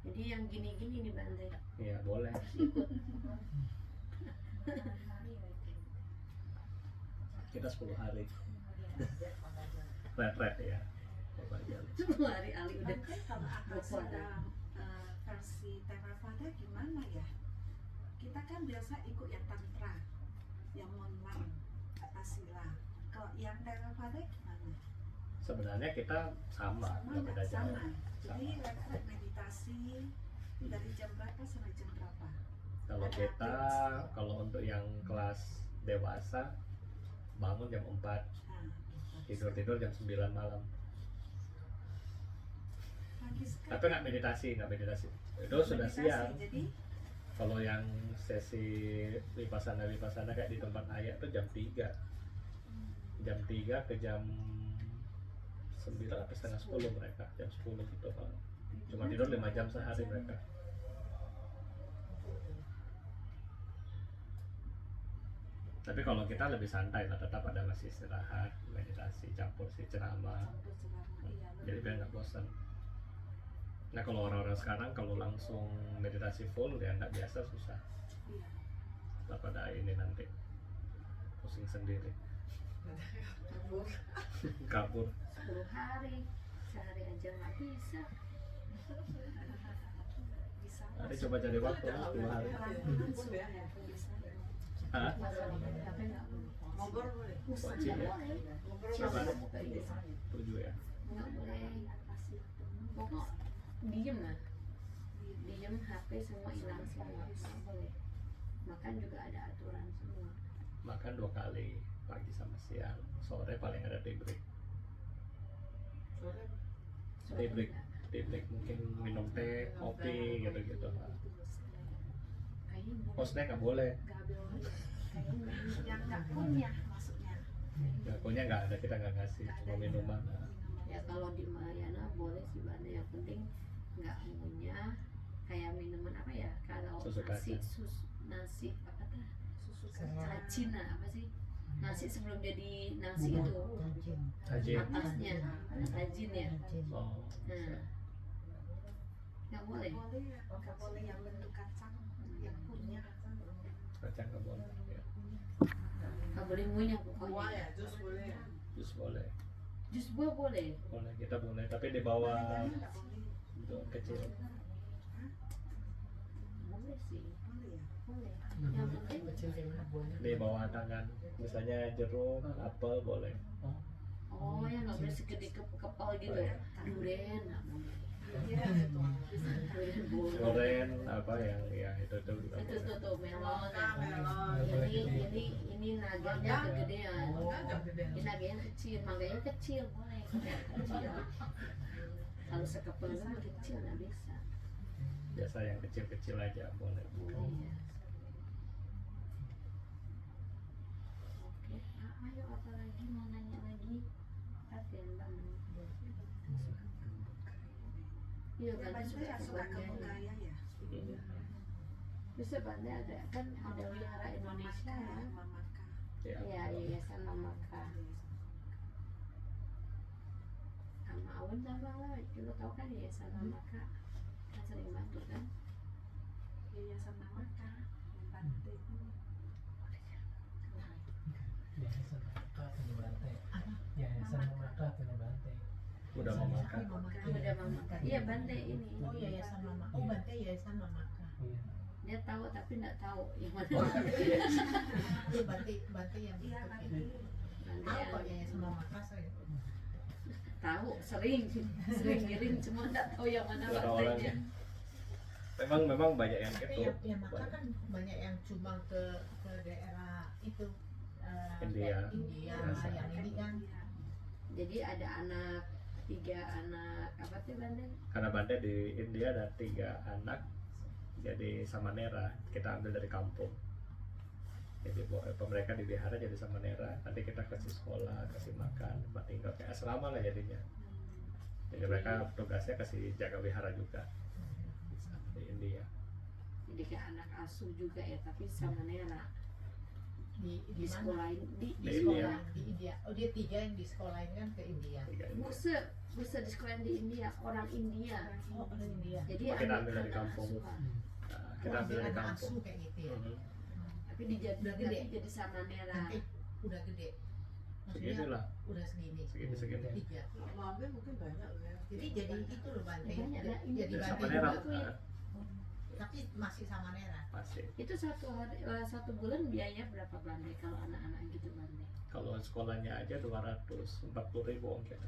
Jadi yang gini-gini nih Bante. ya boleh. Kita 10 hari. Red ya. Bapak jalan. 10 hari Ali udah Bante kalau atas Betul. ada versi Theravada gimana ya? Kita kan biasa ikut yang tantra, yang monman, atas sila. Kalau yang Theravada gimana? Sebenarnya kita sama, nggak nggak? beda jauh. Sama. Jadi retret meditasi dari jam berapa sampai jam berapa? Kalau kita, kalau untuk yang kelas dewasa bangun jam 4, Nah, tidur jam 9 malam. pagi sekali. Tapi nggak meditasi itu sudah Meditasi, siang. Jadi Kalau yang sesi vipassana kayak di tempat ayah tuh jam 3 ke jam 9 atau setengah 10 mereka, jam 10 gitu Pak. Cuma tidur 5 jam sehari mereka. Tapi kalau kita lebih santai lah, tetap ada masih istirahat, meditasi, campur si ceramah, campur ceramah, iya, jadi biar nggak bosan. Nah kalau orang-orang sekarang kalau langsung meditasi full dia nggak biasa, susah. Iya. Tetap ada ini nanti pusing sendiri, Kabur. kabur. 10 hari, sehari aja nggak bisa. Bisa. Nanti coba cari waktu 10 hari. Kabur ya. Bisa. Hah? Tapi nggak boleh. Ngobrol boleh. Wajib ya? Ngobrol Coba boleh. 7 ya. Nggak boleh. Pokok diem lah. Diem, HP semua hilang semua. Nggak boleh. Makan juga ada aturan semua. Makan 2 kali, pagi sama siang. Sore paling ada tea break. Sore Tea break, tea break mungkin minum teh, kopi gitu-gitu. Kayaknya Oh snack nggak boleh. nggak boleh. Kayaknya Yang nggak punya maksudnya. Ngakunya nggak ada, kita nggak ngasih, cuma minuman. ya kalau di Mahayana boleh sih Banda, yang penting nggak ngunyah kayak minuman apa ya, kalau Susu nasi kacang. nasi apa tuh, Susu cacing apa sih, nasi sebelum jadi nasi itu Aja. atasnya tajin ya, Oh. nah nggak boleh. Nggak boleh yang bentuk kacang yang punya. Kacang nggak boleh. Ya. Nggak boleh ngunyah buah pokoknya. ya, jus boleh ya. Jus boleh. Jus buah boleh. Boleh, kita boleh, tapi di bawah Nggak boleh. bentuk kecil. Boleh sih, Boleh ya. boleh. Yang penting kecil kayak mana buahnya? Di bawah tangan, misalnya jeruk, apel boleh. oh yang nggak boleh segede kepal gitu, duren nggak boleh. Iya. Duren boleh. Goren apa yang ya itu tuh juga Itu boleh. tuh melon. Nah, melon. Ini naganya kegedean. Agak gede. Ini naganya kecil, mangganya kecil boleh. Kecil. Kalau sekepal mah kecil nggak bisa. Biasa yang kecil-kecil aja boleh. Boleh ya. Oke, ayo apa lagi, mau nanya lagi? Latihan bang. Iya Ya, Banda Banda yang suka ke Banda. budaya ya. Bisa Banda ada kan ada wihara Indonesia ya. Mamaka. Ya. Iya, Yayasan Mamaka. Sama Awan sama lah, lo tau kan Yayasan Mamaka? Kan sering bantu kan? Yayasan Mamaka. Yang Bante. Yayasan Mamaka punya Bante. Yayasan Mamaka punya Bante. Udah mau makan. Udah Mamaka. Iya Bante ini. Oh yayasan mama, oh Bante yayasan mamaka. Iya. Dia tahu tapi nggak tahu yang mana. Itu Bante yang Iya, bentuknya. Bante. Bante Tahu yang kok yayasan mamaka saya. tahu sering ngirim cuma nggak tahu yang mana Nggak tahu Bantenya. Memang banyak yang Tapi gitu. yang maka kan banyak yang cuma ke daerah itu India. India, Biasa. yang ini kan Jadi ada anak 3 anak apa tuh Bante? Karena Bante di India ada 3 anak, jadi samanera kita ambil dari kampung. Jadi mereka di wihara jadi samanera, nanti kita kasih sekolah, kasih makan, tempat tinggal kayak asrama lah jadinya. Jadi mereka tugasnya kasih jaga wihara juga di India. Jadi kayak anak asuh juga ya, tapi sama Nera di di mana? sekolahin di Di Sekolah di India. Oh dia 3 yang di sekolahin kan ke India. 3 India. Buset di sekolahin di India, orang India. Oh orang India. Jadi Kita anak ambil dari anak kampung. asuhan. Nah, kita ambil dari anak kampung. asuh kayak gitu ya. Mhm. Tapi dijadi Udah gede. tapi jadi sama Nera. Nanti udah gede. Segini Maksudnya lah, udah segini. segini. 3. Mau ambil mungkin banyak loh ya. Jadi jadi itu loh Bante. Banyak lah, ini Jadi Jadi Bante samanera, juga tuh ya. tapi masih sama Nera. masih. Itu satu bulan biaya berapa Bante kalau anak-anak gitu Bante? Kalau sekolahnya aja 240.000 ongkir,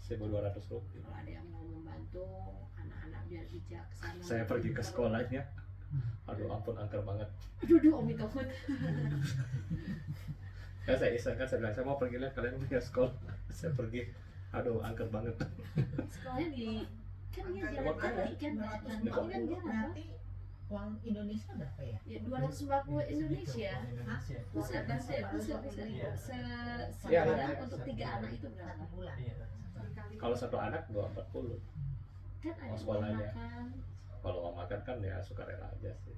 1.200 rupiah. Kalau ada yang mau membantu anak-anak biar bijaksana. Saya pergi ke sekolahnya, aduh ampun angker banget. Aduh Om Ito Ya saya iseng kan, saya bilang saya mau pergi lihat kalian punya sekolah. Saya pergi, aduh angker banget. sekolahnya di Kan dia Angka jalan lima kaki kan, 250 nanti kan jalan toh. berarti uang Indonesia berapa ya? Ya 240 Indonesia. Indonesia. Pusat bahasa pusat Iya. sebulan untuk 3 anak itu berapa? 1 bulan. Iya. Dikali Kalau satu anak 240. Kan ada Oh, sekolahnya. makan. Kalau mau makan kan ya sukarela aja sih.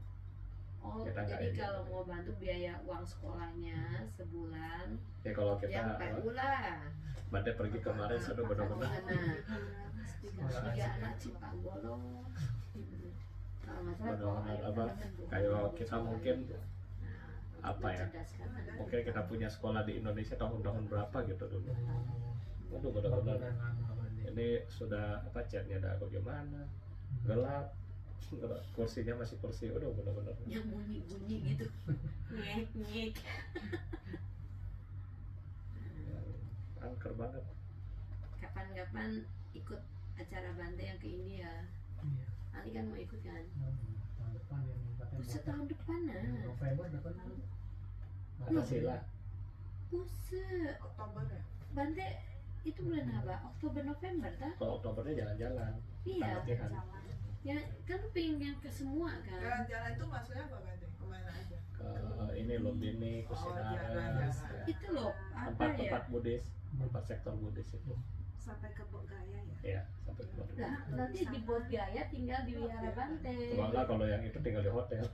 Oh, Kita nggak jadi ini. kalau mau bantu biaya uang sekolahnya sebulan, Ya kalau kita ya PU lah. Bante pergi kemarin sudah benar-benar Nah, Sekolah 3 aja. anak Cipta Golong. Kalau nggak salah benar-benar kalau apa air kayak kita mungkin Nah, apa ya, mencerdaskan anak. mungkin kita punya sekolah di Indonesia tahun-tahun berapa gitu dulu. Waduh benar-benar Bangunan lama Bante. ini sudah apa catnya ada bagaimana gelap, kursinya masih kursi, udah benar-benar Yang bunyi-bunyi gitu. Nyek-nyek. angker banget. Kapan-kapan ikut acara Bante yang ke India. Iya. Ali kan mau ikut kan? Tahun depan yang katanya Buset, tahun depan nah. November depan Masa sila Buset. Oktober ya. Bante itu bulan apa? Oktober November tak? kalau Oktobernya jalan-jalan, Iya. latihan Ya kan lu pengen yang ke semua kan? Jalan-jalan itu maksudnya apa Bante? Kemana aja? ke ini Lumbini, Kusinara, jalan-jalan. Itu loh apa ya? tempat-tempat Buddhis, tempat sektor Buddhis itu. sampai ke Bogaya ya. Ya, sampai ke Bogor. Nah, nanti di Bodhgaya tinggal di Wihara Bante. Enggak, kalau yang itu tinggal di hotel.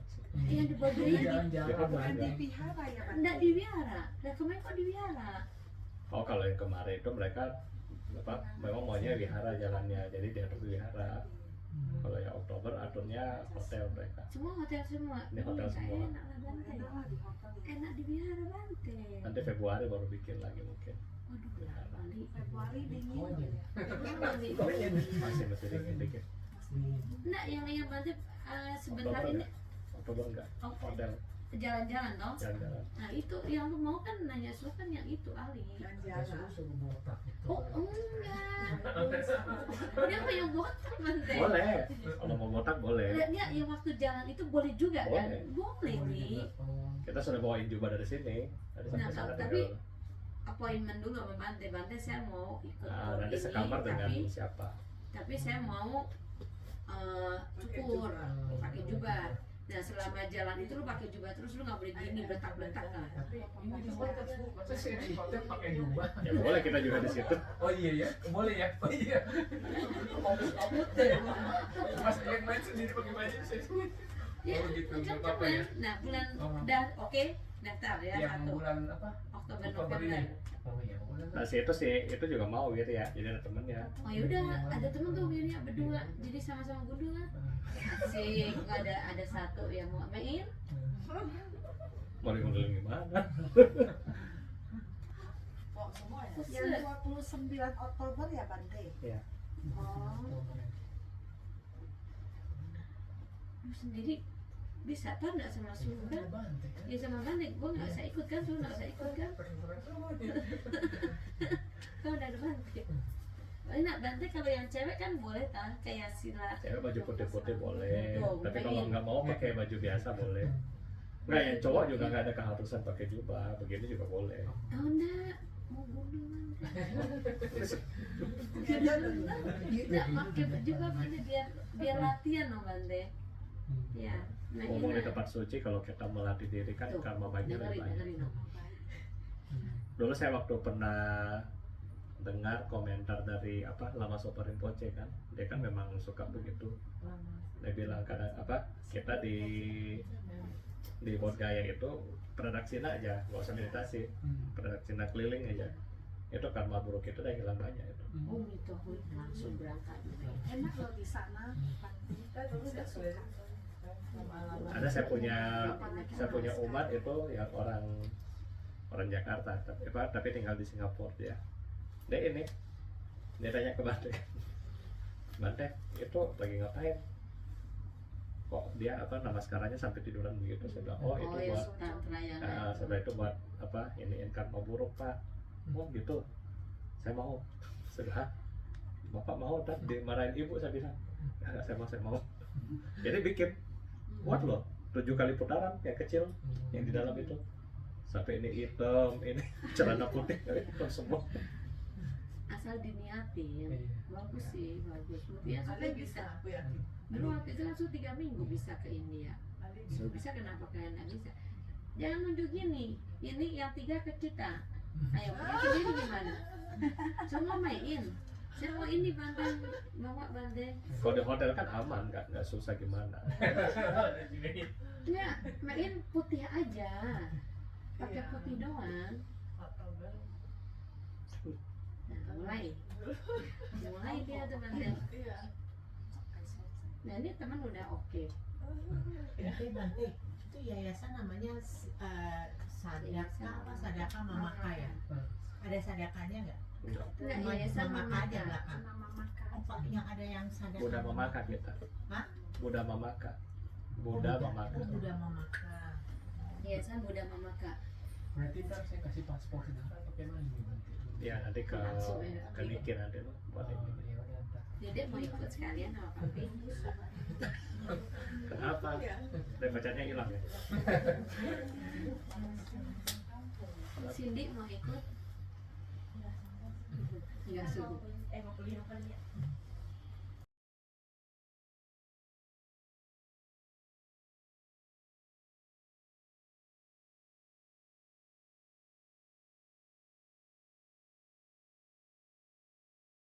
Yang di Bodhgaya di jalan-jalan Bukan Bukan di enggak. Vihara ya Bante? enggak di Wihara. Nah, kemarin kok di Wihara? Oh, kalau yang kemarin itu mereka apa memang maunya wihara jalannya, jadi dia harus wihara. Kalau yang Oktober aturnya hotel mereka. Semua hotel semua. Ini hotel Nggak semua. Enak lah Bante. Enak lah di hotel ya. Enak di Wihara Bante. Nanti Februari baru bikin lagi mungkin. Waduh, kali. Februari dingin Oh, iya. ya. Masih dingin dikit. Enggak, yang Bante sebentar Oktober ini enggak? Oktober enggak? oh, Hotel jalan-jalan toh. jalan-jalan. Nah itu yang lu mau kan nanya Su kan yang itu Ali. Jalan-jalan. Suruh botak itu. Oh enggak. Dia mau yang botak Bante. Boleh. Kalau mau botak boleh. Dia yang waktu jalan itu boleh juga kan? Boleh. Boleh nih. Kita sudah bawain jubah dari sini. Dari Nah, sampai sana tapi- tinggal. Appointment dulu sama Bante. Bante saya mau ikut Nah, nanti ini, sekamar dengan tapi siapa? saya mau cukur pakai jubah. Nah selama jalan itu lu pakai jubah terus lu nggak boleh gini betak-betak kan? Tapi ini di hotel, masa sih di hotel pakai jubah? Ya boleh kita juga di situ. Oh iya ya, boleh ya? Oh iya. Mas yang main sendiri pakai baju saya sendiri. Ya, Oh gitu, kan nggak apa-apa ya? Nah bulan Oh. oke daftar ya Yang satu bulan apa? Oktober Oktober November. ini. Oh iya, bulan Nah, si itu sih itu juga mau gitu ya. Jadi ada temennya. Oh yaudah ada temen tuh Wirya berdua jadi sama-sama gundul lah. Asik ada satu yang mau main. Mau dikundelin gimana? Oh, semua ya? Yang 29 Oktober ya Bante? Iya. Oh, Lu sendiri bisa kan nggak sama Su kan? Bante kan? Ya sama Bante, gue nggak usah ikut kan, Su nggak usah ikut kan? Kau udah ada Bante. Enak Bante kalau yang cewek kan boleh kan kayak sila. Cewek baju putih-putih boleh. Oh, Tapi baik. kalau nggak mau pakai baju biasa boleh. Nggak, yang cowok juga nggak ada keharusan pakai jubah. Begini juga boleh. Oh enggak, mau gundul Bante. Enggak pakai juga Bante biar latihan loh Bante. Ya. Nah, Ngomong di enak. tempat suci kalau kita melatih diri kan Tuh, karma baiknya lebih banyak. dengerin. Dulu saya waktu pernah dengar komentar dari apa Lama Sopa Rinpoche kan, dia kan memang suka begitu. Dia bilang kadang apa kita di Bodhgaya itu pradaksina aja, nggak usah meditasi, pradaksina keliling aja. Itu karma buruk itu udah hilang banyak itu. Oh gitu, langsung berangkat. enak loh di sana Bante. Kita dulu nggak sulit. Ada saya punya umat itu yang orang Jakarta tapi tinggal di Singapura dia tanya ke Bante, Bante itu lagi ngapain kok dia apa namaskaranya sampai tiduran begitu. Saya bilang oh itu ya buat tantra yang setelah itu buat apa ini karma buruk Pak. Oh gitu, saya mau. Sudah Bapak mau dan dimarahin ibu. Saya bilang saya mau. Jadi bikin kuat loh 7 kali putaran yang kecil yang di dalam itu sampai ini hitam, ini celana putih hitam semua. asal diniatin Iya. bagus sih, bagus. Mutia Ali supaya bisa, bisa. aku yakin. Dulu waktu itu langsung 3 minggu bisa ke India. Ali So bisa, kenapa kalian nggak bisa? Jangan nunjuk gini, ini yang 3 ke kita. Ayo, yang sendiri gimana? Semua main. Saya mau ini bandeng, bawa bandeng. Kalau di hotel kan aman, nggak susah gimana. Ya, main putih aja. Pakai Iya. putih doang. Nah, mulai dia tuh bandeng. Iya. Nah, ini teman udah oke. Bante, itu yayasan namanya Sadaka apa Sadaka Mamaka ya? Ada sadakanya nggak? Enggak. Enggak, Cuma yayasan Mamaka Mamaka. aja belakang. Nama makan. Oh, Pak, yang ada yang sadaka. Buddha Mamaka kita. Hah? Buddha Mamaka. Oh, Buddha Mamaka. Oh, Buddha Mamaka. Yayasan Buddha Mamaka. Berarti ntar saya kasih paspor sedangkan pakai mana nih Bante? Ya nanti ke Langsung ya. Niki nanti lo buat Oh, ini. ya udah ntar. Dedek mau ikut sekalian sama papi. Kenapa? Iya. Dan bacanya hilang ya. Cindy mau ikut? Enggak suruh. Mau kuliah apa ya?